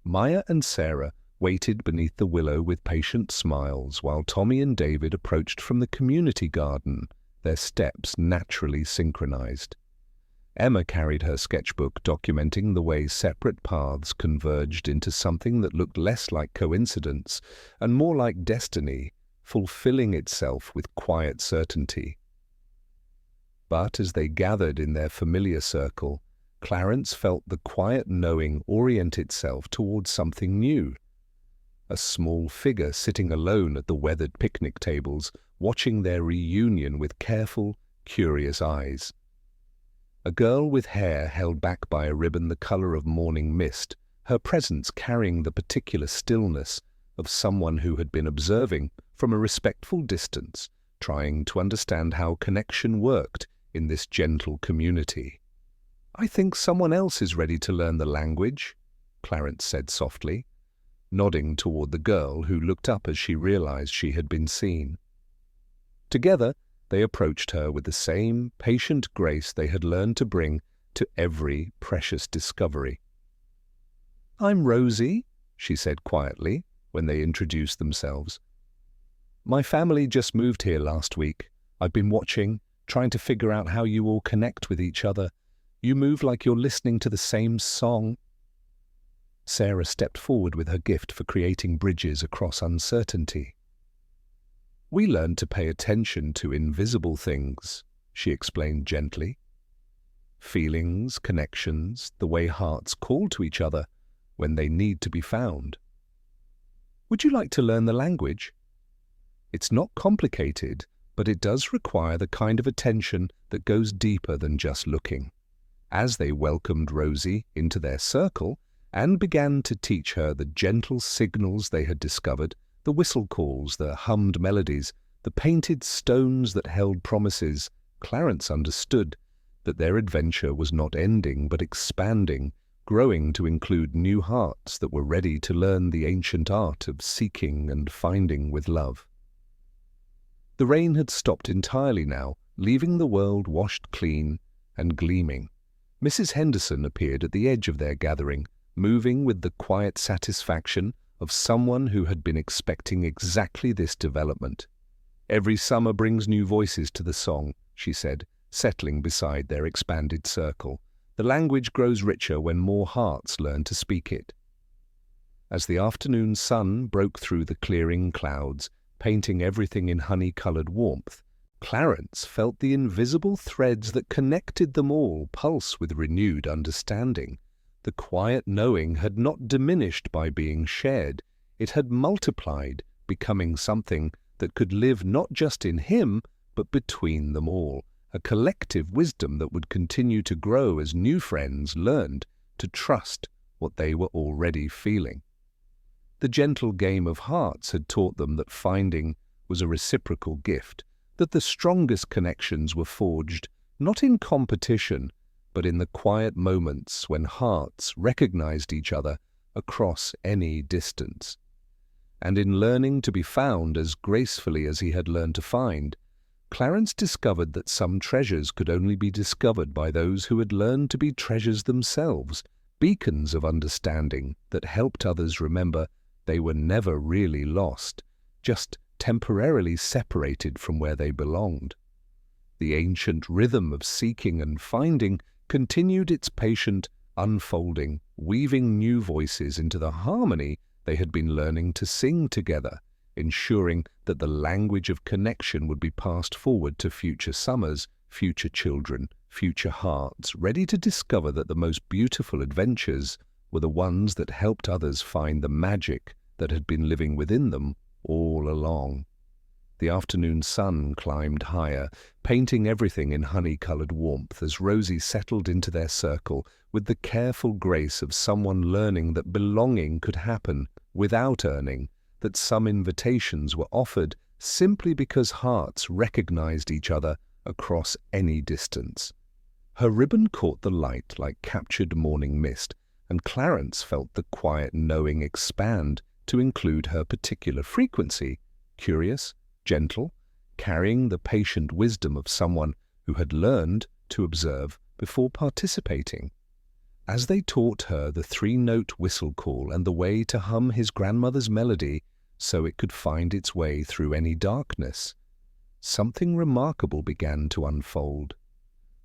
Maya and Sarah waited beneath the willow with patient smiles while Tommy and David approached from the community garden, their steps naturally synchronized. Emma carried her sketchbook documenting the way separate paths converged into something that looked less like coincidence and more like destiny, fulfilling itself with quiet certainty. But as they gathered in their familiar circle, Clarence felt the quiet knowing orient itself towards something new. A small figure sitting alone at the weathered picnic tables, watching their reunion with careful, curious eyes. A girl with hair held back by a ribbon the color of morning mist, her presence carrying the particular stillness of someone who had been observing from a respectful distance, trying to understand how connection worked in this gentle community. "I think someone else is ready to learn the language," Clarence said softly, nodding toward the girl who looked up as she realized she had been seen. Together, they approached her with the same patient grace they had learned to bring to every precious discovery. "I'm Rosie," she said quietly when they introduced themselves. "My family just moved here last week. I've been watching, trying to figure out how you all connect with each other. You move like you're listening to the same song." Sarah stepped forward with her gift for creating bridges across uncertainty. "We learned to pay attention to invisible things," she explained gently. "Feelings, connections, the way hearts call to each other when they need to be found. Would you like to learn the language? It's not complicated, but it does require the kind of attention that goes deeper than just looking. As they welcomed Rosie into their circle and began to teach her the gentle signals they had discovered, the whistle calls, the hummed melodies, the painted stones that held promises, Clarence understood that their adventure was not ending but expanding, growing to include new hearts that were ready to learn the ancient art of seeking and finding with love. The rain had stopped entirely now, leaving the world washed clean and gleaming. Mrs. Henderson appeared at the edge of their gathering, moving with the quiet satisfaction of someone who had been expecting exactly this development. "Every summer brings new voices to the song," she said, settling beside their expanded circle. "The language grows richer when more hearts learn to speak it." As the afternoon sun broke through the clearing clouds, painting everything in honey-colored warmth, Clarence felt the invisible threads that connected them all pulse with renewed understanding. The quiet knowing had not diminished by being shared. It had multiplied, becoming something that could live not just in him, but between them all, a collective wisdom that would continue to grow as new friends learned to trust what they were already feeling. The gentle game of hearts had taught them that finding was a reciprocal gift, that the strongest connections were forged not in competition, but in the quiet moments when hearts recognized each other across any distance. And in learning to be found as gracefully as he had learned to find, Clarence discovered that some treasures could only be discovered by those who had learned to be treasures themselves, beacons of understanding that helped others remember they were never really lost, just temporarily separated from where they belonged. The ancient rhythm of seeking and finding continued its patient unfolding, weaving new voices into the harmony they had been learning to sing together, ensuring that the language of connection would be passed forward to future summers, future children, future hearts, ready to discover that the most beautiful adventures were the ones that helped others find the magic that had been living within them all along. The afternoon sun climbed higher, painting everything in honey-colored warmth as Rosie settled into their circle with the careful grace of someone learning that belonging could happen without earning, that some invitations were offered simply because hearts recognized each other across any distance. Her ribbon caught the light like captured morning mist, and Clarence felt the quiet knowing expand to include her particular frequency, curious, gentle, carrying the patient wisdom of someone who had learned to observe before participating. As they taught her the three-note whistle call and the way to hum his grandmother's melody so it could find its way through any darkness, something remarkable began to unfold.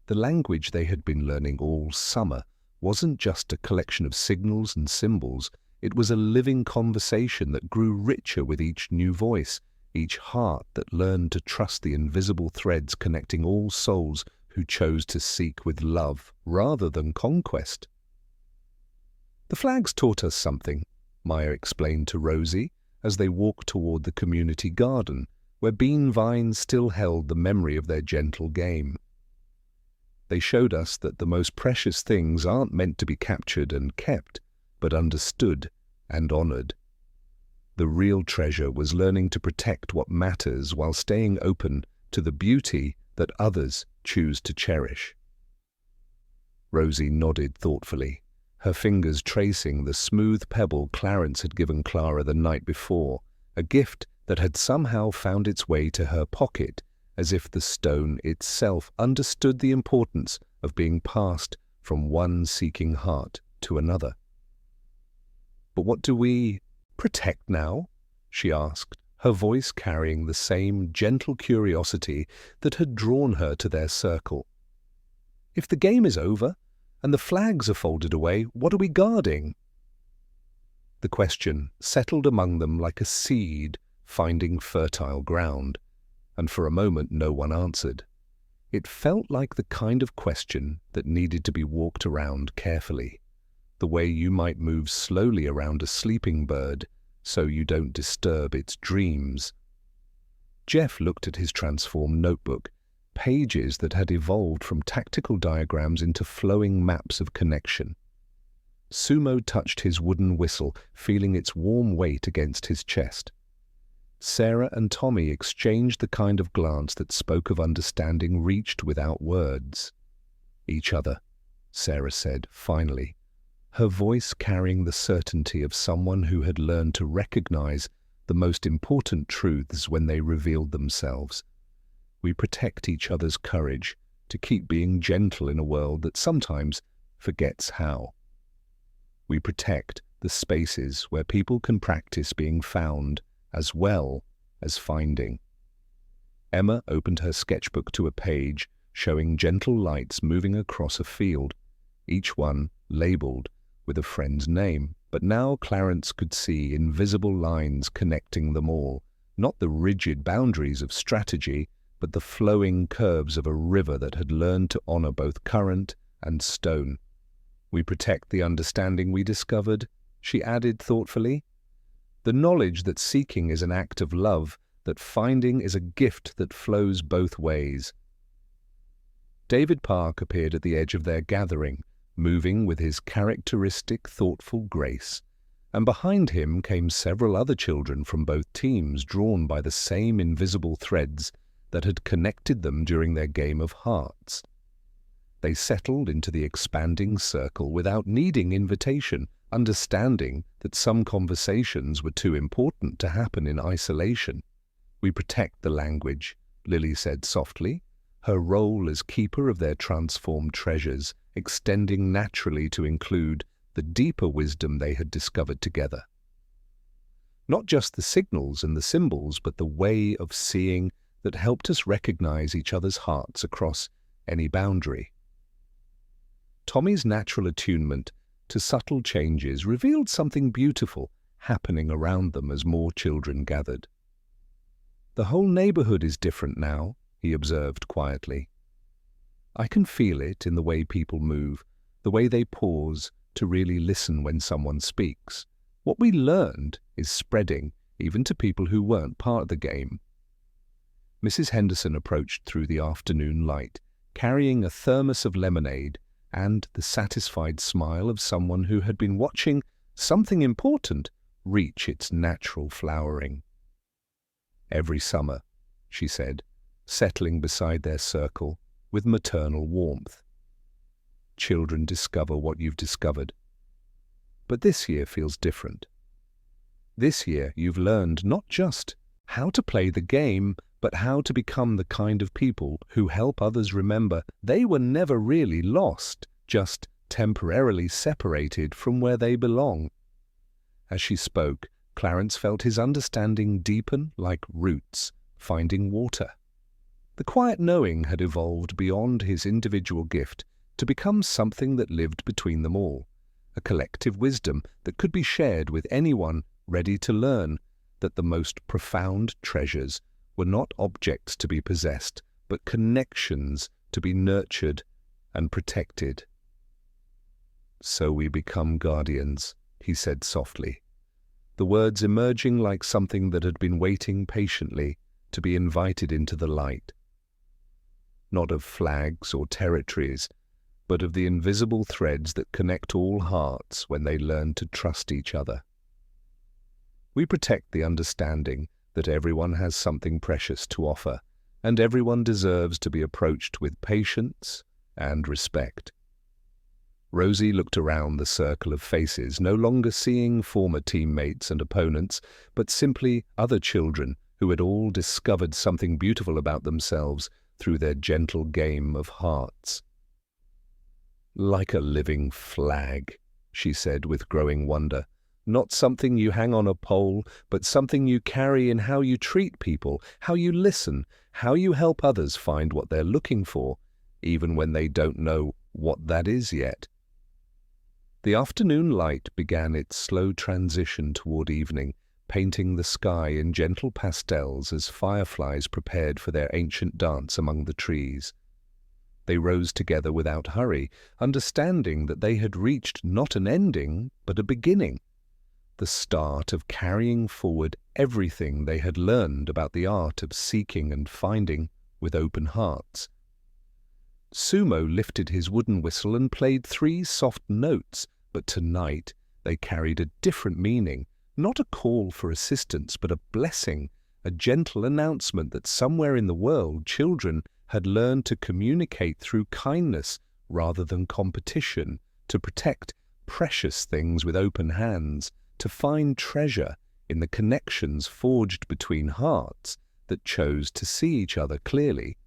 The language they had been learning all summer wasn't just a collection of signals and symbols. It was a living conversation that grew richer with each new voice, each heart that learned to trust the invisible threads connecting all souls who chose to seek with love rather than conquest. "The flags taught us something," Maya explained to Rosie as they walked toward the community garden, where bean vines still held the memory of their gentle game. "They showed us that the most precious things aren't meant to be captured and kept, but understood and honored. The real treasure was learning to protect what matters while staying open to the beauty that others choose to cherish." Rosie nodded thoughtfully, her fingers tracing the smooth pebble Clarence had given Clara the night before, a gift that had somehow found its way to her pocket, as if the stone itself understood the importance of being passed from one seeking heart to another. "But what do we protect now?" she asked, her voice carrying the same gentle curiosity that had drawn her to their circle. "If the game is over and the flags are folded away, what are we guarding?" The question settled among them like a seed finding fertile ground, and for a moment no one answered. It felt like the kind of question that needed to be walked around carefully, the way you might move slowly around a sleeping bird so you don't disturb its dreams. Jeff looked at his transformed notebook, pages that had evolved from tactical diagrams into flowing maps of connection. Sumo touched his wooden whistle, feeling its warm weight against his chest. Sarah and Tommy exchanged the kind of glance that spoke of understanding reached without words. "Each other," Sarah said, finally, her voice carrying the certainty of someone who had learned to recognize the most important truths when they revealed themselves. "We protect each other's courage to keep being gentle in a world that sometimes forgets how. We protect the spaces where people can practice being found as well as finding." Emma opened her sketchbook to a page showing gentle lights moving across a field, each one labeled with a friend's name. But now Clarence could see invisible lines connecting them all, not the rigid boundaries of strategy, but the flowing curves of a river that had learned to honor both current and stone. "We protect the understanding we discovered," she added thoughtfully. "The knowledge that seeking is an act of love, that finding is a gift that flows both ways." David Park appeared at the edge of their gathering, moving with his characteristic thoughtful grace, and behind him came several other children from both teams, drawn by the same invisible threads that had connected them during their game of hearts. They settled into the expanding circle without needing invitation, understanding that some conversations were too important to happen in isolation. "We protect the language," Lily said softly, her role as keeper of their transformed treasures extending naturally to include the deeper wisdom they had discovered together. Not just the signals and the symbols, but the way of seeing that helped us recognize each other's hearts across any boundary. Tommy's natural attunement to subtle changes revealed something beautiful happening around them as more children gathered. "The whole neighborhood is different now," he observed quietly. "I can feel it in the way people move, the way they pause to really listen when someone speaks. What we learned is spreading, even to people who weren't part of the game." Mrs. Henderson approached through the afternoon light, carrying a thermos of lemonade and the satisfied smile of someone who had been watching something important reach its natural flowering. "Every summer," she said, settling beside their circle with maternal warmth, "children discover what you've discovered. But this year feels different. This year you've learned not just how to play the game, but how to become the kind of people who help others remember they were never really lost, just temporarily separated from where they belong." As she spoke, Clarence felt his understanding deepen like roots finding water. The quiet knowing had evolved beyond his individual gift to become something that lived between them all, a collective wisdom that could be shared with anyone ready to learn that the most profound treasures were not objects to be possessed, but connections to be nurtured and protected. "So we become guardians," he said softly, the words emerging like something that had been waiting patiently to be invited into the light. Not of flags or territories, but of the invisible threads that connect all hearts when they learn to trust each other. "We protect the understanding that everyone has something precious to offer, and everyone deserves to be approached with patience and respect." Rosie looked around the circle of faces, no longer seeing former teammates and opponents, but simply other children who had all discovered something beautiful about themselves through their gentle game of hearts. "Like a living flag," she said with growing wonder. "Not something you hang on a pole, but something you carry in how you treat people, how you listen, how you help others find what they're looking for, even when they don't know what that is yet." The afternoon light began its slow transition toward evening, painting the sky in gentle pastels as fireflies prepared for their ancient dance among the trees. They rose together without hurry, understanding that they had reached not an ending, but a beginning, the start of carrying forward everything they had learned about the art of seeking and finding with open hearts. Sumo lifted his wooden whistle and played 3 soft notes, but tonight they carried a different meaning, not a call for assistance, but a blessing, a gentle announcement that somewhere in the world children had learned to communicate through kindness rather than competition, to protect precious things with open hands, to find treasure in the connections forged between hearts that chose to see each other clearly.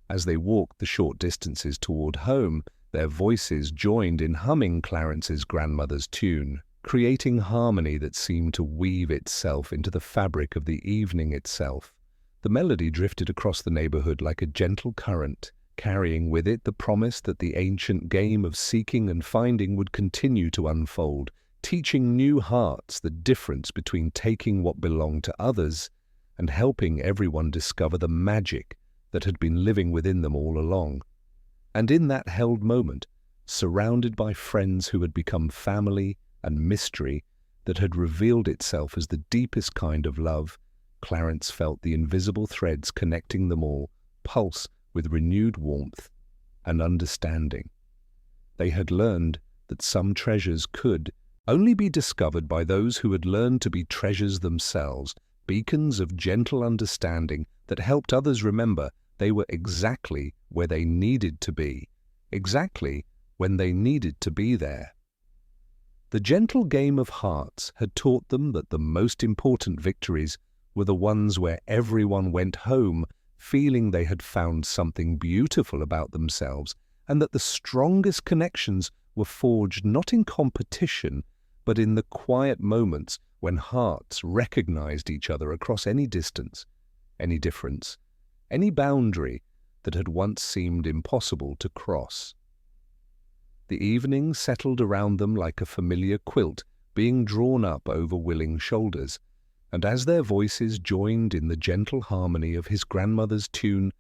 As they walked the short distances toward home, their voices joined in humming Clarence's grandmother's tune, creating harmony that seemed to weave itself into the fabric of the evening itself. The melody drifted across the neighborhood like a gentle current, carrying with it the promise that the ancient game of seeking and finding would continue to unfold, teaching new hearts the difference between taking what belonged to others and helping everyone discover the magic that had been living within them all along. And in that held moment, surrounded by friends who had become family and mystery that had revealed itself as the deepest kind of love, Clarence felt the invisible threads connecting them all pulse with renewed warmth and understanding. They had learned that some treasures could only be discovered by those who had learned to be treasures themselves, beacons of gentle understanding that helped others remember they were exactly where they needed to be, exactly when they needed to be there. The gentle game of hearts had taught them that the most important victories were the ones where everyone went home feeling they had found something beautiful about themselves, and that the strongest connections were forged not in competition, but in the quiet moments when hearts recognized each other across any distance, any difference, any boundary that had once seemed impossible to cross. The evening settled around them like a familiar quilt being drawn up over willing shoulders, and as their voices joined in the gentle harmony of his grandmother's tune,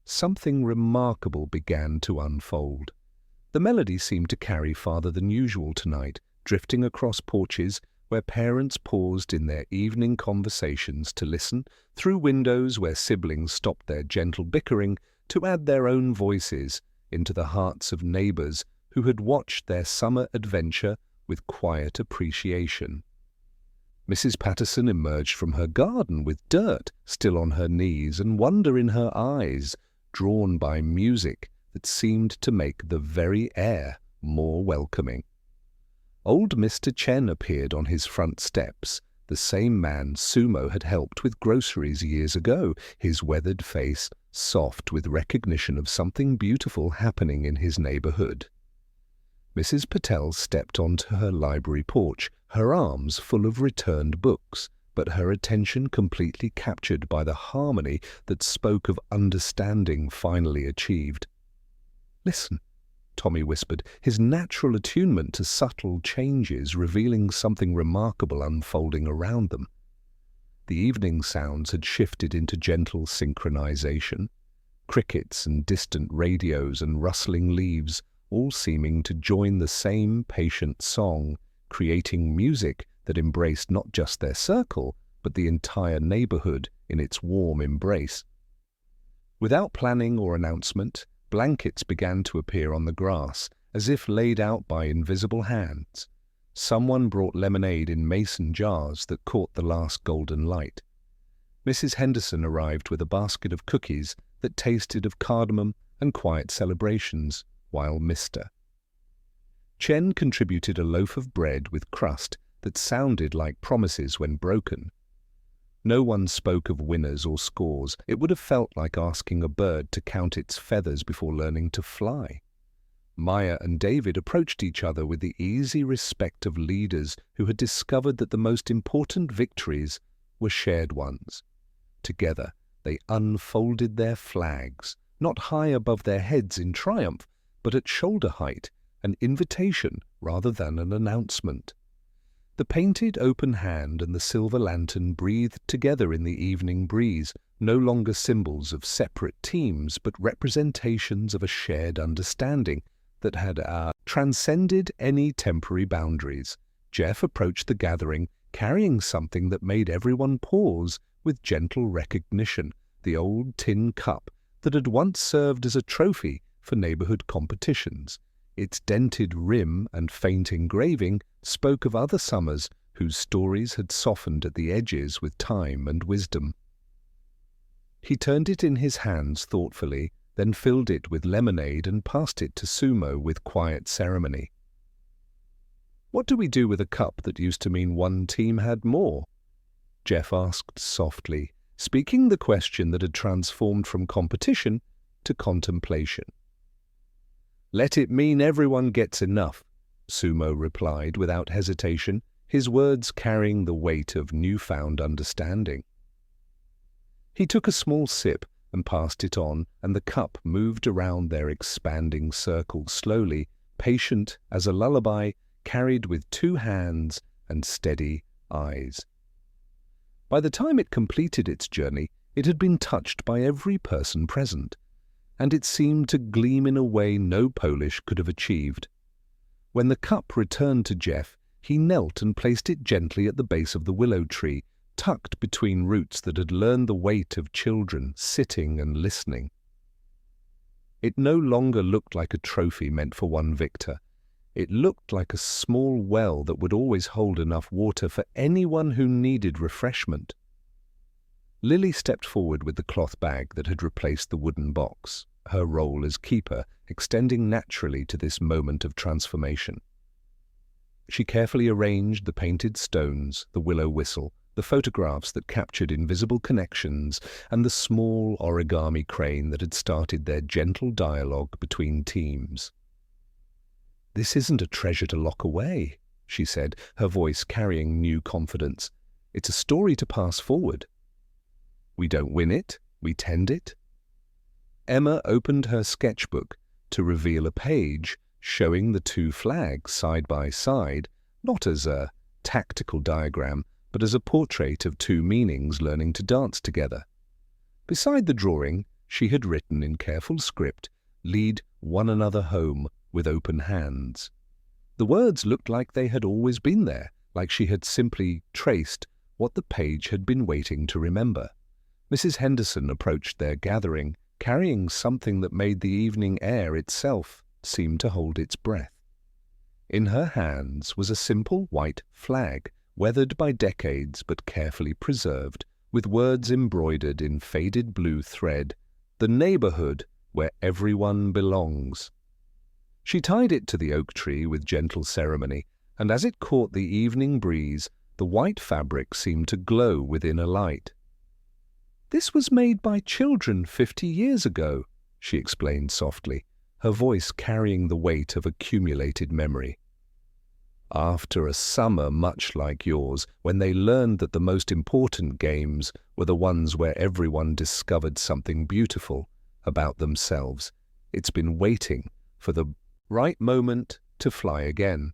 something remarkable began to unfold. The melody seemed to carry farther than usual tonight, drifting across porches where parents paused in their evening conversations to listen, through windows where siblings stopped their gentle bickering to add their own voices into the hearts of neighbors who had watched their summer adventure with quiet appreciation. Mrs. Patterson emerged from her garden with dirt still on her knees and wonder in her eyes, drawn by music that seemed to make the very air more welcoming. Old Mr. Chen appeared on his front steps, the same man Sumo had helped with groceries years ago, his weathered face soft with recognition of something beautiful happening in his neighborhood. Mrs. Patel stepped onto her library porch, her arms full of returned books, but her attention completely captured by the harmony that spoke of understanding finally achieved. "Listen," Tommy whispered, his natural attunement to subtle changes revealing something remarkable unfolding around them. The evening sounds had shifted into gentle synchronization, crickets and distant radios and rustling leaves, all seeming to join the same patient song, creating music that embraced not just their circle, but the entire neighborhood in its warm embrace. Without planning or announcement, blankets began to appear on the grass, as if laid out by invisible hands. Someone brought lemonade in mason jars that caught the last golden light. Mrs. Henderson arrived with a basket of cookies that tasted of cardamom and quiet celebrations, while Mr. Chen contributed a loaf of bread with crust that sounded like promises when broken. No one spoke of winners or scores. It would have felt like asking a bird to count its feathers before learning to fly. Maya and David approached each other with the easy respect of leaders who had discovered that the most important victories were shared ones. Together, they unfolded their flags, not high above their heads in triumph, but at shoulder height, an invitation rather than an announcement. The painted open hand and the silver lantern breathed together in the evening breeze, no longer symbols of separate teams, but representations of a shared understanding that had transcended any temporary boundaries. Jeff approached the gathering, carrying something that made everyone pause with gentle recognition, the old tin cup that had once served as a trophy for neighborhood competitions. Its dented rim and faint engraving spoke of other summers whose stories had softened at the edges with time and wisdom. He turned it in his hands thoughtfully, then filled it with lemonade and passed it to Sumo with quiet ceremony. "What do we do with a cup that used to mean one team had more?" Jeff asked softly, speaking the question that had transformed from competition to contemplation. "Let it mean everyone gets enough," Sumo replied without hesitation, his words carrying the weight of newfound understanding. He took a small sip and passed it on, and the cup moved around their expanding circle slowly, patient as a lullaby, carried with 2 hands and steady eyes. By the time it completed its journey, it had been touched by every person present, and it seemed to gleam in a way no polish could have achieved. When the cup returned to Jeff, he knelt and placed it gently at the base of the willow tree, tucked between roots that had learned the weight of children sitting and listening. It no longer looked like a trophy meant for one victor. It looked like a small well that would always hold enough water for anyone who needed refreshment. Lily stepped forward with the cloth bag that had replaced the wooden box, her role as keeper extending naturally to this moment of transformation. She carefully arranged the painted stones, the willow whistle, the photographs that captured invisible connections, and the small origami crane that had started their gentle dialogue between teams. "This isn't a treasure to lock away," she said, her voice carrying new confidence. "It's a story to pass forward. We don't win it, we tend it." Emma opened her sketchbook to reveal a page showing the 2 flags side by side, not as a tactical diagram, but as a portrait of 2 meanings learning to dance together. Beside the drawing, she had written in careful script, "Lead one another home with open hands." The words looked like they had always been there, like she had simply traced what the page had been waiting to remember. Mrs. Henderson approached their gathering, carrying something that made the evening air itself seem to hold its breath. In her hands was a simple white flag, weathered by decades but carefully preserved, with words embroidered in faded blue thread, "The neighborhood where everyone belongs." She tied it to the oak tree with gentle ceremony, and as it caught the evening breeze, the white fabric seemed to glow within a light. "This was made by children 50 years ago," she explained softly, her voice carrying the weight of accumulated memory. "After a summer much like yours, when they learned that the most important games were the ones where everyone discovered something beautiful about themselves, it's been waiting for the right moment to fly again."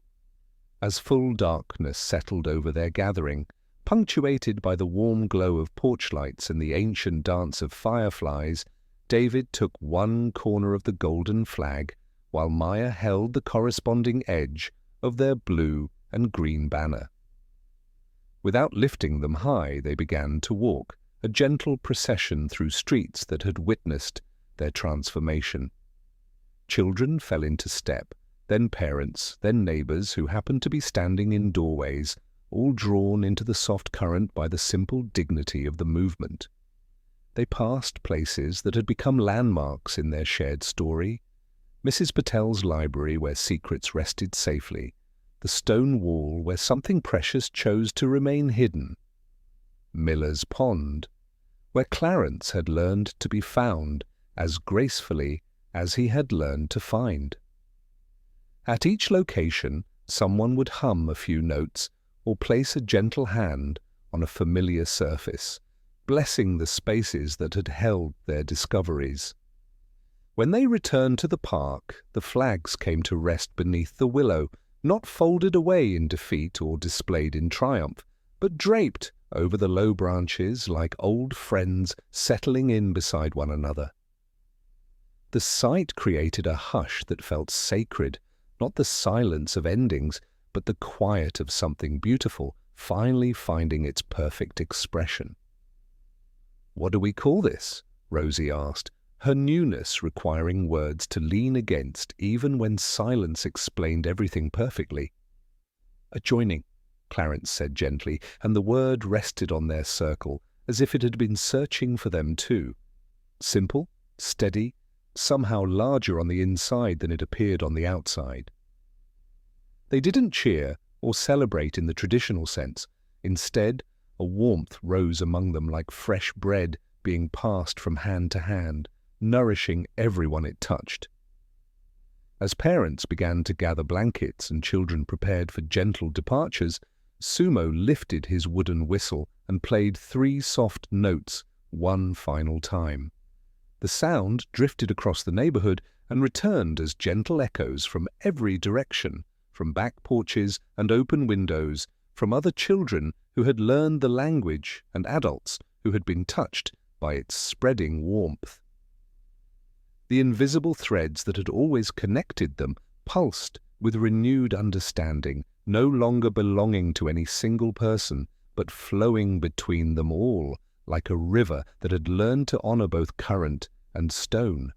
As full darkness settled over their gathering, punctuated by the warm glow of porch lights and the ancient dance of fireflies, David took one corner of the golden flag, while Maya held the corresponding edge of their blue and green banner. Without lifting them high, they began to walk, a gentle procession through streets that had witnessed their transformation. Children fell into step, then parents, then neighbors who happened to be standing in doorways, all drawn into the soft current by the simple dignity of the movement. They passed places that had become landmarks in their shared story. Mrs. Patel's library where secrets rested safely, the stone wall where something precious chose to remain hidden, Miller's Pond, where Clarence had learned to be found as gracefully as he had learned to find. At each location, someone would hum a few notes or place a gentle hand on a familiar surface, blessing the spaces that had held their discoveries. When they returned to the park, the flags came to rest beneath the willow, not folded away in defeat or displayed in triumph, but draped over the low branches like old friends settling in beside one another. The sight created a hush that felt sacred, not the silence of endings, but the quiet of something beautiful, finally finding its perfect expression. "What do we call this?" Rosie asked, her newness requiring words to lean against even when silence explained everything perfectly. "A joining," Clarence said gently, and the word rested on their circle as if it had been searching for them too. Simple, steady, somehow larger on the inside than it appeared on the outside. They didn't cheer or celebrate in the traditional sense. Instead, a warmth rose among them like fresh bread being passed from hand to hand, nourishing everyone it touched. As parents began to gather blankets and children prepared for gentle departures, Sumo lifted his wooden whistle and played 3 soft notes one final time. The sound drifted across the neighborhood and returned as gentle echoes from every direction, from back porches and open windows, from other children who had learned the language and adults who had been touched by its spreading warmth. The invisible threads that had always connected them pulsed with renewed understanding, no longer belonging to any single person, but flowing between them all, like a river that had learned to honor both current and stone.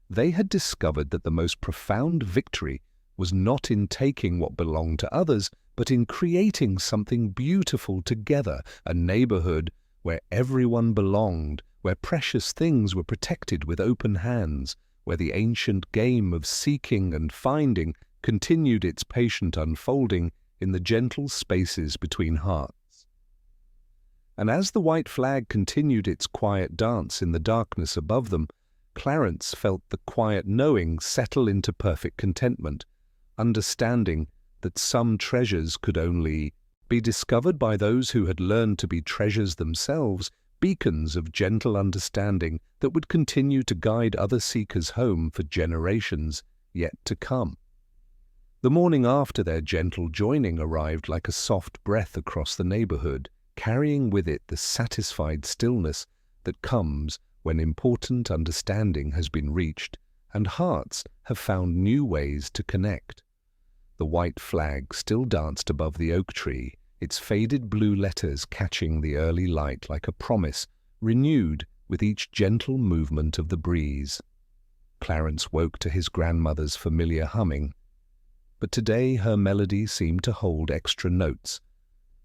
They had discovered that the most profound victory was not in taking what belonged to others, but in creating something beautiful together, a neighborhood where everyone belonged, where precious things were protected with open hands, where the ancient game of seeking and finding continued its patient unfolding in the gentle spaces between hearts. And as the white flag continued its quiet dance in the darkness above them, Clarence felt the quiet knowing settle into perfect contentment, understanding that some treasures could only be discovered by those who had learned to be treasures themselves, beacons of gentle understanding that would continue to guide other seekers home for generations yet to come. The morning after their gentle joining arrived like a soft breath across the neighborhood, carrying with it the satisfied stillness that comes when important understanding has been reached and hearts have found new ways to connect. The white flag still danced above the oak tree, its faded blue letters catching the early light like a promise, renewed with each gentle movement of the breeze. Clarence woke to his grandmother's familiar humming, but today her melody seemed to hold extra notes,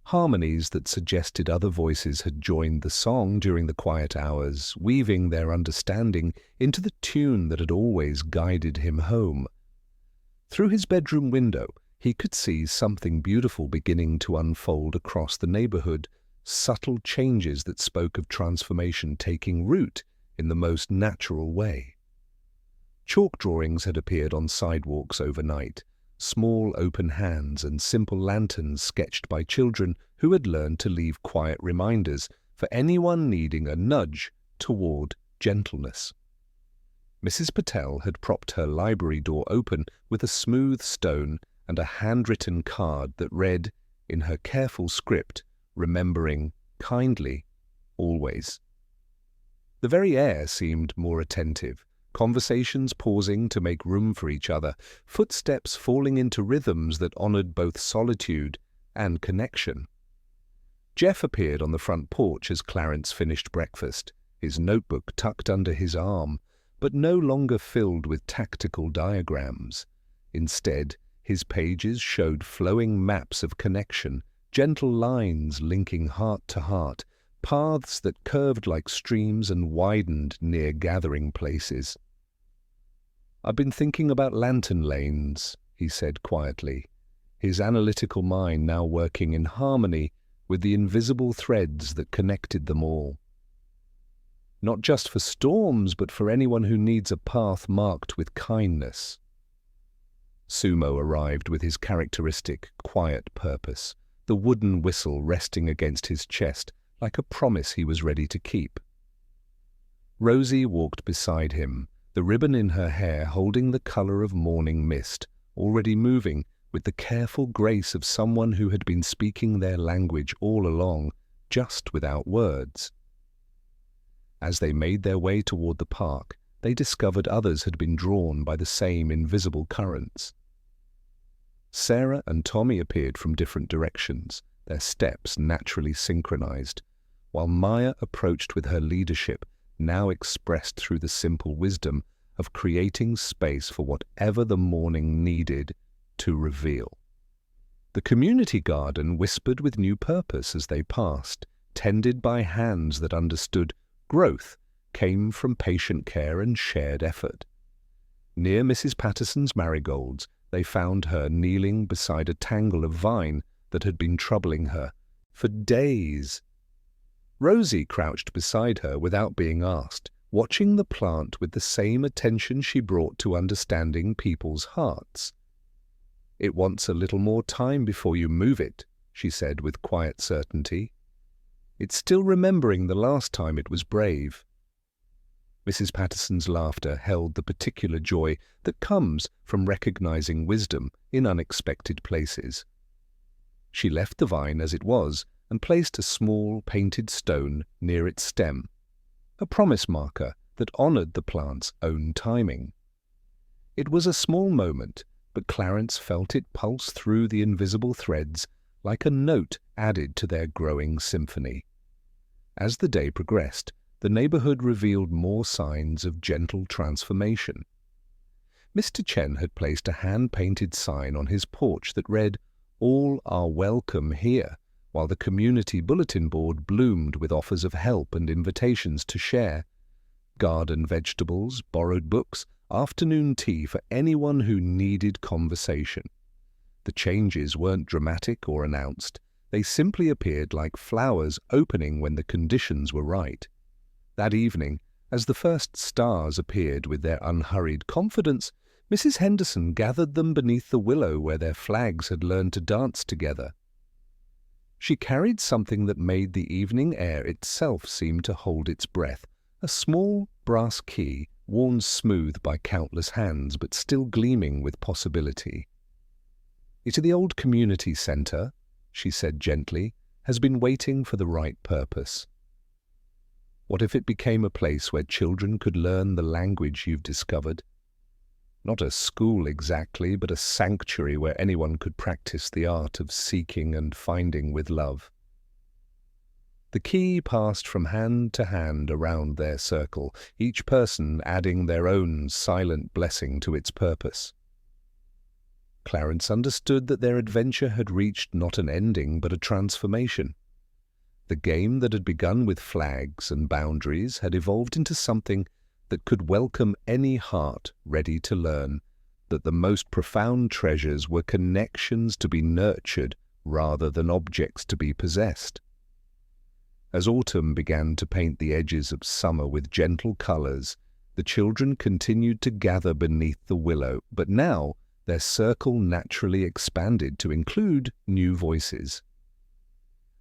harmonies that suggested other voices had joined the song during the quiet hours, weaving their understanding into the tune that had always guided him home. Through his bedroom window, he could see something beautiful beginning to unfold across the neighborhood, subtle changes that spoke of transformation taking root in the most natural way. Chalk drawings had appeared on sidewalks overnight, small open hands and simple lanterns sketched by children who had learned to leave quiet reminders for anyone needing a nudge toward gentleness. Mrs. Patel had propped her library door open with a smooth stone and a handwritten card that read, in her careful script, remembering kindly, always. The very air seemed more attentive, conversations pausing to make room for each other, footsteps falling into rhythms that honored both solitude and connection. Jeff appeared on the front porch as Clarence finished breakfast, his notebook tucked under his arm, but no longer filled with tactical diagrams. Instead, his pages showed flowing maps of connection, gentle lines linking heart to heart, paths that curved like streams and widened near gathering places. "I've been thinking about lantern lanes," he said quietly, his analytical mind now working in harmony with the invisible threads that connected them all. Not just for storms, but for anyone who needs a path marked with kindness. Sumo arrived with his characteristic, quiet purpose, the wooden whistle resting against his chest like a promise he was ready to keep. Rosie walked beside him, the ribbon in her hair holding the color of morning mist, already moving with the careful grace of someone who had been speaking their language all along, just without words. As they made their way toward the park, they discovered others had been drawn by the same invisible currents. Sarah and Tommy appeared from different directions, their steps naturally synchronized, while Maya approached with her leadership, now expressed through the simple wisdom of creating space for whatever the morning needed to reveal. The community garden whispered with new purpose as they passed, tended by hands that understood growth came from patient care and shared effort. Near Mrs. Patterson's marigolds, they found her kneeling beside a tangle of vine that had been troubling her for days. Rosie crouched beside her without being asked, watching the plant with the same attention she brought to understanding people's hearts. "It wants a little more time before you move it," she said with quiet certainty. "It's still remembering the last time it was brave." Mrs. Patterson's laughter held the particular joy that comes from recognizing wisdom in unexpected places. She left the vine as it was and placed a small painted stone near its stem, a promise marker that honored the plant's own timing. It was a small moment, but Clarence felt it pulse through the invisible threads like a note added to their growing symphony. As the day progressed, the neighborhood revealed more signs of gentle transformation. Mr. Chen had placed a hand-painted sign on his porch that read, "All are welcome here," while the community bulletin board bloomed with offers of help and invitations to share. Garden vegetables, borrowed books, afternoon tea for anyone who needed conversation. The changes weren't dramatic or announced. They simply appeared like flowers opening when the conditions were right. That evening, as the first stars appeared with their unhurried confidence, Mrs. Henderson gathered them beneath the willow where their flags had learned to dance together. She carried something that made the evening air itself seem to hold its breath, a small brass key worn smooth by countless hands but still gleaming with possibility. "It is the old community center," she said gently, "has been waiting for the right purpose." What if it became a place where children could learn the language you've discovered? Not a school exactly, but a sanctuary where anyone could practice the art of seeking and finding with love. The key passed from hand to hand around their circle, each person adding their own silent blessing to its purpose. Clarence understood that their adventure had reached not an ending but a transformation. The game that had begun with flags and boundaries had evolved into something that could welcome any heart ready to learn that the most profound treasures were connections to be nurtured rather than objects to be possessed. As autumn began to paint the edges of summer with gentle colors, the children continued to gather beneath the willow, but now their circle naturally expanded to include new voices.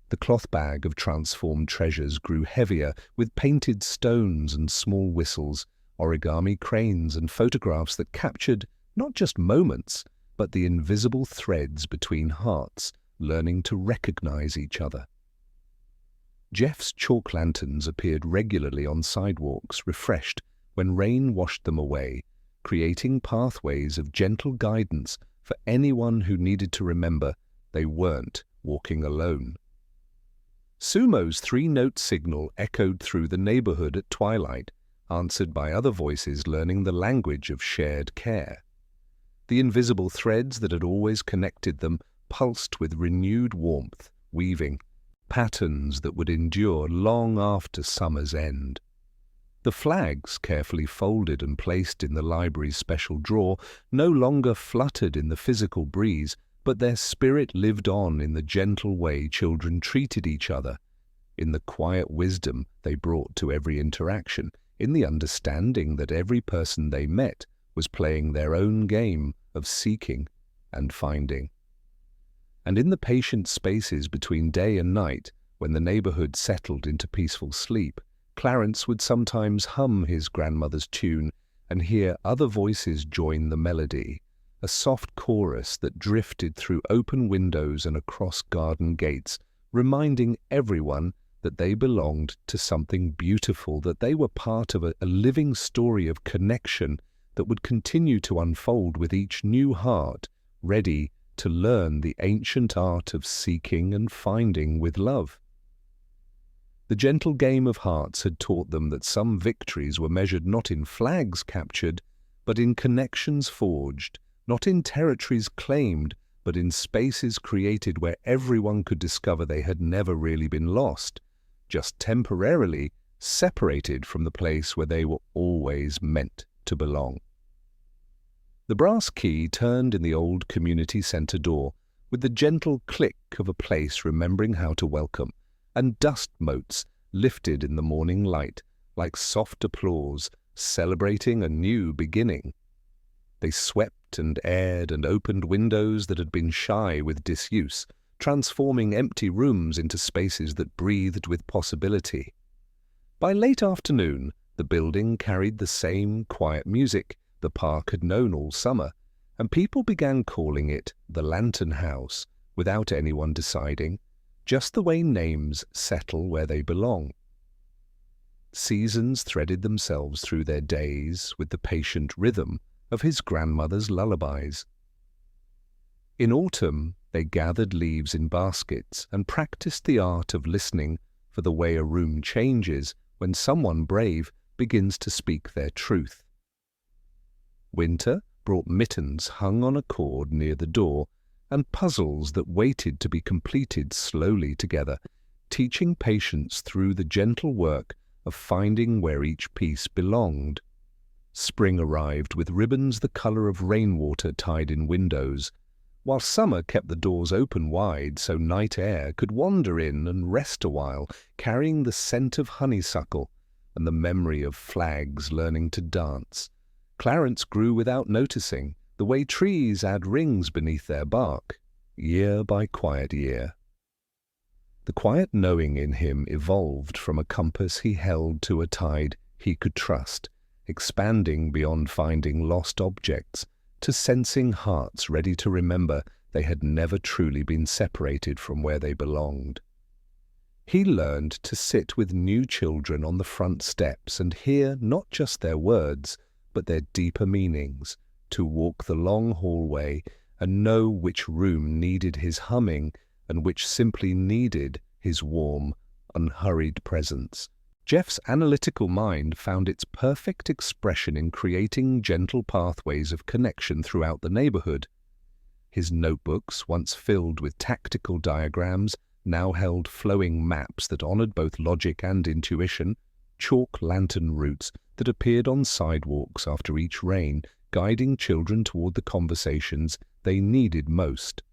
The cloth bag of transformed treasures grew heavier with painted stones and small whistles, origami cranes and photographs that captured not just moments, but the invisible threads between hearts, learning to recognize each other. Jeff's chalk lanterns appeared regularly on sidewalks, refreshed when rain washed them away, creating pathways of gentle guidance for anyone who needed to remember they weren't walking alone. Sumo's three-note signal echoed through the neighborhood at twilight, answered by other voices learning the language of shared care. The invisible threads that had always connected them pulsed with renewed warmth, weaving patterns that would endure long after summer's end. The flags, carefully folded and placed in the library's special drawer, no longer fluttered in the physical breeze, but their spirit lived on in the gentle way children treated each other, in the quiet wisdom they brought to every interaction, in the understanding that every person they met was playing their own game of seeking and finding. And in the patient spaces between day and night, when the neighborhood settled into peaceful sleep, Clarence would sometimes hum his grandmother's tune and hear other voices join the melody, a soft chorus that drifted through open windows and across garden gates, reminding everyone that they belonged to something beautiful, that they were part of a living story of connection that would continue to unfold with each new heart, ready to learn the ancient art of seeking and finding with love. The gentle game of hearts had taught them that some victories were measured not in flags captured, but in connections forged, not in territories claimed, but in spaces created where everyone could discover they had never really been lost, just temporarily separated from the place where they were always meant to belong. The brass key turned in the old community center door with the gentle click of a place remembering how to welcome, and dust motes lifted in the morning light like soft applause celebrating a new beginning. They swept and aired and opened windows that had been shy with disuse, transforming empty rooms into spaces that breathed with possibility. By late afternoon, the building carried the same quiet music the park had known all summer, and people began calling it the Lantern House without anyone deciding, just the way names settle where they belong. Seasons threaded themselves through their days with the patient rhythm of his grandmother's lullabies. In autumn, they gathered leaves in baskets and practiced the art of listening for the way a room changes when someone brave begins to speak their truth. Winter brought mittens hung on a cord near the door and puzzles that waited to be completed slowly together, teaching patience through the gentle work of finding where each piece belonged. Spring arrived with ribbons the color of rainwater tied in windows, while summer kept the doors open wide so night air could wander in and rest a while, carrying the scent of honeysuckle and the memory of flags learning to dance. Clarence grew without noticing, the way trees add rings beneath their bark, year by quiet year. The quiet knowing in him evolved from a compass he held to a tide he could trust, expanding beyond finding lost objects to sensing hearts ready to remember they had never truly been separated from where they belonged. He learned to sit with new children on the front steps and hear not just their words, but their deeper meanings, to walk the long hallway and know which room needed his humming and which simply needed his warm, unhurried presence. Jeff's analytical mind found its perfect expression in creating gentle pathways of connection throughout the neighborhood. His notebooks, once filled with tactical diagrams, now held flowing maps that honored both logic and intuition, chalk lantern routes that appeared on sidewalks after each rain, guiding children toward the conversations they needed most.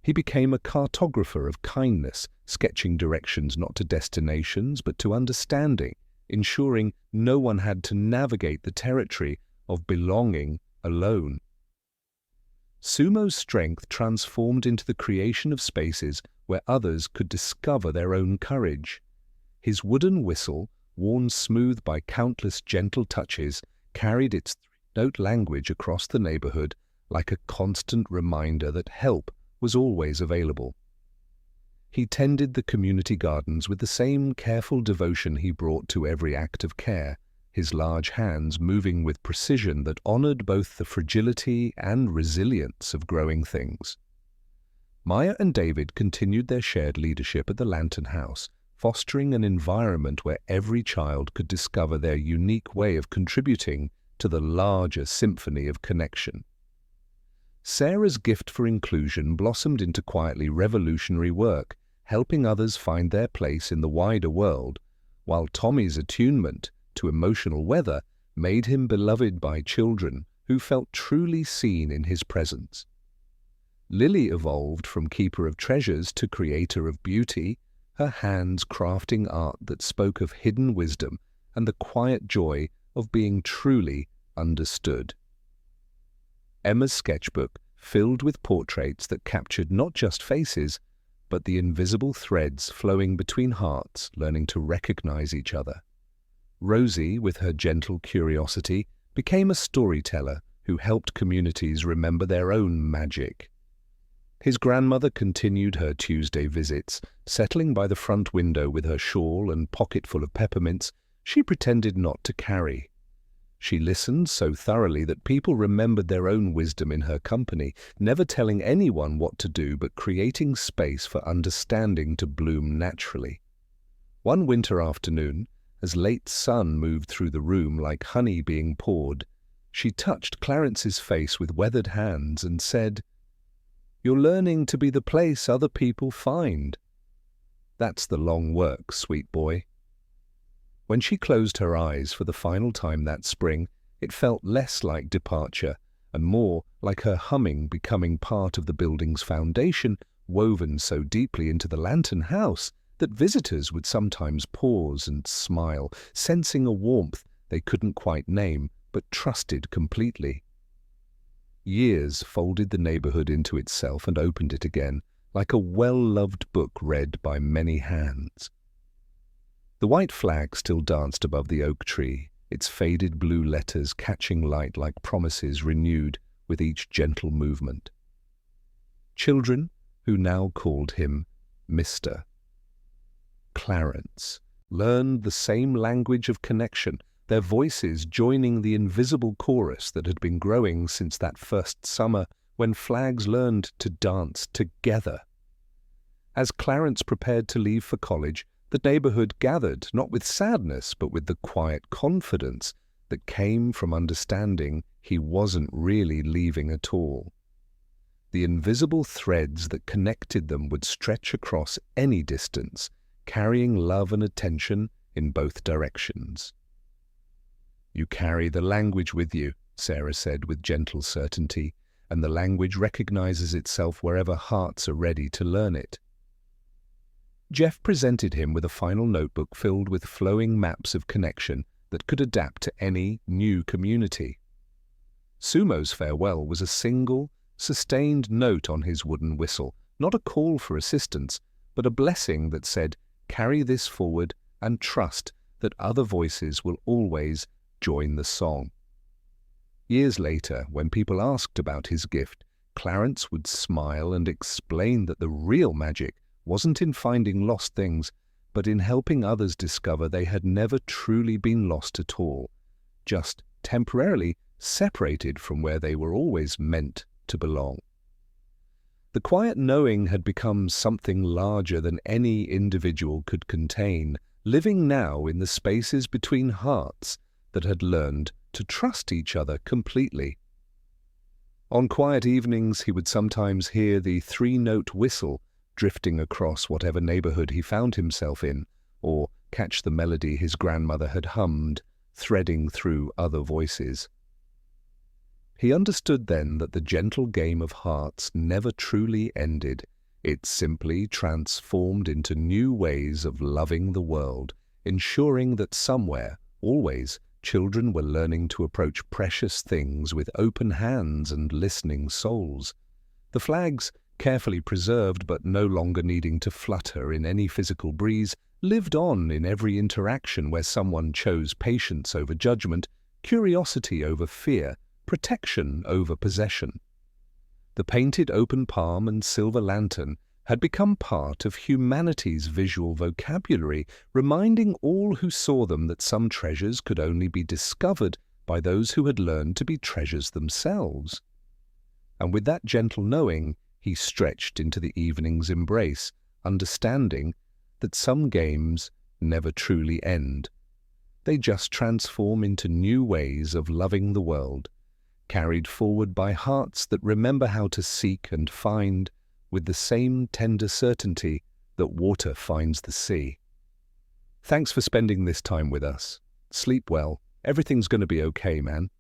He became a cartographer of kindness, sketching directions not to destinations but to understanding, ensuring no one had to navigate the territory of belonging alone. Sumo's strength transformed into the creation of spaces where others could discover their own courage. His wooden whistle, worn smooth by countless gentle touches, carried its three-note language across the neighborhood like a constant reminder that help was always available. He tended the community gardens with the same careful devotion he brought to every act of care, his large hands moving with precision that honored both the fragility and resilience of growing things. Maya and David continued their shared leadership at the Lantern House, fostering an environment where every child could discover their unique way of contributing to the larger symphony of connection. Sarah's gift for inclusion blossomed into quietly revolutionary work, helping others find their place in the wider world, while Tommy's attunement to emotional weather made him beloved by children who felt truly seen in his presence. Lily evolved from keeper of treasures to creator of beauty, her hands crafting art that spoke of hidden wisdom and the quiet joy of being truly understood. Emma's sketchbook, filled with portraits that captured not just faces, but the invisible threads flowing between hearts learning to recognize each other. Rosie, with her gentle curiosity, became a storyteller who helped communities remember their own magic. His grandmother continued her Tuesday visits, settling by the front window with her shawl and pocketful of peppermints she pretended not to carry. She listened so thoroughly that people remembered their own wisdom in her company, never telling anyone what to do but creating space for understanding to bloom naturally. One winter afternoon, as late sun moved through the room like honey being poured, she touched Clarence's face with weathered hands and said, "You're learning to be the place other people find. That's the long work, sweet boy." When she closed her eyes for the final time that spring, it felt less like departure and more like her humming becoming part of the building's foundation, woven so deeply into the lantern house that visitors would sometimes pause and smile, sensing a warmth they couldn't quite name but trusted completely. Years folded the neighborhood into itself and opened it again, like a well-loved book read by many hands. The white flag still danced above the oak tree, its faded blue letters catching light like promises renewed with each gentle movement. Children, who now called him Mr. Clarence, learned the same language of connection, their voices joining the invisible chorus that had been growing since that first summer when flags learned to dance together. As Clarence prepared to leave for college, the neighborhood gathered not with sadness but with the quiet confidence that came from understanding he wasn't really leaving at all. The invisible threads that connected them would stretch across any distance, carrying love and attention in both directions. "You carry the language with you," Sarah said with gentle certainty, "and the language recognizes itself wherever hearts are ready to learn it." Jeff presented him with a final notebook filled with flowing maps of connection that could adapt to any new community. Sumo's farewell was a single, sustained note on his wooden whistle, not a call for assistance, but a blessing that said, "Carry this forward and trust that other voices will always join the song." Years later, when people asked about his gift, Clarence would smile and explain that the real magic wasn't in finding lost things, but in helping others discover they had never truly been lost at all, just temporarily separated from where they were always meant to belong. The quiet knowing had become something larger than any individual could contain, living now in the spaces between hearts that had learned to trust each other completely. On quiet evenings, he would sometimes hear the three-note whistle drifting across whatever neighborhood he found himself in, or catch the melody his grandmother had hummed, threading through other voices. He understood then that the gentle game of hearts never truly ended. It simply transformed into new ways of loving the world, ensuring that somewhere, always, children were learning to approach precious things with open hands and listening souls. The flags, carefully preserved but no longer needing to flutter in any physical breeze, lived on in every interaction where someone chose patience over judgment, curiosity over fear, protection over possession. The painted open palm and silver lantern had become part of humanity's visual vocabulary, reminding all who saw them that some treasures could only be discovered by those who had learned to be treasures themselves. And with that gentle knowing, he stretched into the evening's embrace, understanding that some games never truly end. They just transform into new ways of loving the world, carried forward by hearts that remember how to seek and find with the same tender certainty that water finds the sea. Thanks for spending this time with us. Sleep well. Everything's going to be okay, man.